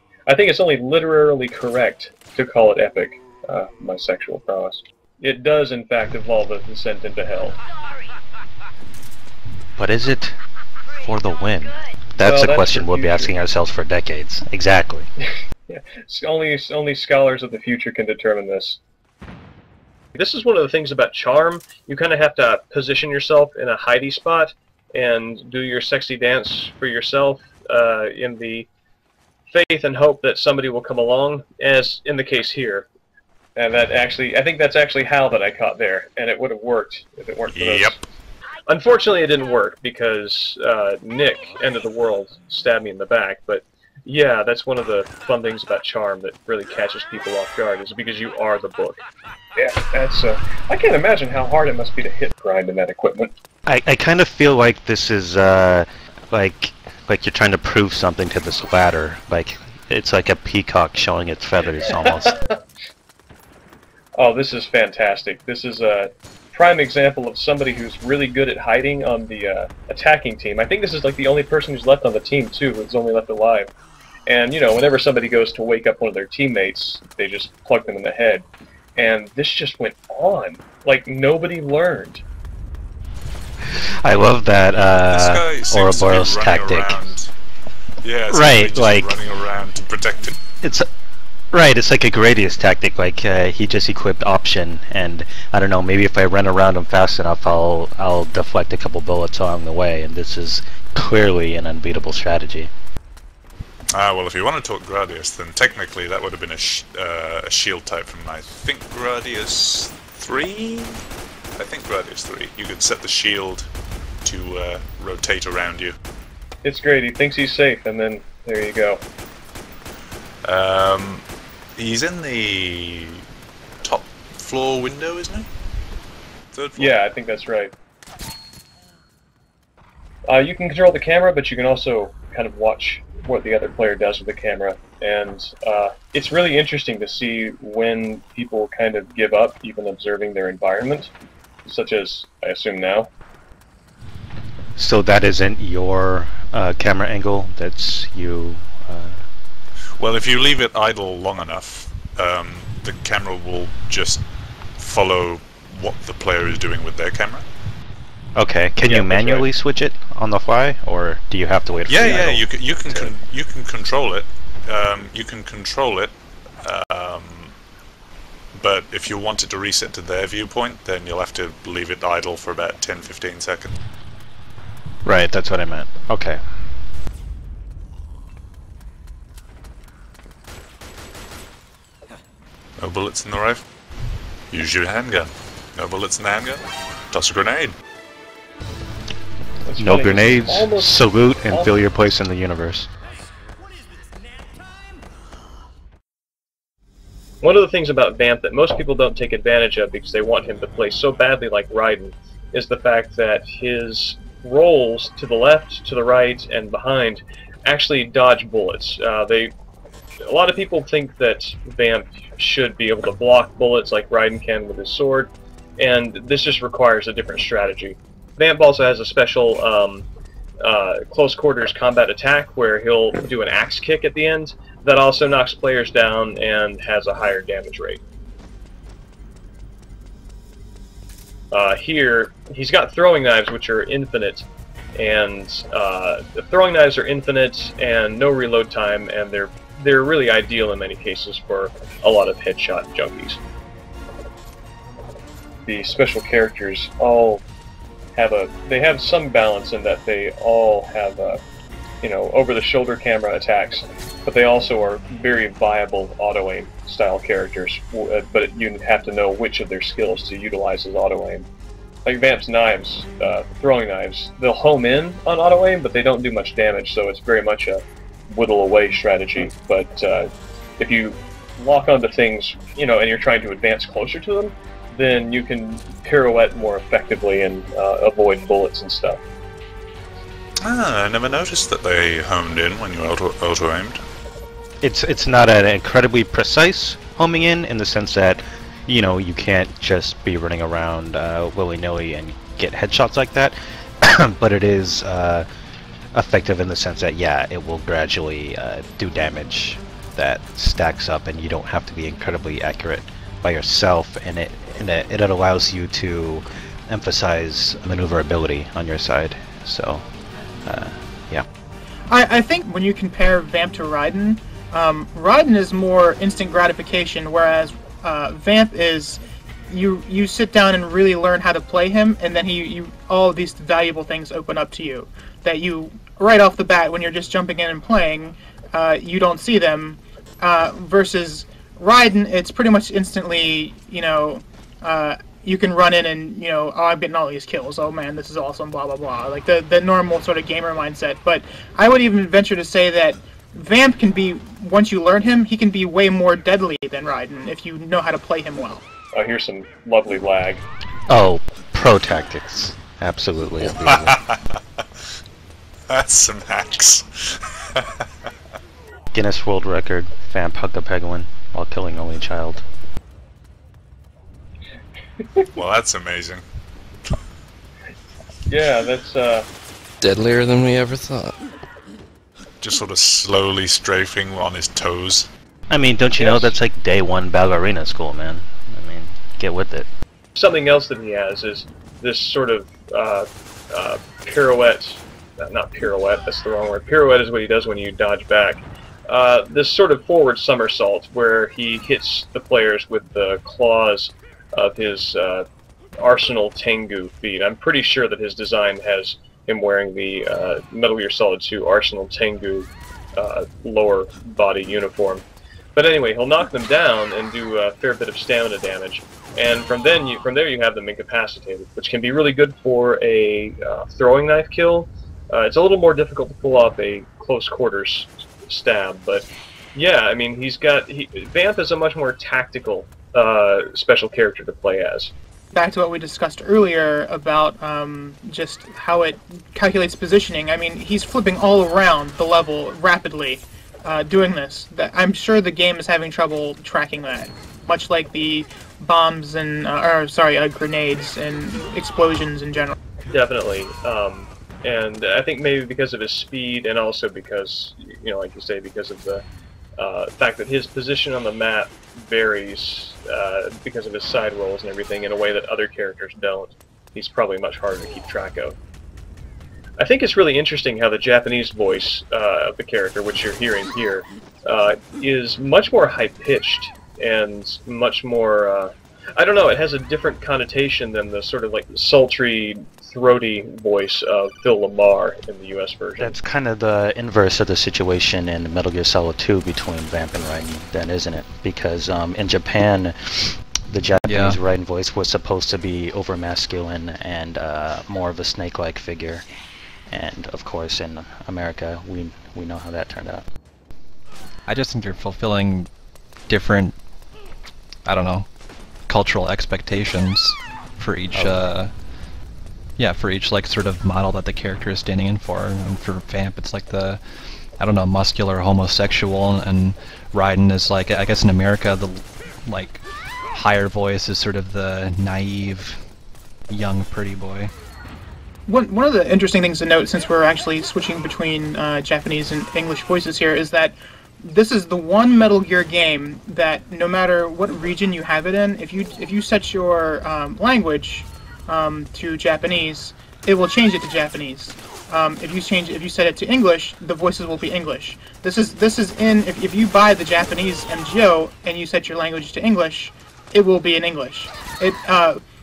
correct to call it epic, my sexual prowess. It does, in fact, involve a descent into hell. But is it for the win? That's a question we'll be asking ourselves for decades. Exactly. Yeah, only scholars of the future can determine this. This is one of the things about charm. You kind of have to position yourself in a hidey spot and do your sexy dance for yourself in the faith and hope that somebody will come along, as in the case here. And I think that's actually Hal that I caught there, and it would have worked if it weren't for this. Yep. Unfortunately, it didn't work because Nick, End of the World, stabbed me in the back, but yeah, that's one of the fun things about charm that really catches people off guard, is because you are the book. Yeah, that's I can't imagine how hard it must be to hit grind in that equipment. I kind of feel like this is like you're trying to prove something to this ladder. Like it's like a peacock showing its feathers almost. Oh, this is fantastic. This is a prime example of somebody who's really good at hiding on the attacking team. I think this is like the only person who's left on the team too, who's only left alive. And you know, whenever somebody goes to wake up one of their teammates, they just plug them in the head. And this just went on. Like, nobody learned. I love that Ouroboros tactic. Around. Yeah, it's right, like running around to protect it. It's like a Gradius tactic. Like he just equipped option, and I don't know. Maybe if I run around him fast enough, I'll deflect a couple bullets along the way. And this is clearly an unbeatable strategy. Well, if you want to talk Gradius, then technically that would have been a shield type from, I think, Gradius 3? I think Gradius 3. You could set the shield to rotate around you. It's great. He thinks he's safe, and then there you go. He's in the top floor window, isn't he? Third floor? Yeah, I think that's right. You can control the camera, but you can also kind of watch what the other player does with the camera, and it's really interesting to see when people kind of give up even observing their environment, such as, I assume now. So that isn't your camera angle, that's you... Well, if you leave it idle long enough, the camera will just follow what the player is doing with their camera. Okay, can you manually switch it on the fly, or do you have to wait for the idle? You can control it. You can control it But if you want it to reset to their viewpoint, then you'll have to leave it idle for about 10-15 seconds. Right, that's what I meant. Okay. No bullets in the rifle. Use your handgun. No bullets in the handgun. Toss a grenade. What's No funny is grenades, almost- salute, and fill your place in the universe. One of the things about Vamp that most people don't take advantage of because they want him to play so badly like Raiden is the fact that his rolls to the left, to the right, and behind actually dodge bullets. A lot of people think that Vamp should be able to block bullets like Raiden can with his sword, and this just requires a different strategy. Vamp also has a special close quarters combat attack where he'll do an axe kick at the end that also knocks players down and has a higher damage rate. Here, he's got throwing knives which are infinite, and the throwing knives are infinite and no reload time, and they're really ideal in many cases for a lot of headshot junkies. The special characters all have some balance in that they all have over-the-shoulder camera attacks, but they also are very viable auto-aim style characters, but you have to know which of their skills to utilize as auto-aim. Like Vamp's knives, throwing knives, they'll home in on auto-aim, but they don't do much damage, so it's very much a whittle-away strategy. But if you lock onto things, and you're trying to advance closer to them, then you can pirouette more effectively and avoid bullets and stuff. I never noticed that they homed in when you auto-aimed. It's not an incredibly precise homing in the sense that, you can't just be running around willy-nilly and get headshots like that, but it is effective in the sense that, yeah, it will gradually do damage that stacks up, and you don't have to be incredibly accurate by yourself, and it allows you to emphasize maneuverability on your side. So, yeah. I think when you compare Vamp to Raiden, Raiden is more instant gratification, whereas Vamp is you sit down and really learn how to play him, and then all of these valuable things open up to you that you right off the bat when you're just jumping in and playing, you don't see them. Versus Raiden, it's pretty much instantly, you can run in and, oh, I'm getting all these kills. Oh man, this is awesome, blah, blah, blah. Like the normal sort of gamer mindset. But I would even venture to say that Vamp can be, once you learn him, he can be way more deadly than Raiden if you know how to play him well. Oh, here's some lovely lag. Oh, pro tactics. Absolutely. That's some hacks. Guinness World Record, Vamp hugged a penguin while killing only child. Well, that's amazing. Yeah, that's Deadlier than we ever thought. Just sort of slowly strafing on his toes. I mean, don't you know that's like day one ballerina school, man? I mean, get with it. something else that he has is this sort of pirouette. Not pirouette, that's the wrong word. Pirouette is what he does when you dodge back. This sort of forward somersault where he hits the players with the claws of his Arsenal Tengu feet. I'm pretty sure that his design has him wearing the Metal Gear Solid 2 Arsenal Tengu lower body uniform. But anyway, he'll knock them down and do a fair bit of stamina damage. And from there you have them incapacitated, which can be really good for a throwing knife kill. It's a little more difficult to pull off a close quarters stab, but yeah, I mean, Vamp is a much more tactical special character to play as. Back to what we discussed earlier about just how it calculates positioning. I mean, he's flipping all around the level rapidly doing this. I'm sure the game is having trouble tracking that, much like the bombs and, grenades and explosions in general. Definitely. And I think maybe because of his speed, and also because, like you say, because of the fact that his position on the map varies because of his side rolls and everything in a way that other characters don't. He's probably much harder to keep track of. I think it's really interesting how the Japanese voice of the character, which you're hearing here, is much more high-pitched and much more, I don't know, it has a different connotation than the sort of like sultry, throaty voice of Phil Lamar in the US version. That's kind of the inverse of the situation in Metal Gear Solid 2 between Vamp and Raiden, then, isn't it? Because in Japan, the Japanese Raiden voice was supposed to be over masculine and more of a snake-like figure. And of course, in America, we know how that turned out. I just think you're fulfilling different, I don't know, cultural expectations for each, for each like sort of model that the character is standing in for. And for Vamp, it's like the, I don't know, muscular homosexual, and Raiden is like, I guess in America, the like higher voice is sort of the naive, young, pretty boy. One of the interesting things to note, since we're actually switching between Japanese and English voices here, is that this is the one Metal Gear game that no matter what region you have it in, if you set your language to Japanese, it will change it to Japanese. If you set it to English, the voices will be English. This is in if you buy the Japanese MGO and you set your language to English, it will be in English.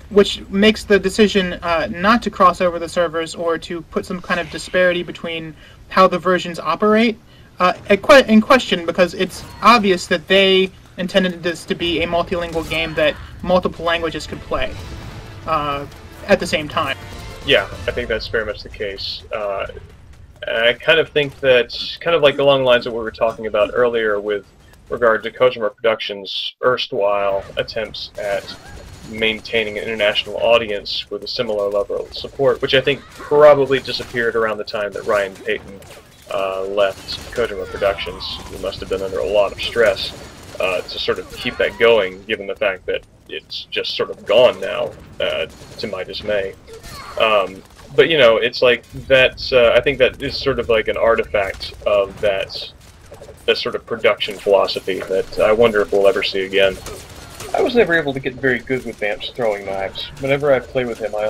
Which makes the decision not to cross over the servers or to put some kind of disparity between how the versions operate in question, because it's obvious that they intended this to be a multilingual game that multiple languages could play at the same time. Yeah, I think that's very much the case. I kind of think that, kind of like along the lines of what we were talking about earlier with regard to Kojima Productions' erstwhile attempts at maintaining an international audience with a similar level of support, which I think probably disappeared around the time that Ryan Payton left Kojima Productions. He must have been under a lot of stress to sort of keep that going, given the fact that it's just sort of gone now, to my dismay. But, you know, it's like that, I think that is sort of like an artifact of that sort of production philosophy that I wonder if we'll ever see again. I was never able to get very good with Vamp's throwing knives. Whenever I play with him, I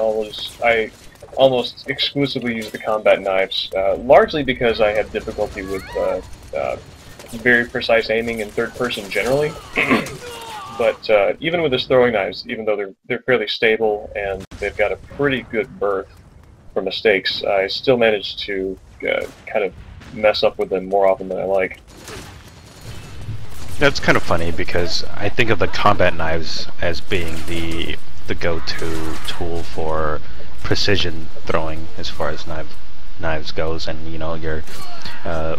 almost exclusively use the combat knives, largely because I have difficulty with very precise aiming in third person generally. But even with his throwing knives, even though they're fairly stable and they've got a pretty good berth for mistakes, I still manage to kind of mess up with them more often than I like. That's kind of funny because I think of the combat knives as being the go-to tool for precision throwing as far as knives goes, and you know, your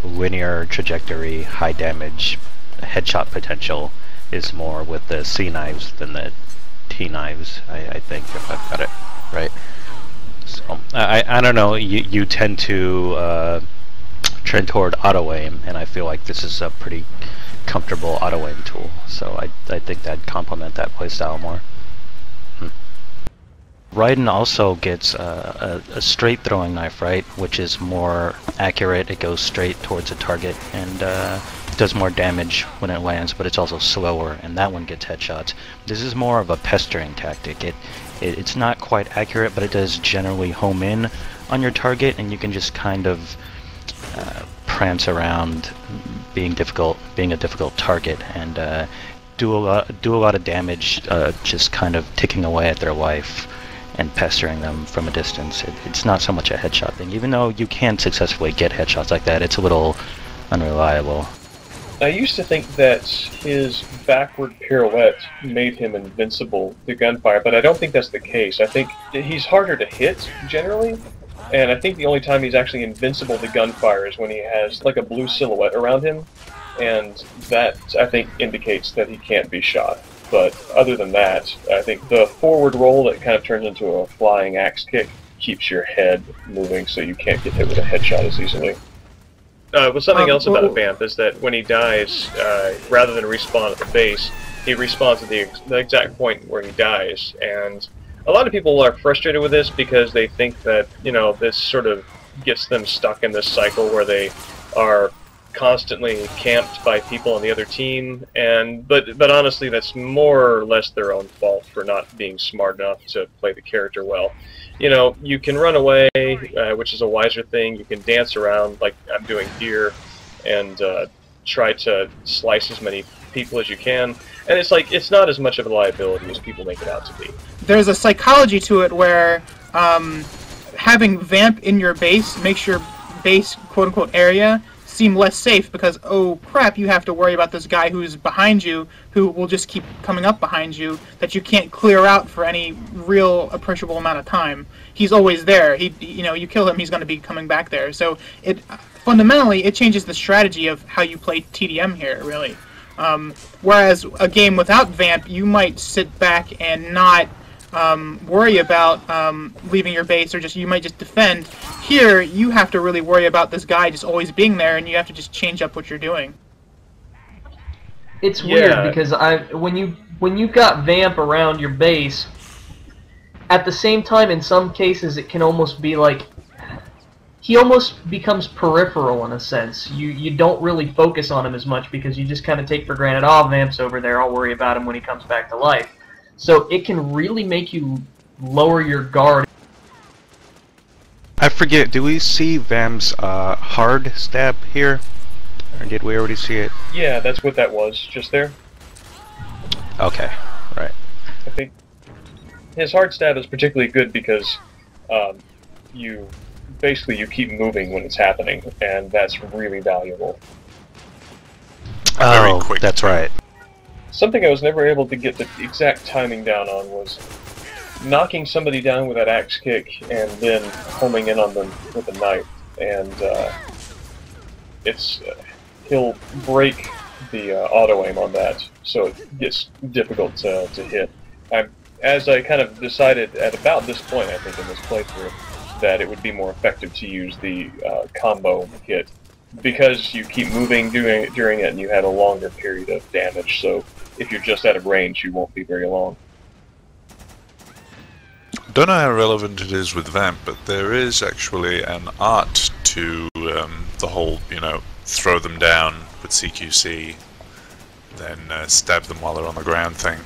linear trajectory, high damage, headshot potential is more with the C knives than the T knives, I think, if I've got it right. So I don't know, you tend to trend toward auto aim, and I feel like this is a pretty comfortable auto aim tool, so I think that'd complement that playstyle more. Raiden also gets a straight throwing knife, right, which is more accurate. It goes straight towards a target and does more damage when it lands, but it's also slower, and that one gets headshots. This is more of a pestering tactic. It's not quite accurate, but it does generally home in on your target, and you can just kind of prance around being a difficult target, and do a lot of damage, just kind of ticking away at their life and pestering them from a distance. It's not so much a headshot thing, even though you can successfully get headshots like that. It's a little unreliable. I used to think that his backward pirouette made him invincible to gunfire, but I don't think that's the case. I think he's harder to hit, generally, and I think the only time he's actually invincible to gunfire is when he has like a blue silhouette around him, and that, I think, indicates that he can't be shot. But other than that, I think the forward roll that kind of turns into a flying axe kick keeps your head moving so you can't get hit with a headshot as easily. But something else about Vamp is that when he dies, rather than respawn at the base, he respawns at the exact point where he dies. And a lot of people are frustrated with this because they think that, you know, this sort of gets them stuck in this cycle where they are constantly camped by people on the other team, but honestly, that's more or less their own fault for not being smart enough to play the character well. You know, you can run away, which is a wiser thing. You can dance around like I'm doing here, and try to slice as many people as you can. And it's like, it's not as much of a liability as people make it out to be. There's a psychology to it where having Vamp in your base makes your base quote-unquote area seem less safe, because, oh crap, you have to worry about this guy who's behind you, who will just keep coming up behind you, that you can't clear out for any real appreciable amount of time. He's always there. You know, you kill him, he's going to be coming back there. So it fundamentally, it changes the strategy of how you play TDM here, really. Whereas a game without Vamp, you might sit back and not worry about leaving your base, or you might just defend. Here, you have to really worry about this guy just always being there, and you have to just change up what you're doing. It's weird because when you've got Vamp around your base, at the same time, in some cases, it can almost be like he almost becomes peripheral in a sense. You don't really focus on him as much because you just kind of take for granted, oh, Vamp's over there, I'll worry about him when he comes back to life. So it can really make you lower your guard. I forget, do we see Vamp's hard stab here? Or did we already see it? Yeah, that's what that was, just there. Okay, right. I think his hard stab is particularly good because you keep moving when it's happening, and that's really valuable. Oh, that's right. Something I was never able to get the exact timing down on was knocking somebody down with that axe kick and then homing in on them with a knife, and he'll break the auto aim on that, so it gets difficult to hit. As I kind of decided at about this point, I think in this playthrough, that it would be more effective to use the combo hit, because you keep moving during it and you have a longer period of damage, so if you're just out of range, you won't be very long. Don't know how relevant it is with Vamp, but there is actually an art to the whole, you know, throw them down with CQC, then stab them while they're on the ground thing.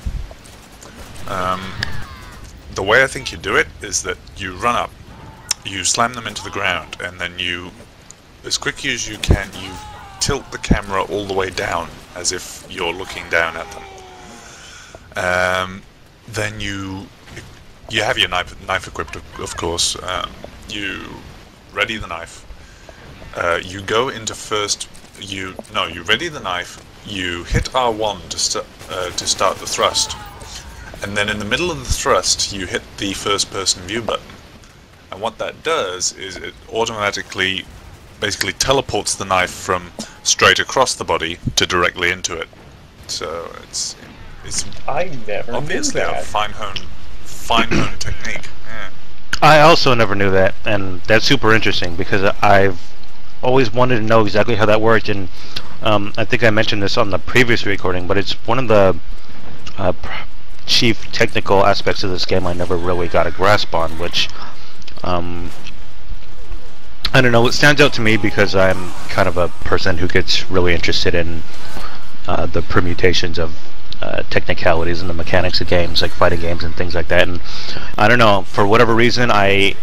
The way I think you do it is that you run up, you slam them into the ground, and then you, as quickly as you can, you tilt the camera all the way down, as if you're looking down at them. Then you have your knife equipped, of course. You ready the knife. You go into you ready the knife. You hit R1 to start the thrust, and then in the middle of the thrust, you hit the first-person view button. And what that does is it automatically, basically teleports the knife from straight across the body to directly into it. So it's I never obviously knew that. a fine-honed technique. Yeah. I also never knew that, and that's super interesting because I've always wanted to know exactly how that worked, and I think I mentioned this on the previous recording, but it's one of the chief technical aspects of this game I never really got a grasp on, which I don't know, it stands out to me because I'm kind of a person who gets really interested in the permutations of technicalities and the mechanics of games, like fighting games and things like that, and I don't know, for whatever reason I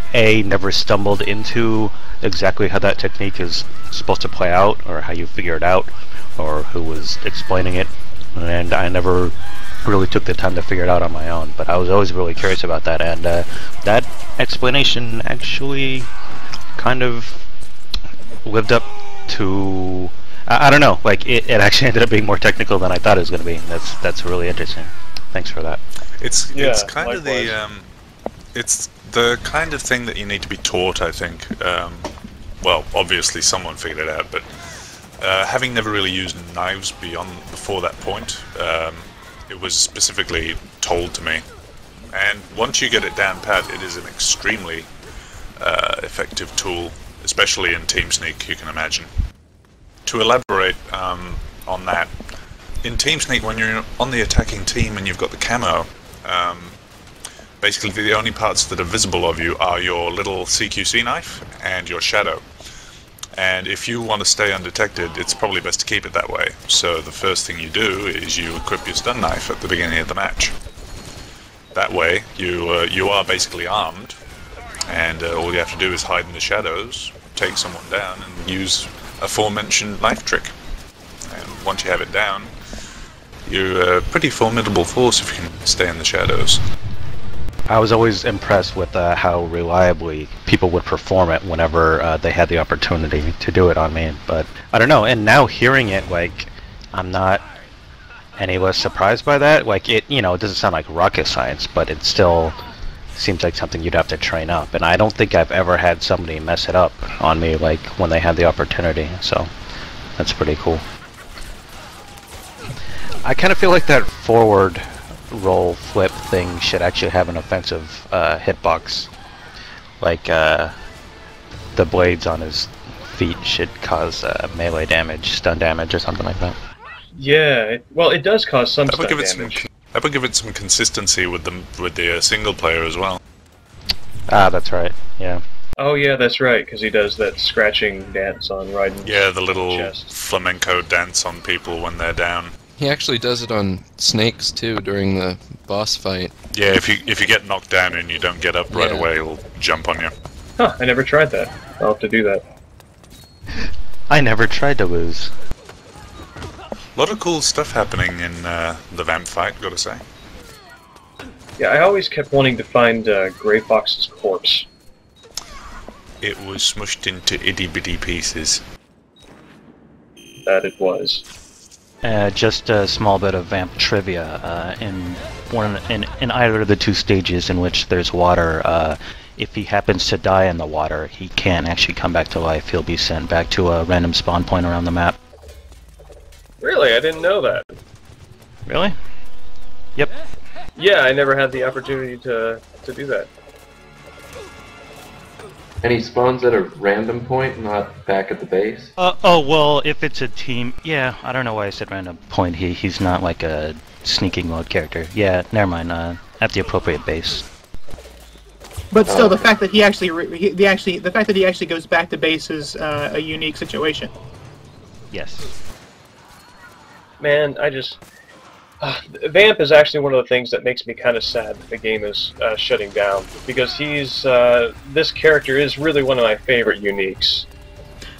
never stumbled into exactly how that technique is supposed to play out, or how you figure it out, or who was explaining it, and I never really took the time to figure it out on my own, but I was always really curious about that, and that explanation actually kind of lived up to, I don't know, like it actually ended up being more technical than I thought it was going to be. That's really interesting. Thanks for that. It's kind of it's the kind of thing that you need to be taught, I think. Well, obviously someone figured it out, but having never really used knives before that point, it was specifically told to me. And once you get it down pat, it is an extremely effective tool, especially in Team Sneak, you can imagine. To elaborate on that, in Team Sneak, when you're on the attacking team and you've got the camo, basically the only parts that are visible of you are your little CQC knife and your shadow. And if you want to stay undetected, it's probably best to keep it that way. So the first thing you do is you equip your stun knife at the beginning of the match. That way, you are basically armed, and all you have to do is hide in the shadows, take someone down, and use aforementioned knife trick. And once you have it down, you're a pretty formidable force if you can stay in the shadows. I was always impressed with how reliably people would perform it whenever they had the opportunity to do it on me. But I don't know, and now hearing it, like, I'm not any less surprised by that. Like, it doesn't sound like rocket science, but it still seems like something you'd have to train up. And I don't think I've ever had somebody mess it up on me, like, when they had the opportunity. So that's pretty cool. I kind of feel like that forward roll flip thing should actually have an offensive hitbox. Like the blades on his feet should cause melee damage, stun damage, or something like that. Yeah, well, it does cause some stun damage. That would give it some consistency with the single player as well. Ah, that's right. Yeah. Oh yeah, that's right, because he does that scratching dance on Raiden's Yeah, the little chest. flamenco dance on people when they're down. He actually does it on snakes too during the boss fight. Yeah, if you get knocked down and you don't get up right away, he'll jump on you. Huh, I never tried that. I'll have to do that. I never tried to lose. A lot of cool stuff happening in the Vamp fight, gotta say. Yeah, I always kept wanting to find Grey Fox's corpse. It was smushed into itty-bitty pieces. That it was. Just a small bit of Vamp trivia. In either of the two stages in which there's water, if he happens to die in the water, he can't actually come back to life. He'll be sent back to a random spawn point around the map. Really? I didn't know that. Really? Yep. Yeah, I never had the opportunity to do that. And he spawns at a random point, not back at the base? Oh, well, if it's a team... Yeah, I don't know why I said random point. He's not like a sneaking mode character. Yeah, never mind. At the appropriate base. But still, the fact that he actually goes back to base is a unique situation. Yes. Man, I just... Vamp is actually one of the things that makes me kind of sad that the game is shutting down, because this character is really one of my favorite uniques.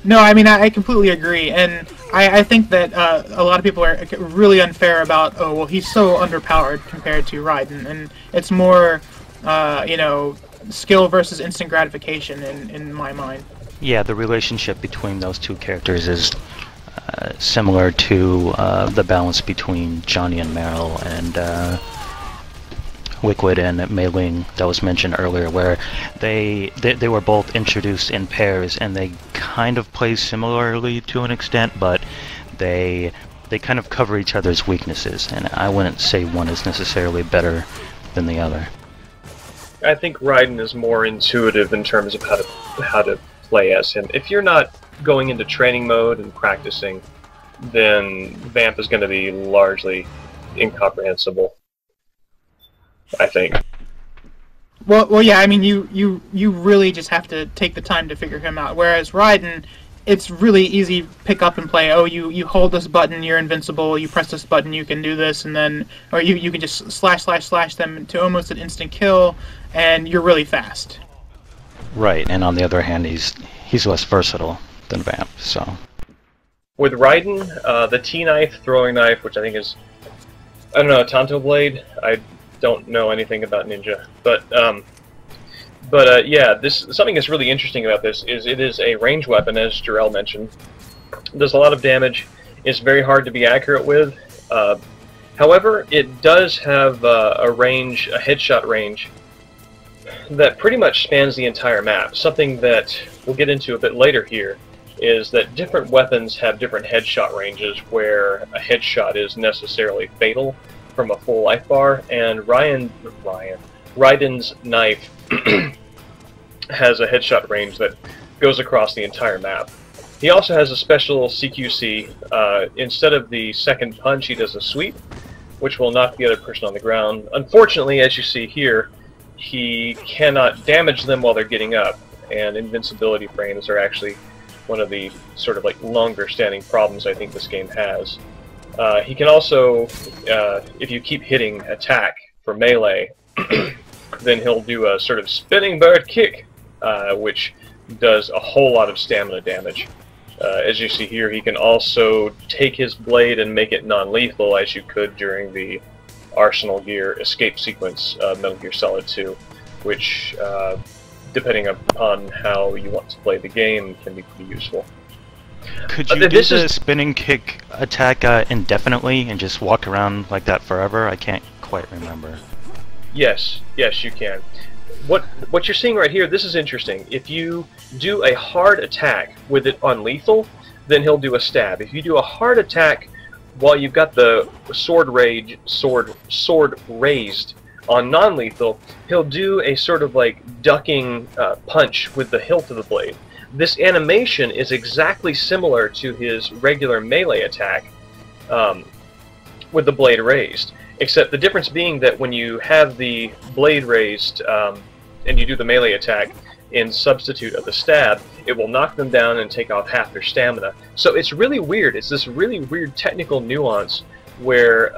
No, I mean, I completely agree, and I think that a lot of people are really unfair about, oh, well, he's so underpowered compared to Raiden, and it's more, skill versus instant gratification in my mind. Yeah, the relationship between those two characters is similar to the balance between Johnny and Merill and Liquid and Mei-Ling that was mentioned earlier, where they were both introduced in pairs and they kind of play similarly to an extent, but they kind of cover each other's weaknesses, and I wouldn't say one is necessarily better than the other. I think Raiden is more intuitive in terms of how to play as him. If you're not going into training mode and practicing, then Vamp is going to be largely incomprehensible, I think. Well, yeah. I mean, you really just have to take the time to figure him out. Whereas Raiden, it's really easy pick up and play. Oh, you hold this button, you're invincible. You press this button, you can do this, and then or you can just slash them to almost an instant kill, and you're really fast. Right, and on the other hand, he's less versatile than Vamp, so. With Raiden, the T-knife, throwing knife, which I think is, I don't know, Tanto Blade. I don't know anything about Ninja, but yeah, something that's really interesting about this is it is a range weapon, as Jarrell mentioned. It does a lot of damage. It's very hard to be accurate with. However, it does have a headshot range that pretty much spans the entire map. Something that we'll get into a bit later here is that different weapons have different headshot ranges where a headshot is necessarily fatal from a full life bar, and Raiden's knife has a headshot range that goes across the entire map. He also has a special CQC. Instead of the second punch, he does a sweep, which will knock the other person on the ground. Unfortunately, as you see here, he cannot damage them while they're getting up, and invincibility frames are actually one of the sort of like longer standing problems I think this game has. He can also, if you keep hitting attack for melee, then he'll do a sort of spinning bird kick, which does a whole lot of stamina damage. As you see here, he can also take his blade and make it non-lethal, as you could during the Arsenal Gear escape sequence of Metal Gear Solid 2, which, depending upon how you want to play the game, can be pretty useful. Could you do the spinning kick attack indefinitely and just walk around like that forever? I can't quite remember. Yes, you can. What you're seeing right here, this is interesting. If you do a hard attack with it on lethal, then he'll do a stab. If you do a hard attack while you've got the sword raised on non-lethal, he'll do a sort of like ducking punch with the hilt of the blade. This animation is exactly similar to his regular melee attack with the blade raised, except the difference being that when you have the blade raised and you do the melee attack in substitute of the stab, it will knock them down and take off half their stamina. So it's really weird. It's this really weird technical nuance where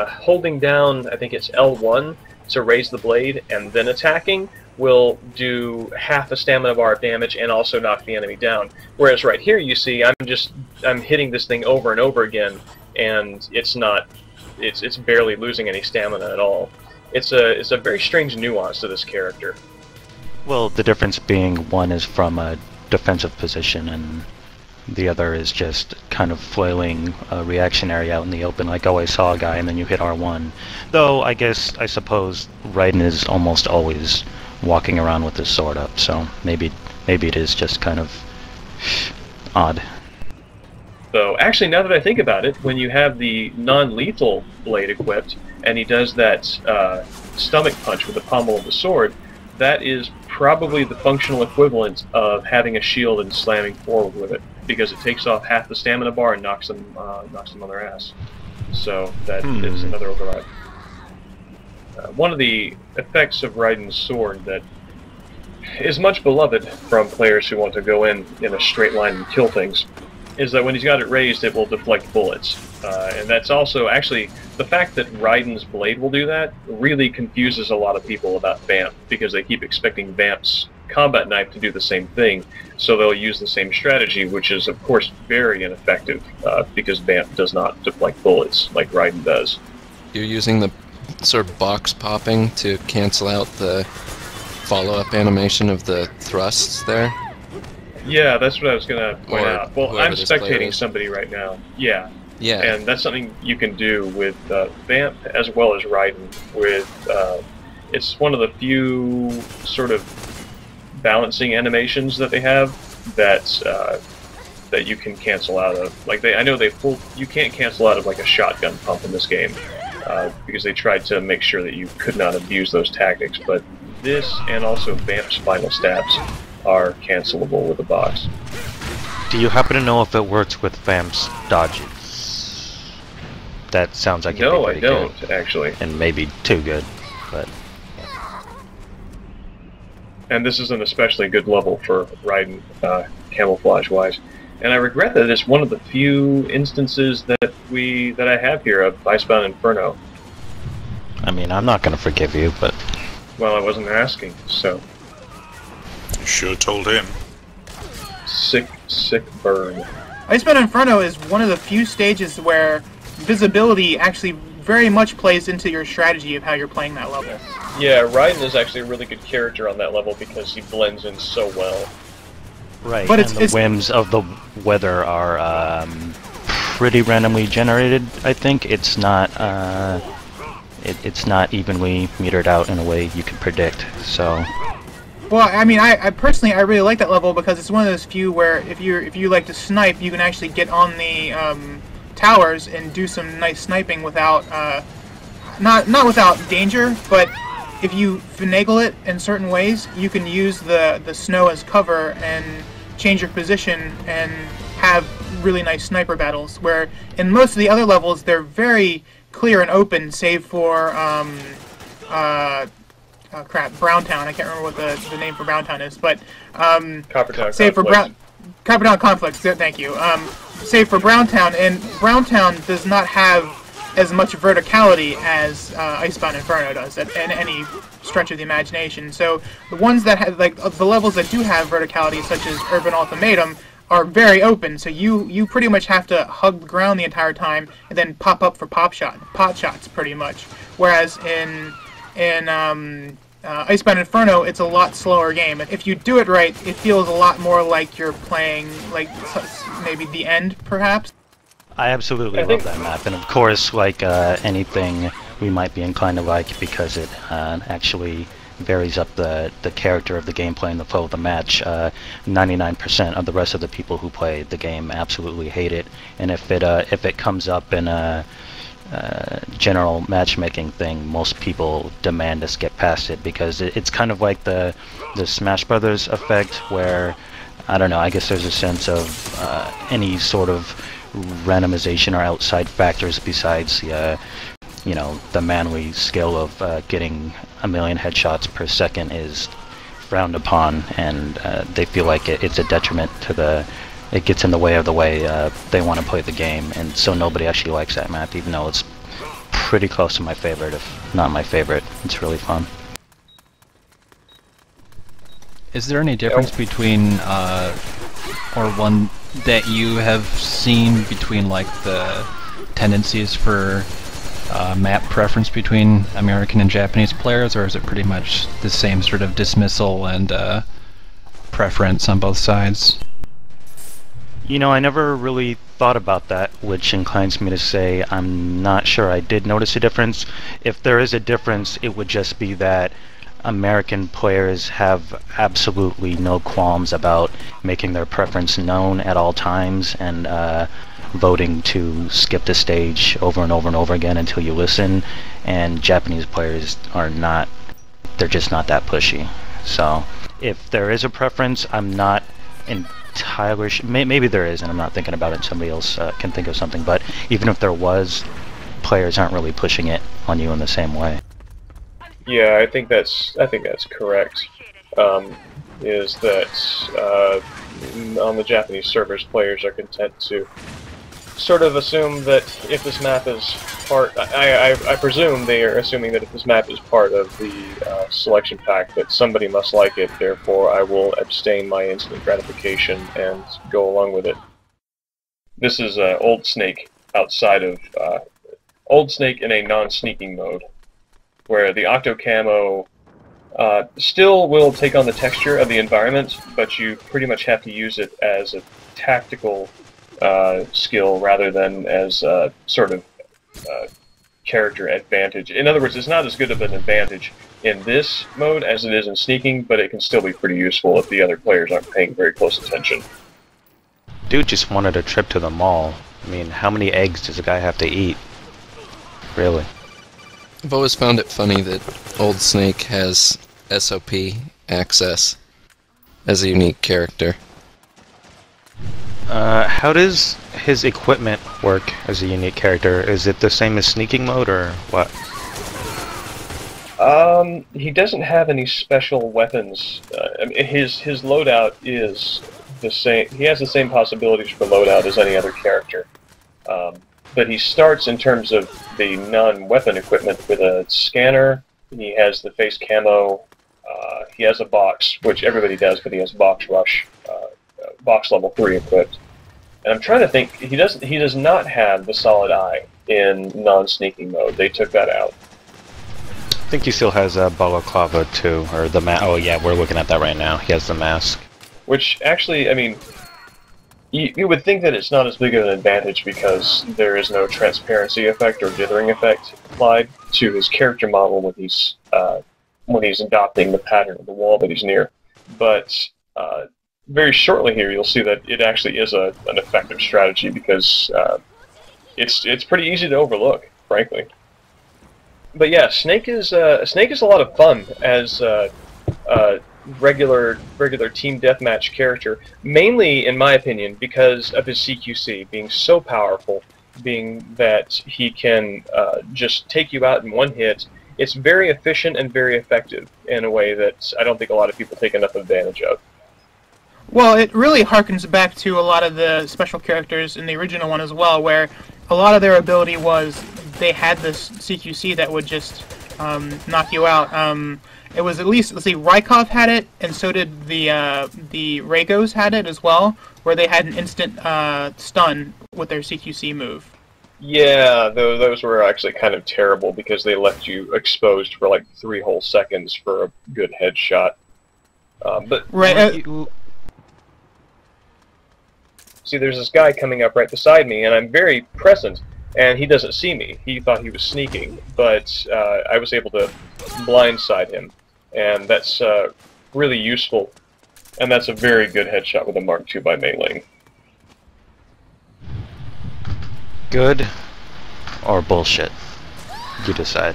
holding down, I think it's L1 to raise the blade and then attacking will do half a stamina bar of damage and also knock the enemy down. Whereas right here you see I'm hitting this thing over and over again, and it's barely losing any stamina at all. It's a very strange nuance to this character. Well, the difference being one is from a defensive position and the other is just kind of flailing reactionary out in the open, like, oh, I saw a guy and then you hit R1. Though I suppose Raiden is almost always walking around with his sword up, so maybe it is just kind of odd. So actually, now that I think about it, when you have the non-lethal blade equipped and he does that stomach punch with the pommel of the sword, that is probably the functional equivalent of having a shield and slamming forward with it, because it takes off half the stamina bar and knocks them on their ass. So that is another override. One of the effects of Raiden's sword that is much beloved from players who want to go in a straight line and kill things is that when he's got it raised, it will deflect bullets. And that's also, actually, the fact that Raiden's blade will do that really confuses a lot of people about Vamp, because they keep expecting Vamp's combat knife to do the same thing, so they'll use the same strategy, which is, of course, very ineffective, because Vamp does not deflect bullets like Raiden does. You're using the sort of box popping to cancel out the follow-up animation of the thrusts there? Yeah, that's what I was going to point out. Well, I'm spectating somebody right now. Yeah. And that's something you can do with Vamp as well as Raiden. It's one of the few sort of balancing animations that they have that you can cancel out of. Like you can't cancel out of like a shotgun pump in this game because they tried to make sure that you could not abuse those tactics. But this and also Vamp's final stabs are cancelable with a box. Do you happen to know if it works with Vamp's dodges? That sounds like it'd be pretty good. No, I don't, actually. And maybe too good, but... And this is an especially good level for Raiden, camouflage-wise. And I regret that it's one of the few instances that I have here of Icebound Inferno. I mean, I'm not going to forgive you, but... Well, I wasn't asking, so... You should have told him. Sick burn. Icebound Inferno is one of the few stages where visibility actually very much plays into your strategy of how you're playing that level. Yeah, Raiden is actually a really good character on that level because he blends in so well. Right, but and the whims of the weather are pretty randomly generated, I think. It's not it's not evenly metered out in a way you can predict, so... Well, I mean, I personally really like that level because it's one of those few where if you like to snipe, you can actually get on the towers and do some nice sniping without not without danger, but if you finagle it in certain ways, you can use the snow as cover and change your position and have really nice sniper battles. Where in most of the other levels, they're very clear and open, save for Browntown. I can't remember what the name for Browntown is, but Coppertown save for Conflict. Coppertown Conflict. Thank you. Save for Browntown, and Browntown does not have as much verticality as Icebound Inferno does in any stretch of the imagination. So the ones that have, like, the levels that do have verticality, such as Urban Ultimatum, are very open. So you pretty much have to hug the ground the entire time and then pop up for pot shots, pretty much. Whereas in Icebound Inferno, it's a lot slower game. If you do it right, it feels a lot more like you're playing, like, maybe The End, perhaps. I absolutely love that map, and of course, like anything we might be inclined to like, because it actually varies up the character of the gameplay and the flow of the match. 99% of the rest of the people who play the game absolutely hate it, and if it comes up in a general matchmaking thing, most people demand to skip past it, because it's kind of like the Smash Brothers effect, where, I don't know, I guess there's a sense of any sort of randomization or outside factors besides the manly skill of getting 1 million headshots per second is frowned upon, and they feel like it's a detriment to it gets in the way of the way they want to play the game, and so nobody actually likes that map, even though it's pretty close to my favorite, if not my favorite. It's really fun. Is there any difference between, or one that you have seen between, like, the tendencies for map preference between American and Japanese players, or is it pretty much the same sort of dismissal and preference on both sides? You know, I never really thought about that, which inclines me to say I'm not sure I did notice a difference. If there is a difference, it would just be that American players have absolutely no qualms about making their preference known at all times and voting to skip the stage over and over and over again until you listen, and Japanese players are not, they're just not that pushy. So if there is a preference, I'm not entirely sure. Maybe there is and I'm not thinking about it and somebody else can think of something, but even if there was, players aren't really pushing it on you in the same way. Yeah, I think that's correct. Is that on the Japanese servers, players are content to sort of assume that if this map is part, I presume they are assuming that if this map is part of the selection pack, that somebody must like it. Therefore, I will abstain my instant gratification and go along with it. This is Old Snake outside of Old Snake in a non-sneaking mode, where the Octo Camo still will take on the texture of the environment, but you pretty much have to use it as a tactical skill rather than as a sort of character advantage. In other words, it's not as good of an advantage in this mode as it is in sneaking, but it can still be pretty useful if the other players aren't paying very close attention. Dude just wanted a trip to the mall. I mean, how many eggs does a guy have to eat? Really? I've always found it funny that Old Snake has SOP access as a unique character. How does his equipment work as a unique character? Is it the same as sneaking mode, or what? He doesn't have any special weapons. I mean, his loadout is the same. He has the same possibilities for loadout as any other character. But he starts in terms of the non-weapon equipment with a scanner. He has the face camo. He has a box, which everybody does, but he has box rush, box level 3 equipped. And I'm trying to think. He does not have the solid eye in non-sneaking mode. They took that out. I think he still has a balaclava too, or the mask. Oh yeah, we're looking at that right now. He has the mask. Which actually, I mean, you would think that it's not as big of an advantage because there is no transparency effect or dithering effect applied to his character model when he's adopting the pattern of the wall that he's near. But very shortly here, you'll see that it actually is an effective strategy because it's pretty easy to overlook, frankly. But yeah, Snake is a lot of fun as regular team deathmatch character, mainly in my opinion because of his CQC being so powerful, being that he can just take you out in one hit it's very efficient and very effective in a way that I don't think a lot of people take enough advantage of. Well, it really harkens back to a lot of the special characters in the original one as well, where a lot of their ability was they had this CQC that would just knock you out. It was at least, let's see, Rykov had it, and so did the Ragos had it as well, where they had an instant stun with their CQC move. Yeah, those were actually kind of terrible because they left you exposed for like 3 whole seconds for a good headshot. But right. See, there's this guy coming up right beside me, and I'm very present, and he doesn't see me. He thought he was sneaking, but I was able to blindside him, and that's really useful. And that's a very good headshot with a Mark II by Mei. Good or bullshit? You decide.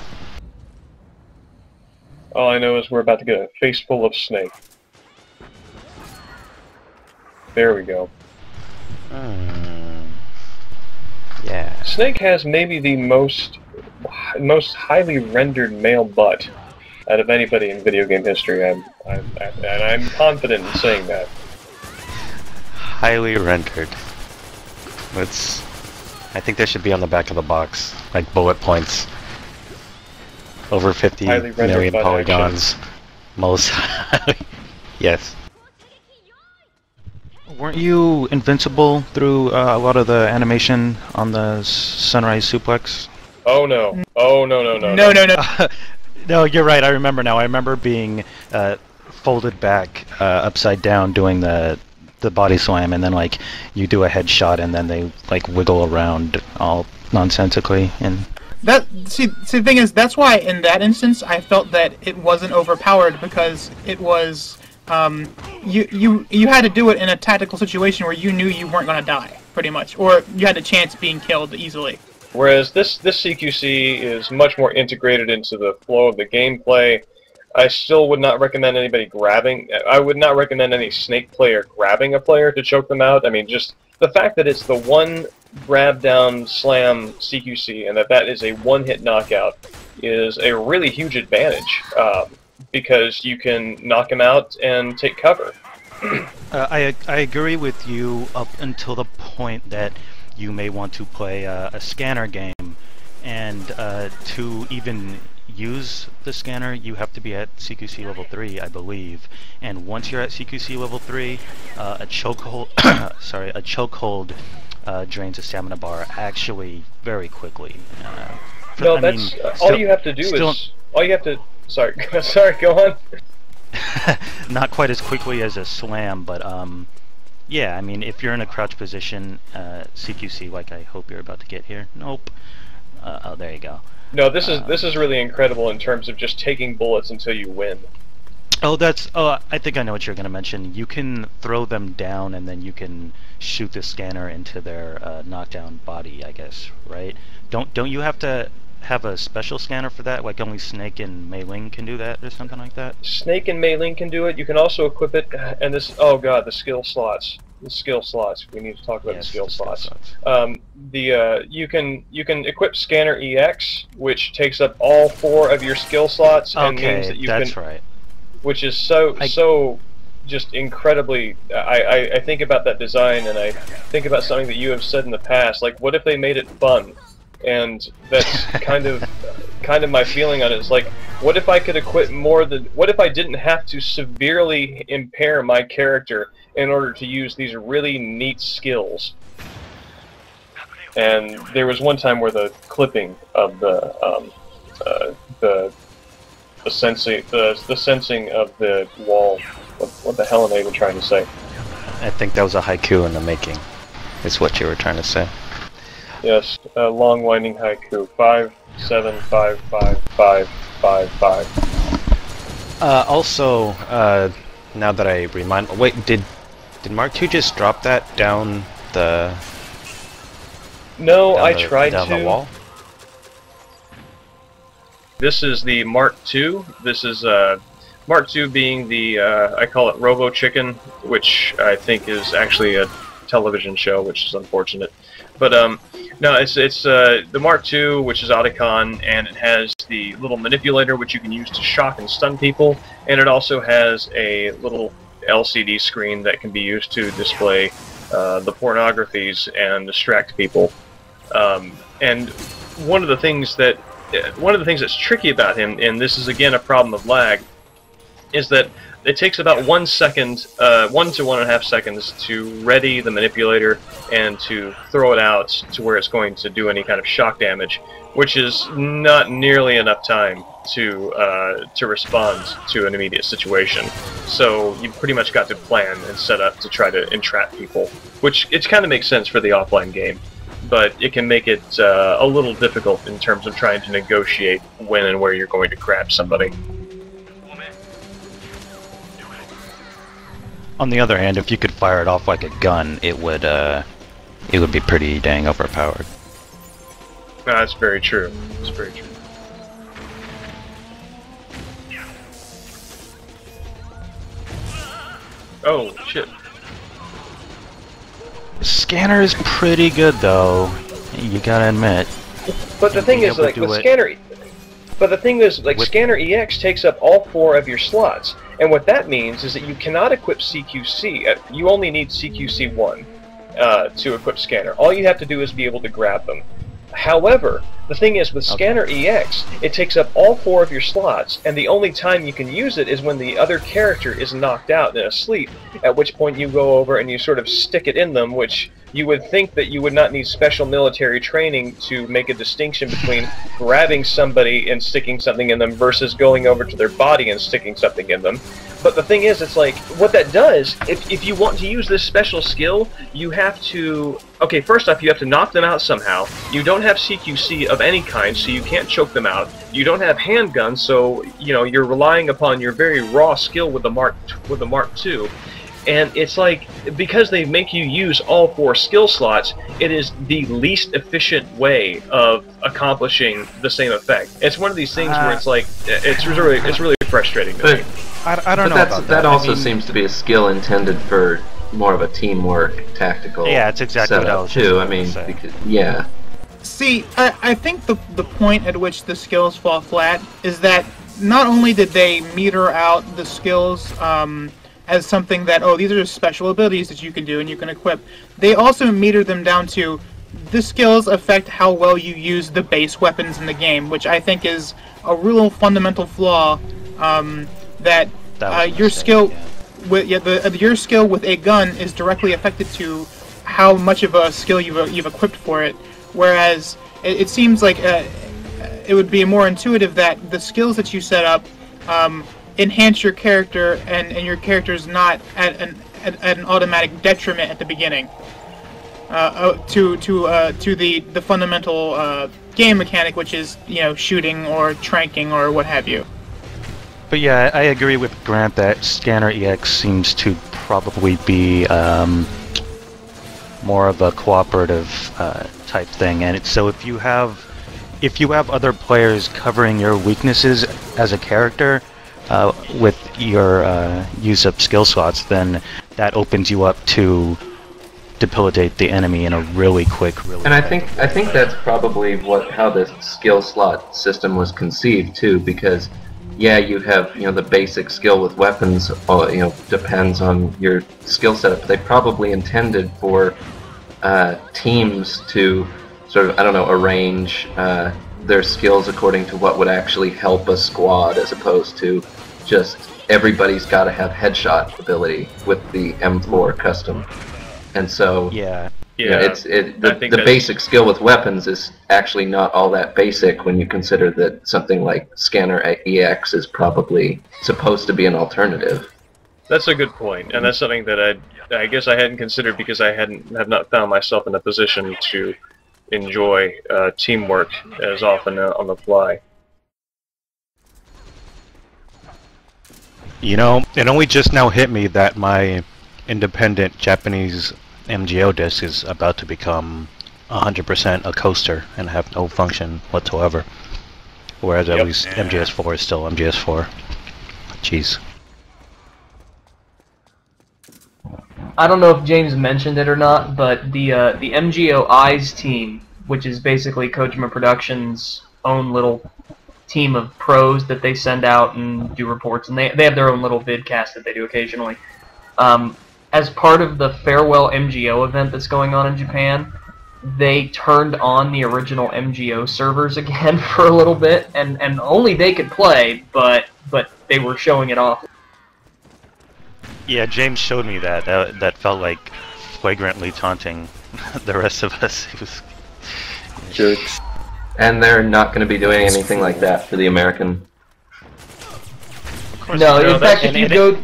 All I know is we're about to get a face full of snake. There we go. Yeah. Snake has maybe the most highly rendered male butt out of anybody in video game history. And I'm confident in saying that. Highly rendered. I think that should be on the back of the box, like bullet points. Over 50 million polygons. Most highly. Yes. Weren't you invincible through a lot of the animation on the Sunrise Suplex? Oh no. Oh no. No, you're right. I remember now. I remember being folded back upside down doing the body slam, and then like you do a headshot and then they like wiggle around all nonsensically. And See, the thing is, that's why in that instance I felt that it wasn't overpowered, because it was you had to do it in a tactical situation where you knew you weren't going to die, pretty much, or you had a chance of being killed easily. Whereas this CQC is much more integrated into the flow of the gameplay. I still would not recommend anybody grabbing. I would not recommend any Snake player grabbing a player to choke them out. I mean, just the fact that it's the one grab down slam CQC and that is a one-hit knockout is a really huge advantage, because you can knock him out and take cover. I agree with you up until the point that you may want to play a scanner game, and to even use the scanner you have to be at CQC level 3, I believe, and once you're at CQC level 3, a chokehold a chokehold drains a stamina bar actually very quickly. No, that's all you have to do is all you have to. Sorry, go on. Not quite as quickly as a slam, but yeah, I mean, if you're in a crouch position, CQC, like I hope you're about to get here. Nope. Oh, there you go. No, this is really incredible in terms of just taking bullets until you win. Oh, I think I know what you're going to mention. You can throw them down, and then you can shoot the scanner into their knockdown body, I guess, right? Don't you have to have a special scanner for that? Like only Snake and Mei Ling can do that, or something like that? Snake and Mei Ling can do it. You can also equip it, and this. Oh god, the skill slots. The skill slots. We need to talk about the skill slots. You can equip Scanner EX, which takes up all 4 of your skill slots, and means that you that's can. Right. Which is so just incredibly. I think about that design, and I think about something that you have said in the past. Like, what if they made it fun? And that's kind of my feeling on it. It's like, what if I could equip more than? What if I didn't have to severely impair my character in order to use these really neat skills? And there was one time where the clipping of the sensing of the wall. What the hell am I even trying to say? I think that was a haiku in the making. Is what you were trying to say. Yes, a long winding haiku. 5, 7, 5, 5, 5, 5, 5. Also, now that I remind, wait, did Mark II just drop that down the? No, I tried down to. The wall? This is the Mark II. This is Mark II being the I call it Robo Chicken, which I think is actually a television show, which is unfortunate. But no, it's the Mark II, which is Otacon, and it has the little manipulator which you can use to shock and stun people, and it also has a little LCD screen that can be used to display the pornographies and distract people. And one of the things that's tricky about him, and this is again a problem of lag, is that it takes about 1 second, 1 to 1.5 seconds to ready the manipulator and to throw it out to where it's going to do any kind of shock damage, which is not nearly enough time to respond to an immediate situation. So you pretty much got to plan and set up to try to entrap people, which it kind of makes sense for the offline game, but it can make it a little difficult in terms of trying to negotiate when and where you're going to grab somebody. On the other hand, if you could fire it off like a gun, it would be pretty dang overpowered. No, that's very true. That's very true. Oh, shit. Scanner is pretty good, though. You gotta admit. But the thing is, like, with Scanner... But the thing is, like, Scanner EX takes up all 4 of your slots. And what that means is that you cannot equip CQC. You only need CQC1 to equip Scanner. All you have to do is be able to grab them. However, the thing is, with Scanner EX, it takes up all 4 of your slots, and the only time you can use it is when the other character is knocked out and asleep, at which point you go over and you sort of stick it in them, which you would think that you would not need special military training to make a distinction between grabbing somebody and sticking something in them versus going over to their body and sticking something in them. But the thing is, it's like, what that does, if you want to use this special skill, you have to... Okay, first off, you have to knock them out somehow. You don't have CQC of any kind, so you can't choke them out. You don't have handgun, so, you know, you're relying upon your very raw skill with the Mark II. And it's like, because they make you use all 4 skill slots, it is the least efficient way of accomplishing the same effect. It's one of these things where it's like, it's really frustrating to me. I don't know about that. That also seems to be a skill intended for more of a teamwork, tactical. Yeah, it's exactly what I was too. I mean, because, yeah. See, I think the point at which the skills fall flat is that not only did they meter out the skills as something that, oh, these are just special abilities that you can do and you can equip, they also meter them down to the skills affect how well you use the base weapons in the game, which I think is a real fundamental flaw. That your skill with your skill with a gun is directly affected to how much of a skill you've equipped for it. Whereas it seems like it would be more intuitive that the skills that you set up enhance your character, and your character's not at an automatic detriment at the beginning to the fundamental game mechanic, which is, you know, shooting or tranking or what have you. But yeah, I agree with Grant that Scanner EX seems to probably be more of a cooperative type thing, and so if you have other players covering your weaknesses as a character with your use of skill slots, then that opens you up to debilitate the enemy in a really quick, And I think that's probably how the skill slot system was conceived too, because yeah, you have, you know, the basic skill with weapons, you know, depends on your skill setup. But they probably intended for teams to sort of, I don't know, arrange their skills according to what would actually help a squad, as opposed to just everybody's got to have headshot ability with the M4 custom. And so the basic skill with weapons is actually not all that basic when you consider that something like Scanner EX is probably supposed to be an alternative. That's a good point, and that's something that I guess I hadn't considered because I have not found myself in a position to enjoy teamwork as often on the fly. You know, it only just now hit me that my independent Japanese MGO disc is about to become 100% a coaster and have no function whatsoever. Whereas at least MGS4 is still MGS4. Jeez. I don't know if James mentioned it or not, but the MGOI's team, which is basically Kojima Productions' own little team of pros that they send out and do reports, and they have their own little vidcast that they do occasionally. As part of the Farewell MGO event that's going on in Japan, they turned on the original MGO servers again for a little bit, and only they could play, but they were showing it off. Yeah, James showed me that. That felt like flagrantly taunting the rest of us. It was Jerks. And they're not going to be doing anything like that for the American. No, in fact, if you go...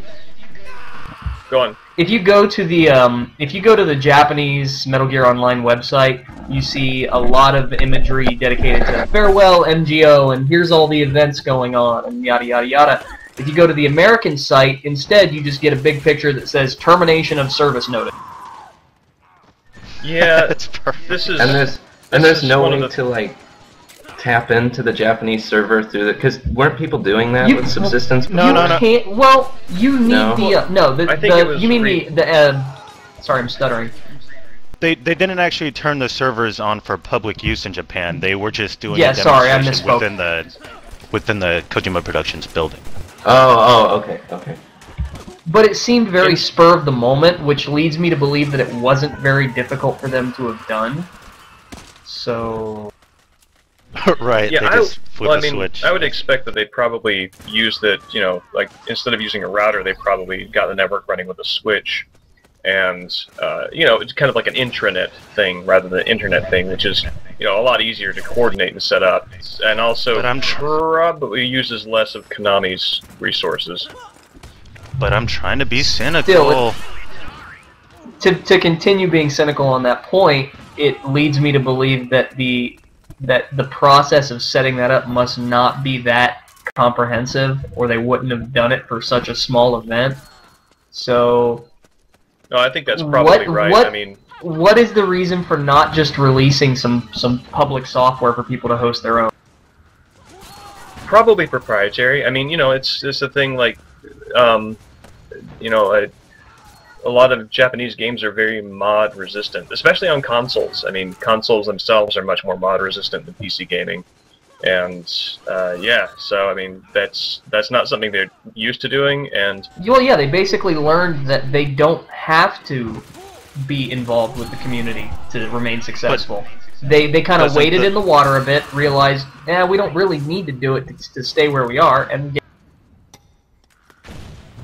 Go on. If you go to the Japanese Metal Gear Online website, you see a lot of imagery dedicated to Farewell MGO and here's all the events going on and yada yada yada. If you go to the American site, instead you just get a big picture that says termination of service notice. Yeah, That's perfect. this is and there's no way to like tap into the Japanese server through the, because weren't people doing that with subsistence? No. Well, you need sorry, I'm stuttering. They didn't actually turn the servers on for public use in Japan. They were just doing Yeah, a sorry, I demonstration misspoke. within the Kojima Productions building. Okay. But it seemed very spur of the moment, which leads me to believe that it wasn't very difficult for them to have done. So... Right, Yeah, they just flip a switch. I would expect that they probably used it, you know, like, instead of using a router, they probably got the network running with a switch. And, you know, it's kind of like an intranet thing rather than an internet thing, which is, you know, a lot easier to coordinate and set up. And also probably uses less of Konami's resources. But I'm trying to be cynical. Still, to continue being cynical on that point, it leads me to believe that the process of setting that up must not be that comprehensive, or they wouldn't have done it for such a small event. So... No, I think that's probably right. I mean, what is the reason for not just releasing some public software for people to host their own? Probably proprietary. I mean, you know, it's a thing like, you know, a lot of Japanese games are very mod resistant, especially on consoles. I mean, consoles themselves are much more mod resistant than PC gaming. And yeah, so I mean that's not something they're used to doing, and well, yeah, they basically learned that they don't have to be involved with the community to remain successful. They kind of waded in the water a bit, realized, we don't really need to do it to stay where we are, and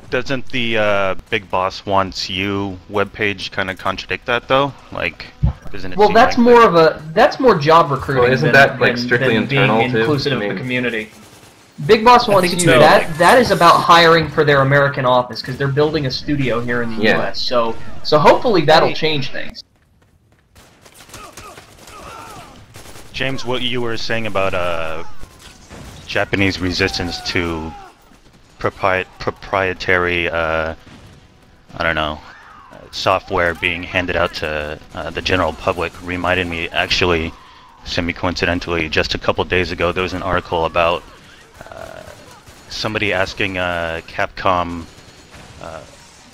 Doesn't the Big Boss Wants You webpage kind of contradict that though? Like, doesn't it? Well, seem that's like that's more job recruiting. Well, isn't that like strictly than internal being too? inclusive I of mean, the community? Big Boss Wants You. That is about hiring for their American office because they're building a studio here in the U.S. So hopefully that'll change things. James, what you were saying about Japanese resistance to proprietary, I don't know, software being handed out to the general public reminded me, actually, semi-coincidentally, just a couple days ago, there was an article about somebody asking Capcom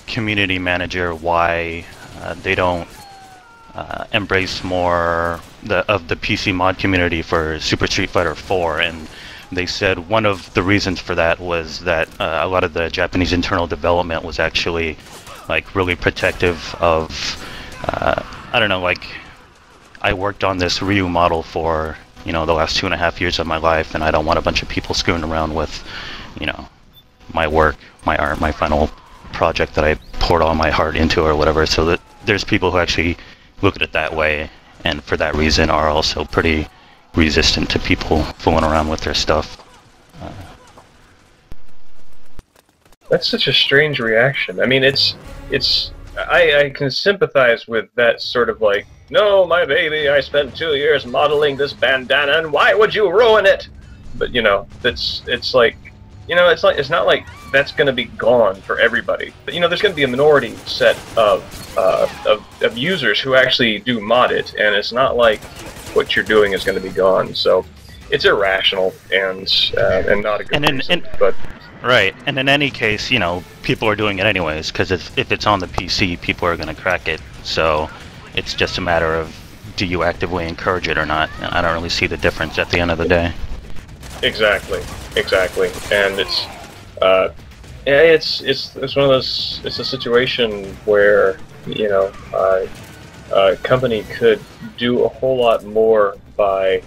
community manager why they don't embrace more of the PC mod community for Super Street Fighter 4, and they said one of the reasons for that was that a lot of the Japanese internal development was actually like really protective of, I don't know, like I worked on this Ryu model for, you know, the last 2.5 years of my life, and I don't want a bunch of people screwing around with, you know, my work, my art, my final project that I poured all my heart into or whatever. So that there's people who actually look at it that way, and for that reason are also pretty resistant to people fooling around with their stuff. That's such a strange reaction. I mean, I can sympathize with that sort of like, no, my baby, I spent 2 years modeling this bandana, and why would you ruin it? But you know, it's like, you know, it's not like that's going to be gone for everybody. But you know, there's going to be a minority set of users who actually do mod it, and it's not like what you're doing is going to be gone. So it's irrational and not a good reason. But Right, and in any case, you know, people are doing it anyways, because if it's on the PC, people are going to crack it. So it's just a matter of, do you actively encourage it or not? I don't really see the difference at the end of the day. Exactly, and it's one of those. It's a situation where, you know, a company could do a whole lot more by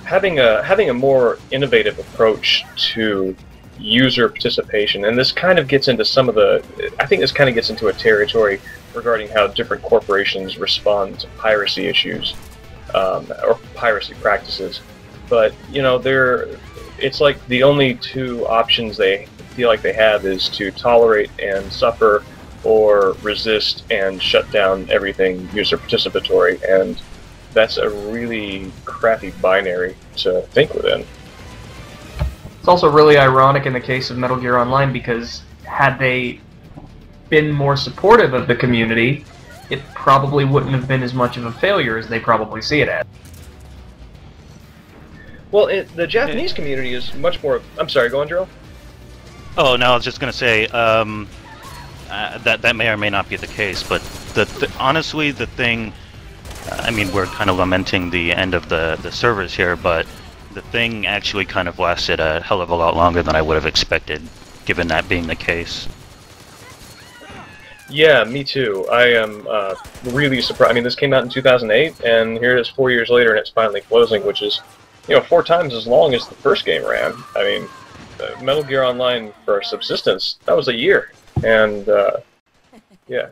having a more innovative approach to user participation, and this kind of gets into some of the. I think this kind of gets into a territory regarding how different corporations respond to piracy issues or piracy practices. But you know, it's like the only two options they feel like they have is to tolerate and suffer, or resist and shut down everything user participatory, and that's a really crappy binary to think within. It's also really ironic in the case of Metal Gear Online, because had they been more supportive of the community, it probably wouldn't have been as much of a failure as they probably see it as. Well, the Japanese community is much more... I'm sorry, go on, Drill? Oh, no, I was just going to say, that may or may not be the case, but honestly, the thing... I mean, we're kind of lamenting the end of the servers here, but the thing actually kind of lasted a hell of a lot longer than I would have expected, given that being the case. Yeah, me too. I am really surprised. I mean, this came out in 2008, and here it is 4 years later, and it's finally closing, which is, you know, 4 times as long as the first game ran. I mean, Metal Gear Online for subsistence, that was a year, and yeah.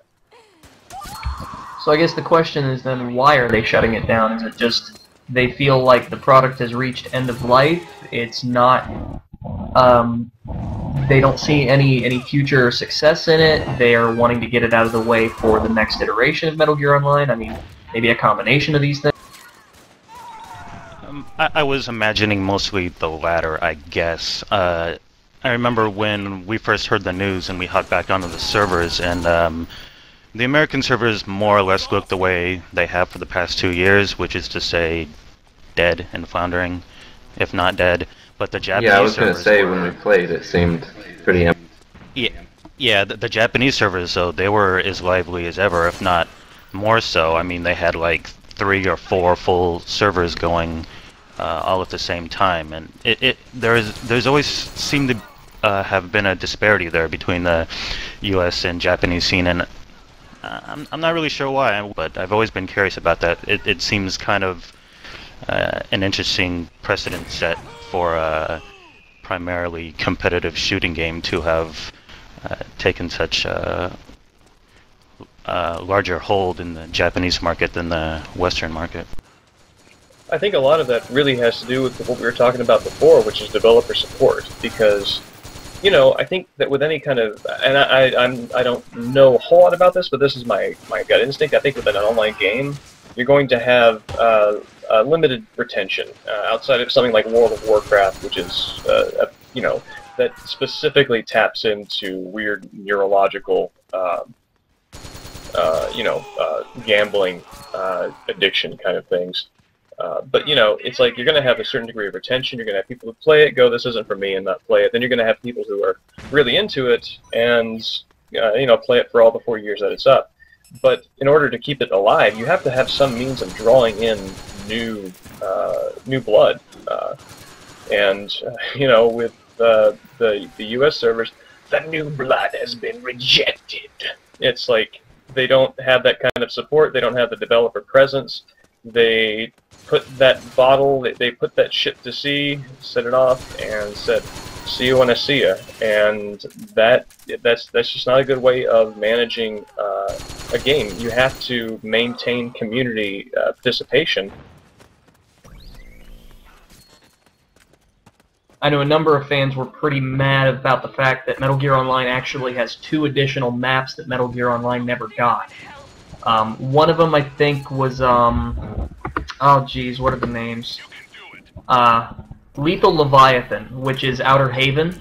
So I guess the question is then, why are they shutting it down? Is it just they feel like the product has reached end of life? It's not... they don't see any future success in it. They are wanting to get it out of the way for the next iteration of Metal Gear Online. I mean, maybe a combination of these things. I was imagining mostly the latter, I guess. I remember when we first heard the news and we hopped back onto the servers, and the American servers more or less look the way they have for the past 2 years, which is to say, dead and floundering, if not dead. But the Japanese I was going to say, were... when we played, it seemed pretty empty. Yeah, the Japanese servers, though, they were as lively as ever, if not more so. I mean, they had like 3 or 4 full servers going all at the same time, and there's always seemed to have been a disparity there between the U.S. and Japanese scene, and I'm not really sure why, but I've always been curious about that. It seems kind of an interesting precedent set for a primarily competitive shooting game to have taken such a larger hold in the Japanese market than the Western market. I think a lot of that really has to do with what we were talking about before, which is developer support, because, you know, I think that with any kind of, and I don't know a whole lot about this, but this is my gut instinct. I think with an online game, you're going to have limited retention outside of something like World of Warcraft, which is, you know, that specifically taps into weird neurological, you know, gambling addiction kind of things. But, you know, it's like you're going to have a certain degree of retention. You're going to have people who play it, go, this isn't for me, and not play it. Then you're going to have people who are really into it and, you know, play it for all the 4 years that it's up. But in order to keep it alive, you have to have some means of drawing in new blood. And, you know, with the U.S. servers, the new blood has been rejected. It's like they don't have that kind of support. They don't have the developer presence. They put that bottle, they put that ship to sea, set it off, and said, "See you when I see ya." And that's just not a good way of managing a game. You have to maintain community participation. I know a number of fans were pretty mad about the fact that Metal Gear Online actually has 2 additional maps that Metal Gear Online never got. One of them, I think, was, oh geez, what are the names? Lethal Leviathan, which is Outer Haven,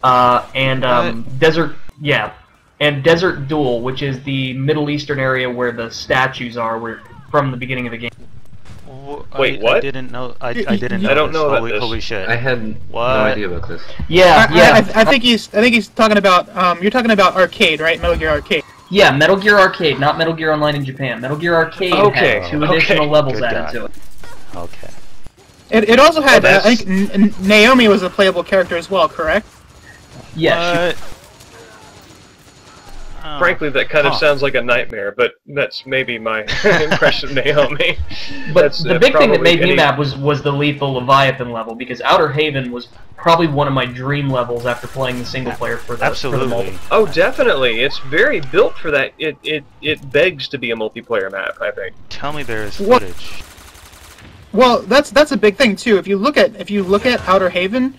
and Desert, yeah, and Desert Duel, which is the Middle Eastern area where the statues are, from the beginning of the game. Wait, what? I didn't know. I didn't know. I don't this. know about Holy, this. holy shit! I had no idea about this. Yeah, yeah. I think he's talking about you're talking about arcade, right? Metal Gear Arcade. Yeah, Metal Gear Arcade, not Metal Gear Online in Japan. Metal Gear Arcade had 2 additional levels Good added God. to it. Okay. It also had Well, I think Naomi was a playable character as well, correct? Yeah, Frankly, that kind of sounds like a nightmare, but that's maybe my impression of Naomi. but the big thing that made me mad was the lethal Leviathan level, because Outer Haven was probably one of my dream levels after playing the single player for the Absolutely. Oh, definitely. It's very built for that. It begs to be a multiplayer map, I think. Tell me there is What- footage. Well, that's a big thing too. If you look at Outer Haven,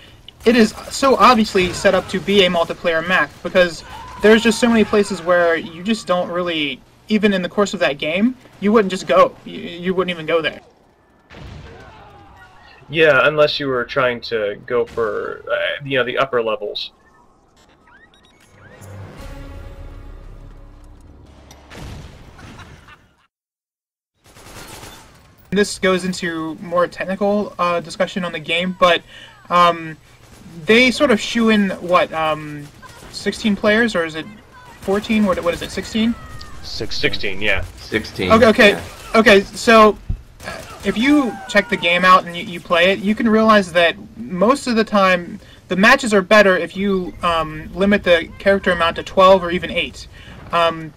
it is so obviously set up to be a multiplayer map because there's just so many places where you just don't really, even in the course of that game, you wouldn't just go. You wouldn't even go there. Yeah, unless you were trying to go for, the upper levels. This goes into more technical discussion on the game, but they sort of shoe in what 16 players, or is it 14? What is it? 16? 16, yeah. 16. Okay. So if you check the game out and you play it, you can realize that most of the time the matches are better if you limit the character amount to 12 or even 8.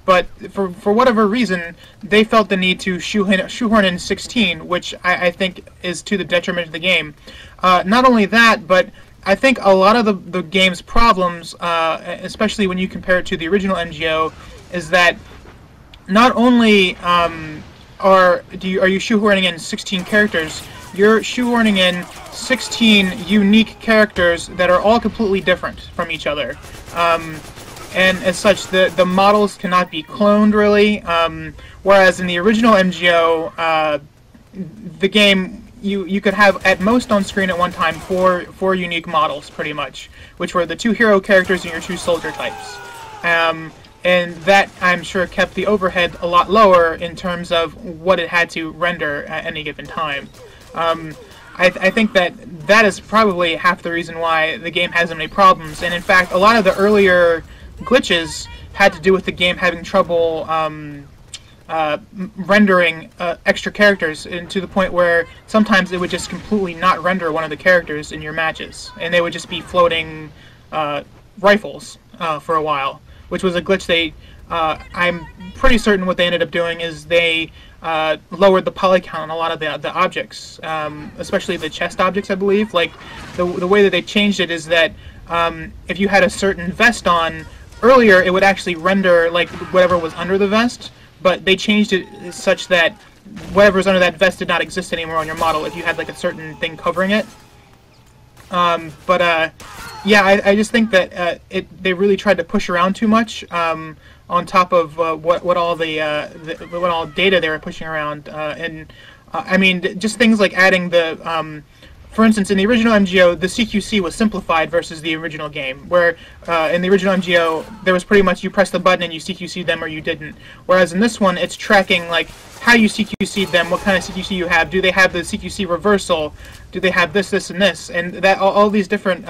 But for whatever reason, they felt the need to shoehorn in 16, which I think is to the detriment of the game. Not only that, but I think a lot of the game's problems, especially when you compare it to the original MGO, is that not only are you shoehorning in 16 characters, you're shoehorning in 16 unique characters that are all completely different from each other. And as such, the models cannot be cloned, really. Whereas in the original MGO, the game, you could have at most on screen at one time four unique models, pretty much, which were the 2 hero characters and your 2 soldier types. And that, I'm sure, kept the overhead a lot lower in terms of what it had to render at any given time. I think that is probably half the reason why the game has so many problems. And in fact, a lot of the earlier glitches had to do with the game having trouble rendering extra characters, and to the point where sometimes it would just completely not render one of the characters in your matches, and they would just be floating rifles for a while, which was a glitch I'm pretty certain what they ended up doing is they lowered the poly count on a lot of the objects, especially the chest objects, I believe. Like, the way that they changed it is that if you had a certain vest on, earlier it would actually render like whatever was under the vest, but they changed it such that whatever's under that vest did not exist anymore on your model if you had like a certain thing covering it. Yeah, I just think that they really tried to push around too much on top of what all data they were pushing around, and I mean, just things like adding the for instance, in the original MGO, the CQC was simplified versus the original game, where in the original MGO, there was pretty much you press the button and you CQC them or you didn't. Whereas in this one, it's tracking like how you CQC'd them, what kind of CQC you have, do they have the CQC reversal, do they have this, this, and this, and that all these different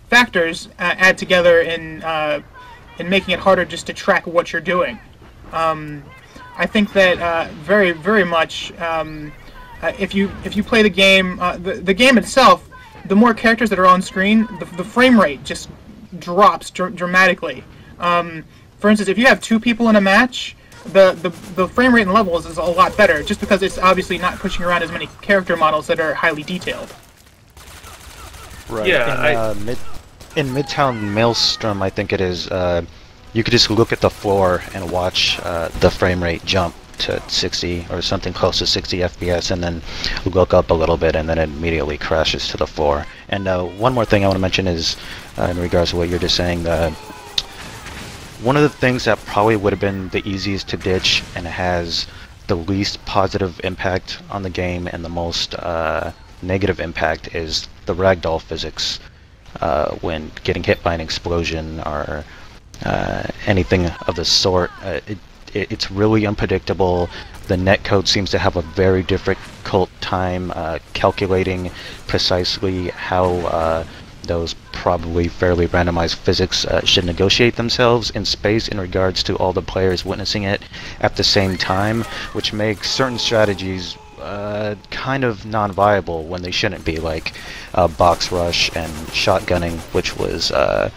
factors add together in making it harder just to track what you're doing. I think that very, very much. If you play the game, the game itself, the more characters that are on screen, the frame rate just drops dramatically. For instance, if you have 2 people in a match, the frame rate in levels is a lot better, just because it's obviously not pushing around as many character models that are highly detailed. Right. Yeah, In Midtown Maelstrom, I think it is, you could just look at the floor and watch the frame rate jump to 60 or something close to 60 FPS, and then look up a little bit, and then it immediately crashes to the floor. And one more thing I want to mention is, in regards to what you're just saying, one of the things that probably would have been the easiest to ditch and has the least positive impact on the game and the most negative impact is the ragdoll physics when getting hit by an explosion or anything of the sort. it's really unpredictable. The netcode seems to have a very difficult time calculating precisely how those probably fairly randomized physics should negotiate themselves in space in regards to all the players witnessing it at the same time, which makes certain strategies kind of non-viable when they shouldn't be, like box rush and shotgunning, which was a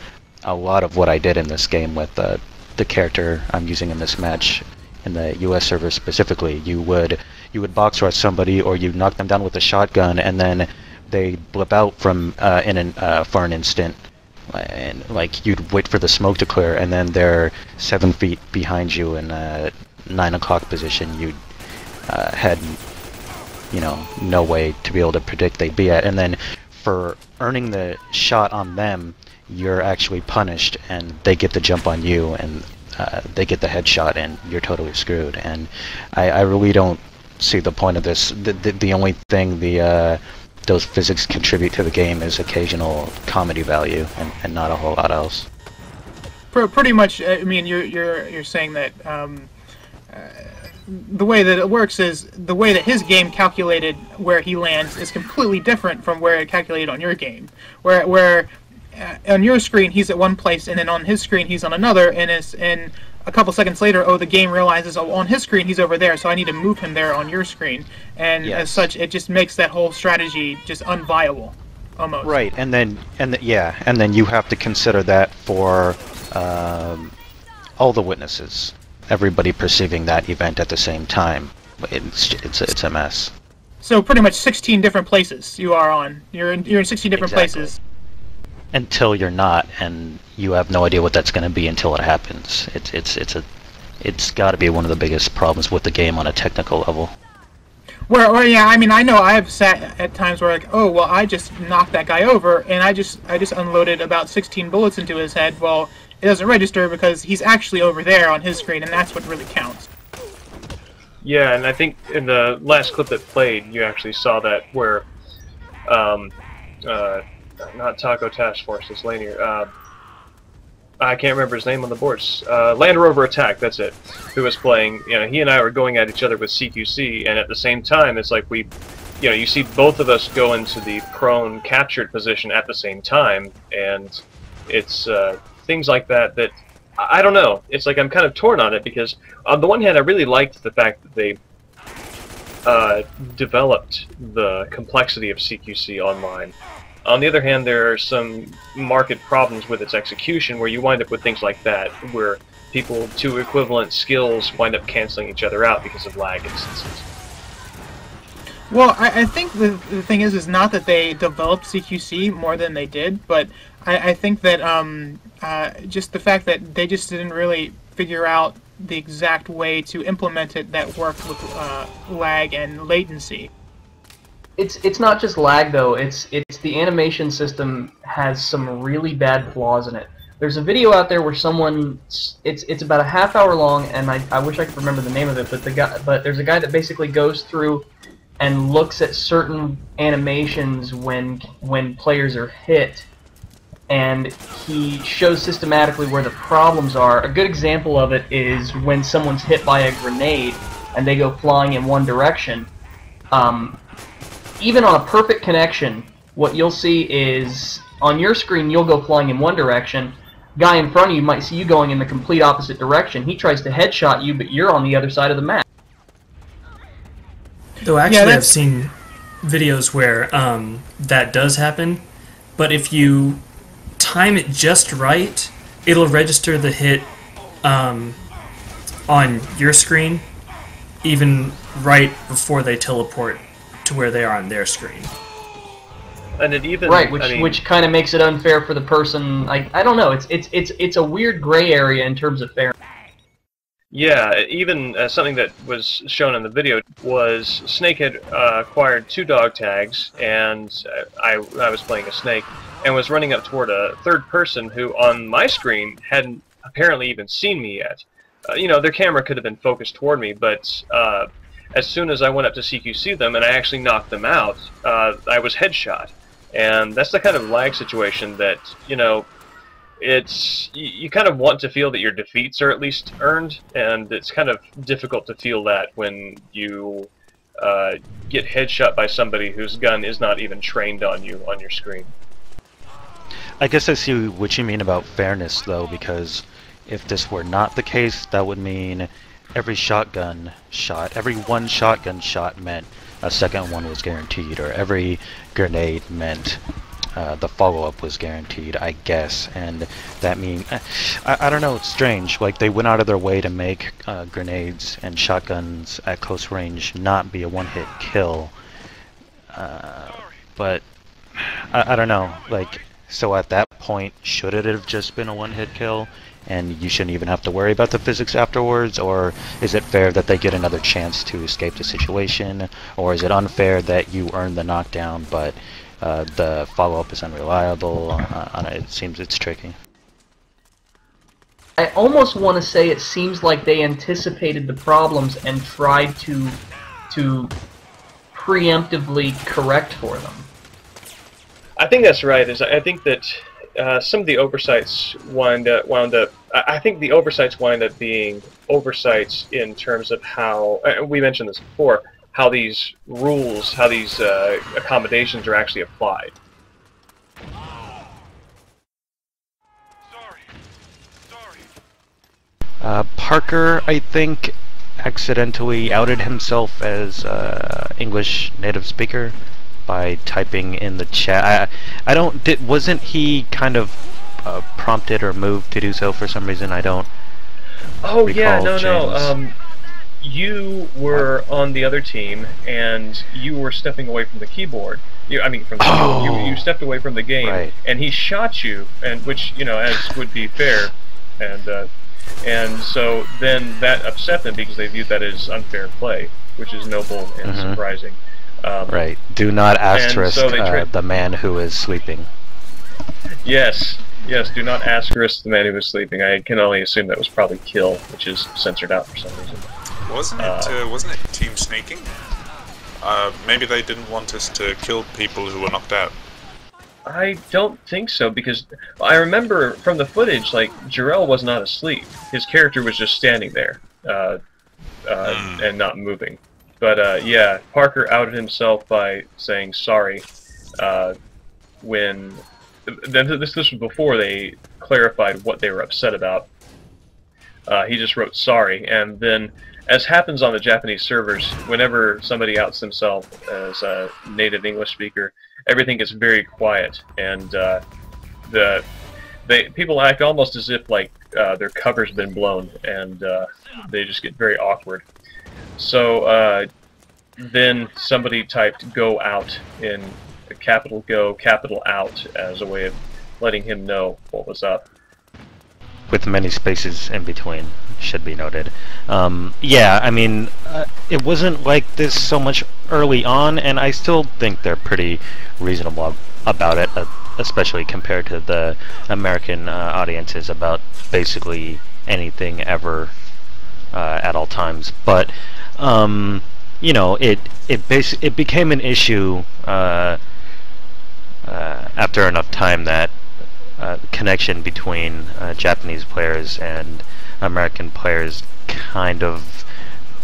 lot of what I did in this game with the character I'm using in this match. In the US server specifically, you would box rush somebody, or you knock them down with a shotgun, and then they blip out from for an instant, and like you'd wait for the smoke to clear, and then they're 7 feet behind you in a 9 o'clock position. You had no way to be able to predict they'd be at, and then for earning the shot on them, you're actually punished, and they get the jump on you, and they get the headshot, and you're totally screwed. And I really don't see the point of this. The only thing those physics contribute to the game is occasional comedy value, and not a whole lot else. Pretty much. I mean, you're saying that the way that it works is the way that his game calculated where he lands is completely different from where it calculated on your game. Where on your screen he's at one place, and then on his screen he's on another, and a couple seconds later, the game realizes, on his screen he's over there, so I need to move him there on your screen, and as such, it just makes that whole strategy just unviable, almost. Right, and then you have to consider that for all the witnesses, everybody perceiving that event at the same time. It's a mess. So pretty much 16 different places you are on. You're in 16 different places. Until you're not, and you have no idea what that's going to be until it happens. It's got to be one of the biggest problems with the game on a technical level. Yeah, I mean, I know I've sat at times where like, oh well, I just knocked that guy over, and I just unloaded about 16 bullets into his head. Well, it doesn't register because he's actually over there on his screen, and that's what really counts. Yeah, and I think in the last clip that played, you actually saw that where not Taco Task Force, it's Lanier. I can't remember his name on the boards. Landroverattack, that's it. Who was playing, he and I were going at each other with CQC, and at the same time, it's like you see both of us go into the prone captured position at the same time, and it's things like that I don't know. It's like I'm kind of torn on it, because on the one hand, I really liked the fact that they developed the complexity of CQC online. On the other hand, there are some marked problems with its execution, where you wind up with things like that, where people to equivalent skills wind up canceling each other out because of lag instances. Well, I think the thing is not that they developed CQC more than they did, but I think that just the fact that they just didn't really figure out the exact way to implement it that worked with lag and latency. It's not just lag though. It's the animation system has some really bad flaws in it. There's a video out there where someone it's about a half hour long, and I wish I could remember the name of it, but there's a guy that basically goes through and looks at certain animations when players are hit, and he shows systematically where the problems are. A good example of it is when someone's hit by a grenade and they go flying in one direction. Even on a perfect connection, what you'll see is, on your screen you'll go flying in one direction, guy in front of you might see you going in the complete opposite direction. He tries to headshot you, but you're on the other side of the map. Though actually I've seen videos where that does happen, but if you time it just right, it'll register the hit on your screen even right before they teleport to where they are on their screen. And it even which kind of makes it unfair for the person. I don't know. It's a weird gray area in terms of fairness. Yeah, even something that was shown in the video was Snake had acquired 2 dog tags, and I was playing a Snake, and was running up toward a third person who, on my screen, hadn't apparently even seen me yet. Their camera could have been focused toward me, but as soon as I went up to CQC them, and I actually knocked them out, I was headshot. And that's the kind of lag situation that, you kind of want to feel that your defeats are at least earned, and it's kind of difficult to feel that when you get headshot by somebody whose gun is not even trained on you on your screen. I guess I see what you mean about fairness, though, because if this were not the case, that would mean every shotgun shot, every one shotgun shot meant a second one was guaranteed, or every grenade meant the follow-up was guaranteed, I guess. And that means, I don't know, it's strange. Like, they went out of their way to make grenades and shotguns at close range not be a one-hit kill. But I don't know, like, so at that point, should it have just been a one-hit kill and you shouldn't even have to worry about the physics afterwards? Or is it fair that they get another chance to escape the situation? Or is it unfair that you earn the knockdown but the follow-up is unreliable? It seems it's tricky. I almost want to say it seems like they anticipated the problems and tried to preemptively correct for them. I think that's right. I think that some of the oversights wound up. I think the oversights wind up being oversights in terms of how we mentioned this before. How these rules, how these accommodations are actually applied. Parker, I think, accidentally outed himself as English native speaker by typing in the chat. Wasn't he kind of prompted or moved to do so for some reason? I don't. Oh yeah, recall, no. You were on the other team, and you were stepping away from the keyboard. I mean, from the keyboard. You stepped away from the game, right. And he shot you, and which as would be fair, and so then that upset them because they viewed that as unfair play, which is noble and surprising. Right. Do not asterisk the man who is sleeping. Yes. Yes, do not asterisk the man who was sleeping. I can only assume that was probably kill, which is censored out for some reason. Wasn't it team sneaking? Maybe they didn't want us to kill people who were knocked out. I don't think so, because I remember from the footage, like, Jarrell was not asleep. His character was just standing there, and not moving. But, yeah, Parker outed himself by saying sorry, when... This was before they clarified what they were upset about. He just wrote sorry, and then, as happens on the Japanese servers, whenever somebody outs themselves as a native English speaker, everything gets very quiet, and people act almost as if like their cover's been blown, and they just get very awkward. So then somebody typed "go out" in capital Go, capital Out as a way of letting him know what was up. With many spaces in between, should be noted. Yeah, I mean, it wasn't like this so much early on, and I still think they're pretty reasonable about it, especially compared to the American audiences about basically anything ever at all times. But it became an issue after enough time that connection between Japanese players and American players kind of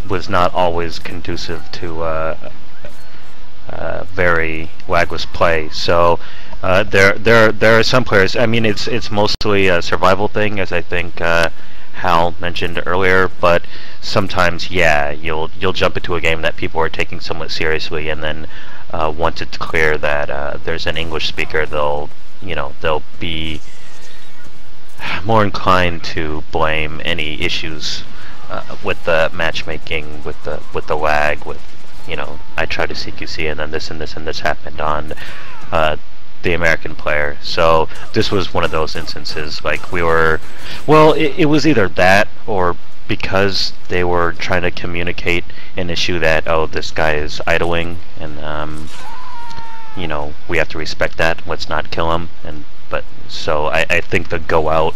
was not always conducive to very lagless play. So there are some players. I mean, it's mostly a survival thing, as I think Hal mentioned earlier. But sometimes, yeah, you'll jump into a game that people are taking somewhat seriously, and then once it's clear that there's an English speaker, they'll be more inclined to blame any issues with the matchmaking, with the lag, with I tried to CQC and then this and this and this happened on the American player. So this was one of those instances. Like it was either that, or because they were trying to communicate an issue that, oh, this guy is idling, and we have to respect that, let's not kill him. But so I think the go out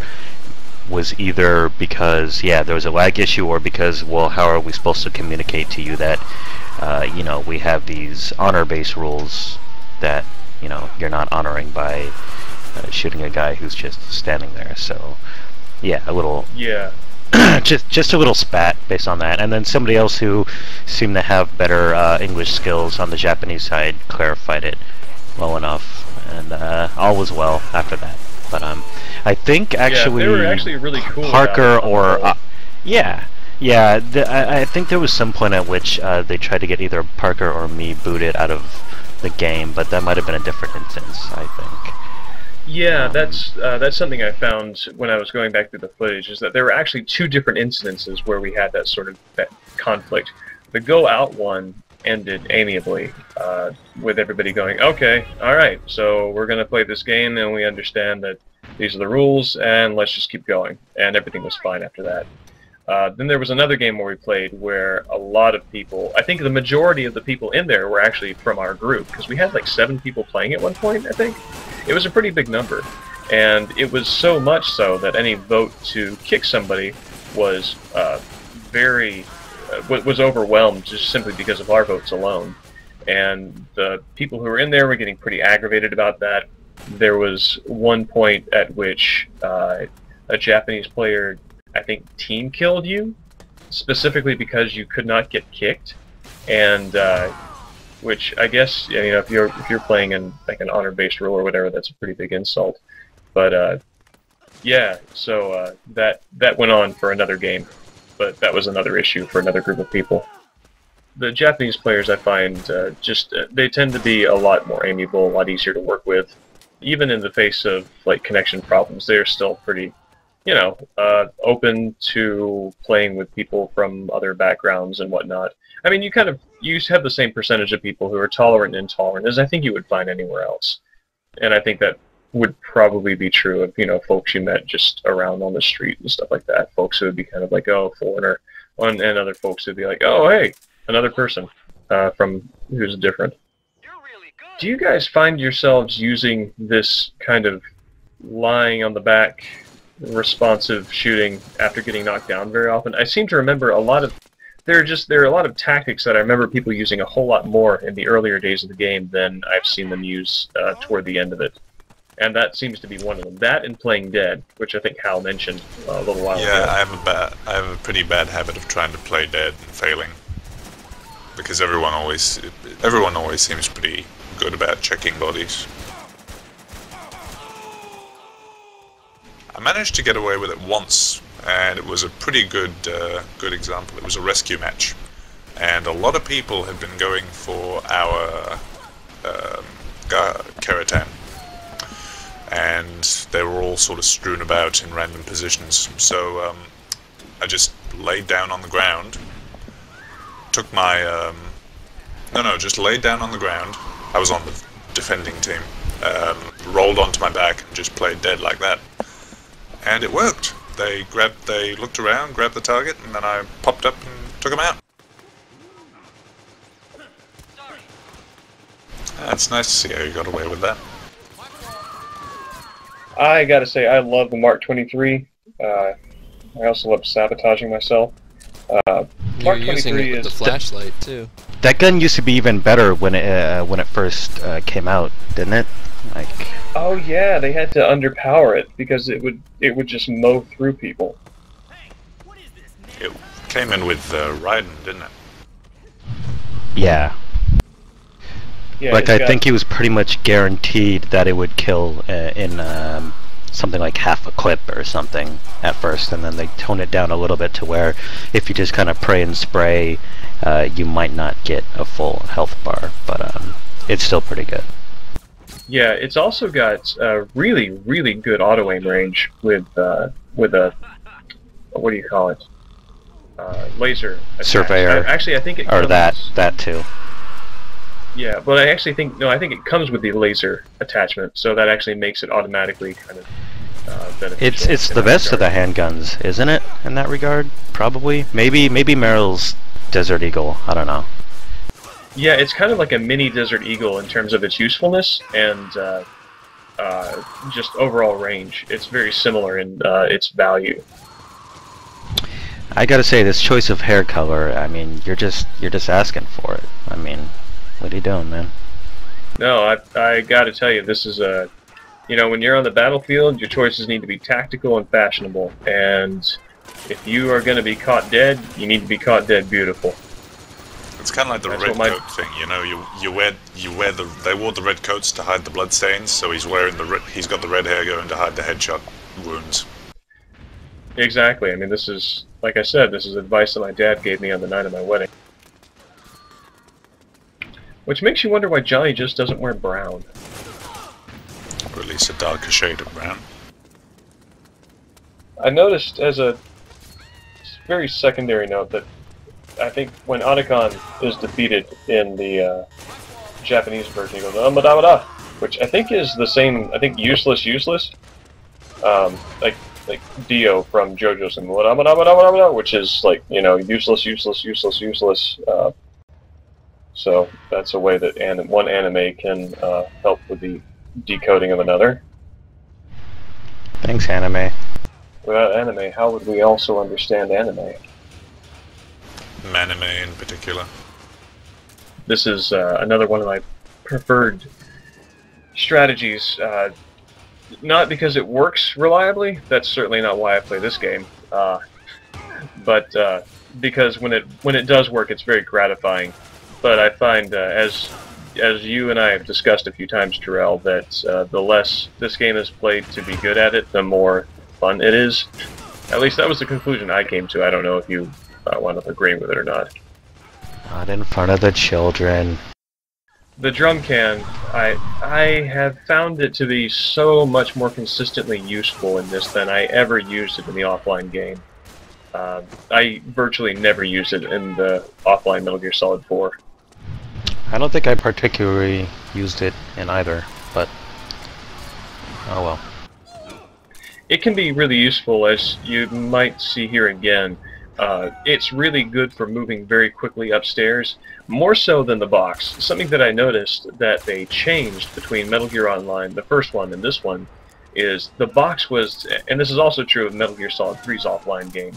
was either because, yeah, there was a lag issue, or because, well, how are we supposed to communicate to you that we have these honor-based rules that you're not honoring by shooting a guy who's just standing there. So, yeah, a little. Yeah. just a little spat based on that, and then somebody else who seemed to have better English skills on the Japanese side clarified it well enough, and all was well after that. But I think actually, they were actually really cool. Parker or I think there was some point at which they tried to get either Parker or me booted out of the game, but that might have been a different instance, I think. Yeah, that's something I found when I was going back through the footage, is that there were actually two different incidences where we had that sort of conflict. The go out one ended amiably, with everybody going, okay, alright, so we're going to play this game and we understand that these are the rules and let's just keep going. And everything was fine after that. Then there was another game where we played where a lot of people, I think the majority of the people in there were actually from our group, because we had like 7 people playing at one point, I think. It was a pretty big number, and it was so much so that any vote to kick somebody was was overwhelmed just simply because of our votes alone. And the people who were in there were getting pretty aggravated about that. There was one point at which a Japanese player, I think, team killed you, specifically because you could not get kicked, and which I guess, you know, if you're playing in like an honor-based rule or whatever, that's a pretty big insult. But yeah, so that went on for another game, but that was another issue for another group of people. The Japanese players, I find, they tend to be a lot more amiable, a lot easier to work with. Even in the face of like connection problems, they're still pretty, you know, open to playing with people from other backgrounds and whatnot. I mean, you have the same percentage of people who are tolerant and intolerant as I think you would find anywhere else. And I think that would probably be true of, you know, folks you met just around on the street and stuff like that. Folks who would be kind of like, oh, foreigner, and other folks who would be like, oh, hey, another person from who's different. Do you guys find yourselves using this kind of lying on the back, responsive shooting after getting knocked down very often? I seem to remember there are a lot of tactics that I remember people using a whole lot more in the earlier days of the game than I've seen them use toward the end of it. And that seems to be one of them. That and playing dead, which I think Hal mentioned a little while ago. Yeah, I have a pretty bad habit of trying to play dead and failing, because everyone always seems pretty good about checking bodies. I managed to get away with it once, and it was a pretty good example. It was a rescue match, and a lot of people had been going for our Keratan, and they were all sort of strewn about in random positions. So I just laid down on the ground, took my just laid down on the ground. I was on the defending team. Rolled onto my back and just played dead like that. And it worked. They looked around, grabbed the target, and then I popped up and took them out. It's nice to see how you got away with that. I gotta say, I love the Mark 23. I also love sabotaging myself. You're using it with the flashlight too. That gun used to be even better when it first came out, didn't it? Like. Oh yeah, they had to underpower it because it would just mow through people. It came in with Raiden, didn't it? Yeah. Yeah, like I think he was pretty much guaranteed that it would kill in something like half a clip or something at first, and then they tone it down a little bit to where if you just kind of pray and spray, you might not get a full health bar, but it's still pretty good. Yeah, it's also got really, really good auto aim range with a what do you call it? Laser attach. Surveyor. Actually, I think it or comes, that too. Yeah, but I actually think I think it comes with the laser attachment, so that actually makes it automatically kind of beneficial. It's the best of the handguns, isn't it? In that regard, probably. Maybe Merrill's Desert Eagle. I don't know. Yeah, it's kind of like a mini Desert Eagle in terms of its usefulness and just overall range. It's very similar in its value. I gotta say, this choice of hair color, I mean, you're just asking for it. I mean, what are you doing, man? No, I gotta tell you, this is You know, when you're on the battlefield, your choices need to be tactical and fashionable. And if you are going to be caught dead, you need to be caught dead beautiful. It's kind of like the That's red what coat thing, you know. They wore the red coats to hide the bloodstains, so he's got the red hair going to hide the headshot wounds. Exactly. I mean, this is, like I said, this is advice that my dad gave me on the night of my wedding. Which makes you wonder why Johnny just doesn't wear brown. Or at least a darker shade of brown. I noticed as a very secondary note that I think when Otacon is defeated in the Japanese version, he goes "Amadamada," which I think is the same. I think useless, like Dio from JoJo's and "Amadamada," which is like, you know, useless. So that's a way that one anime can help with the decoding of another. Thanks, anime. Without anime, how would we also understand anime? Manime in particular. This is another one of my preferred strategies. Not because it works reliably, that's certainly not why I play this game, but because when it does work, it's very gratifying. But I find, as you and I have discussed a few times, Terrell, that the less this game is played to be good at it, the more fun it is. At least that was the conclusion I came to. I don't know if you wound up agreeing with it or not. Not in front of the children. The drum can, I have found it to be so much more consistently useful in this than I ever used it in the offline game. I virtually never used it in the offline Metal Gear Solid 4. I don't think I particularly used it in either, but oh well. It can be really useful, as you might see here again. It's really good for moving very quickly upstairs, more so than the box. Something that I noticed that they changed between Metal Gear Online, the first one, and this one, is the box was, and this is also true of Metal Gear Solid 3's offline game,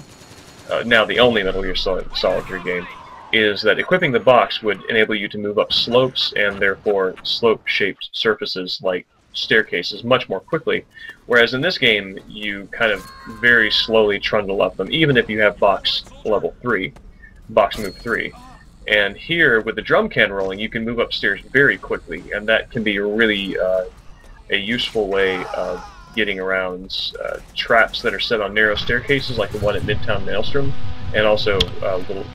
now the only Metal Gear Solid 3 game, is that equipping the box would enable you to move up slopes and therefore slope-shaped surfaces like staircases much more quickly, whereas in this game you kind of very slowly trundle up them, even if you have box move 3. And here, with the drum can rolling, you can move upstairs very quickly, and that can be really a useful way of getting around traps that are set on narrow staircases, like the one at Midtown Maelstrom, and also little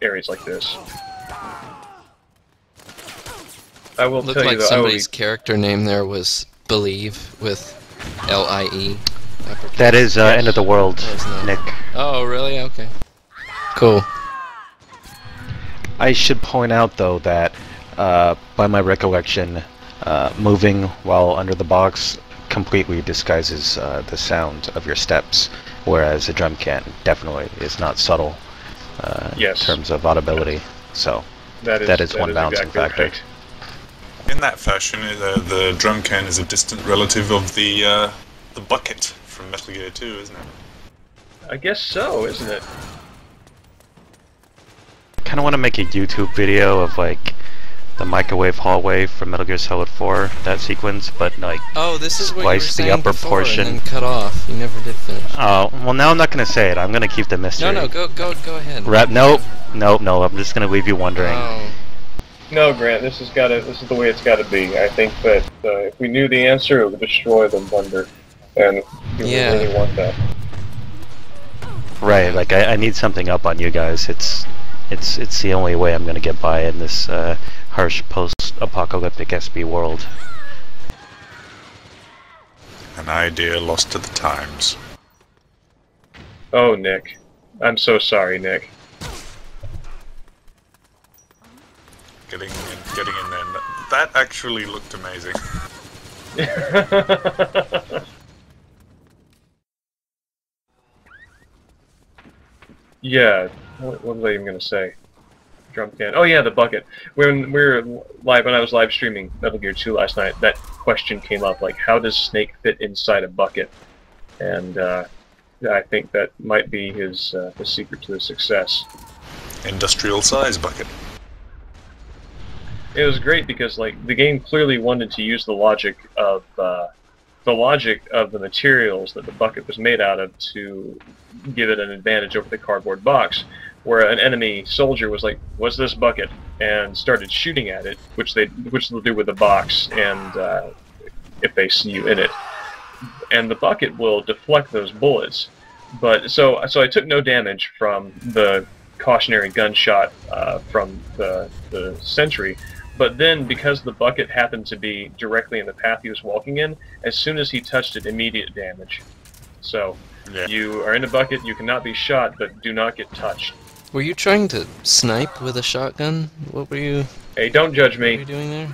areas like this. I will Looked tell you like that somebody's character name there was Believe with L-I-E. That is End of the World, Nick. Oh, really? Okay. Cool. I should point out, though, that by my recollection, moving while under the box completely disguises the sound of your steps, whereas a drum can definitely is not subtle in terms of audibility. So that is one balancing factor. Right. In that fashion, the drum can is a distant relative of the bucket from Metal Gear 2, isn't it? I guess so, isn't it? I kind of want to make a YouTube video of like the microwave hallway from Metal Gear Solid 4, that sequence, but like this is what splice the upper portion and then cut off. You never did finish. Oh, well, now I'm not going to say it. I'm going to keep the mystery. No, go ahead. Nope. I'm just going to leave you wondering. Oh. No, Grant, this is the way it's got to be. I think that if we knew the answer, it would destroy the wonder, and we really want that. Right, like I need something up on you guys. It's the only way I'm gonna get by in this harsh post-apocalyptic SB world. An idea lost to the times. Oh, Nick, I'm so sorry, Nick. Getting in there. That actually looked amazing. Yeah, what was I even going to say? Drum can. Oh yeah, the bucket. When I was live streaming Metal Gear 2 last night, that question came up, like, how does Snake fit inside a bucket? And I think that might be his secret to his success. Industrial size bucket. It was great because, like, the game clearly wanted to use the logic of the logic of the materials that the bucket was made out of to give it an advantage over the cardboard box, where an enemy soldier was like, "What's this bucket?" and started shooting at it, which they'll do with the box, and if they see you in it, and the bucket will deflect those bullets. But so I took no damage from the cautionary gunshot from the sentry. But then, because the bucket happened to be directly in the path he was walking in, as soon as he touched it, immediate damage. So, you are in a bucket, you cannot be shot, but do not get touched. Were you trying to snipe with a shotgun? What were you... Hey, don't judge me. What were you doing there?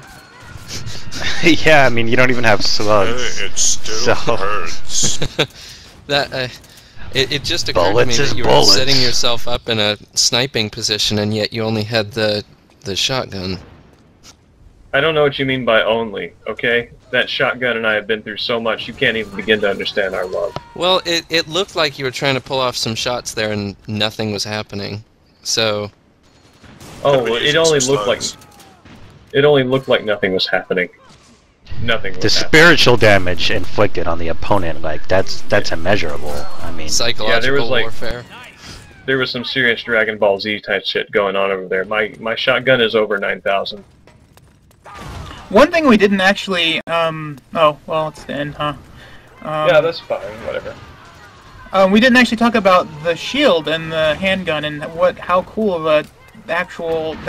Yeah, I mean, you don't even have slugs. It still hurts. It just occurred to me that you were setting yourself up in a sniping position, and yet you only had the shotgun. I don't know what you mean by only, okay? That shotgun and I have been through so much, you can't even begin to understand our love. Well, it looked like you were trying to pull off some shots there and nothing was happening. So... Oh, well, it only looked like nothing was happening. Nothing was The happening. spiritual damage inflicted on the opponent, like, that's immeasurable. I mean... Psychological warfare. There was some serious Dragon Ball Z type shit going on over there. My shotgun is over 9,000. One thing we didn't actually, oh, well, it's the end, huh? Yeah, that's fine, whatever. We didn't actually talk about the shield and the handgun and how cool of a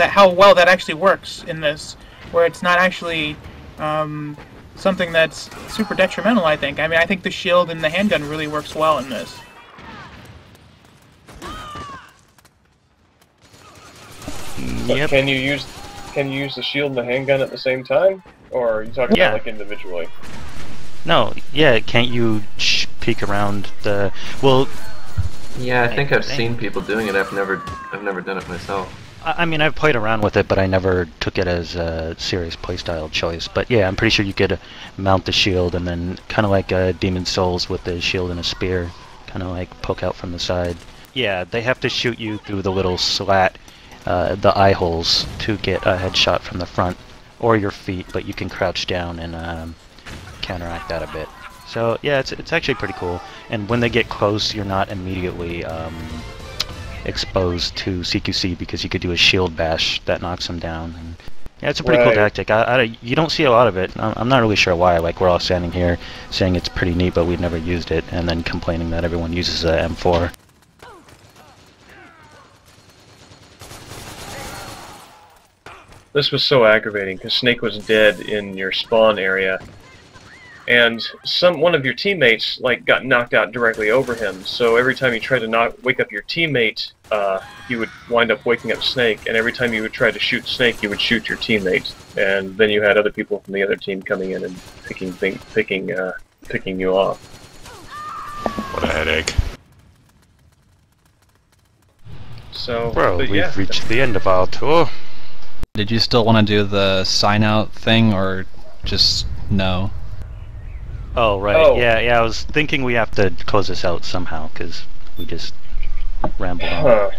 how well that actually works in this, where it's not actually, something that's super detrimental, I think. I mean, I think the shield and the handgun really works well in this. But can you use the shield and the handgun at the same time, or are you talking about like individually? No, yeah. Can't you peek around the? Well. Yeah, I think I've seen people doing it. I've never done it myself. I mean, I've played around with it, but I never took it as a serious playstyle choice. But yeah, I'm pretty sure you could mount the shield and then kind of like Demon Souls with the shield and a spear, kind of like poke out from the side. Yeah, they have to shoot you through the little slat. The eye holes to get a headshot from the front or your feet, but you can crouch down and counteract that a bit. So yeah, it's actually pretty cool. And when they get close, you're not immediately exposed to CQC because you could do a shield bash that knocks them down. And yeah, it's a pretty cool tactic. You don't see a lot of it. I'm not really sure why. Like, we're all standing here saying it's pretty neat, but we've never used it, and then complaining that everyone uses a M4. This was so aggravating because Snake was dead in your spawn area, and one of your teammates got knocked out directly over him. So every time you tried to wake up your teammate, you would wind up waking up Snake. And every time you would try to shoot Snake, you would shoot your teammate, and then you had other people from the other team coming in and picking you off. What a headache. So, well, we've reached the end of our tour. Did you still want to do the sign out thing, or just no? Oh, right. Oh. Yeah, I was thinking we have to close this out somehow, because we just rambled on.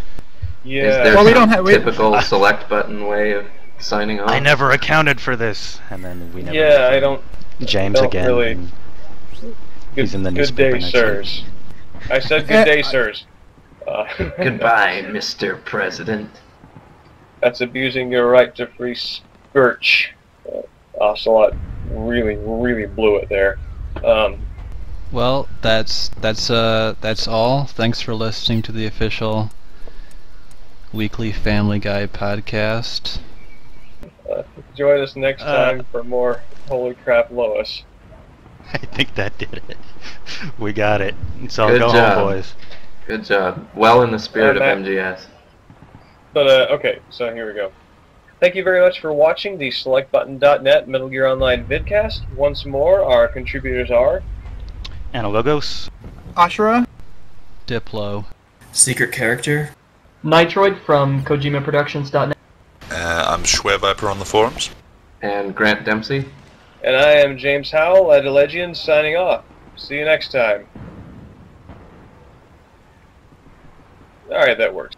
Yeah. Is there some typical select button way of signing off? I never accounted for this, and then we never... Yeah, I don't... James again. Really... He's in the newspaper. Good day, sirs. I said good day, sirs. Goodbye, Mr. President. That's abusing your right to free speech. Ocelot really blew it there. Well, that's all. Thanks for listening to the official weekly Family Guy podcast. Join us next time for more Holy Crap Lois. I think that did it. We got it. So go home, boys. Good job. Well in the spirit of MGS. But, okay, so here we go. Thank you very much for watching the SelectButton.net Metal Gear Online vidcast. Once more, our contributors are... Analogos. Ashura. Diplo. Secret Character. Nitroid from KojimaProductions.net. I'm SchwereViper on the forums. And Grant Dempsey. And I am James Howell, adilegian, signing off. See you next time. Alright, that works.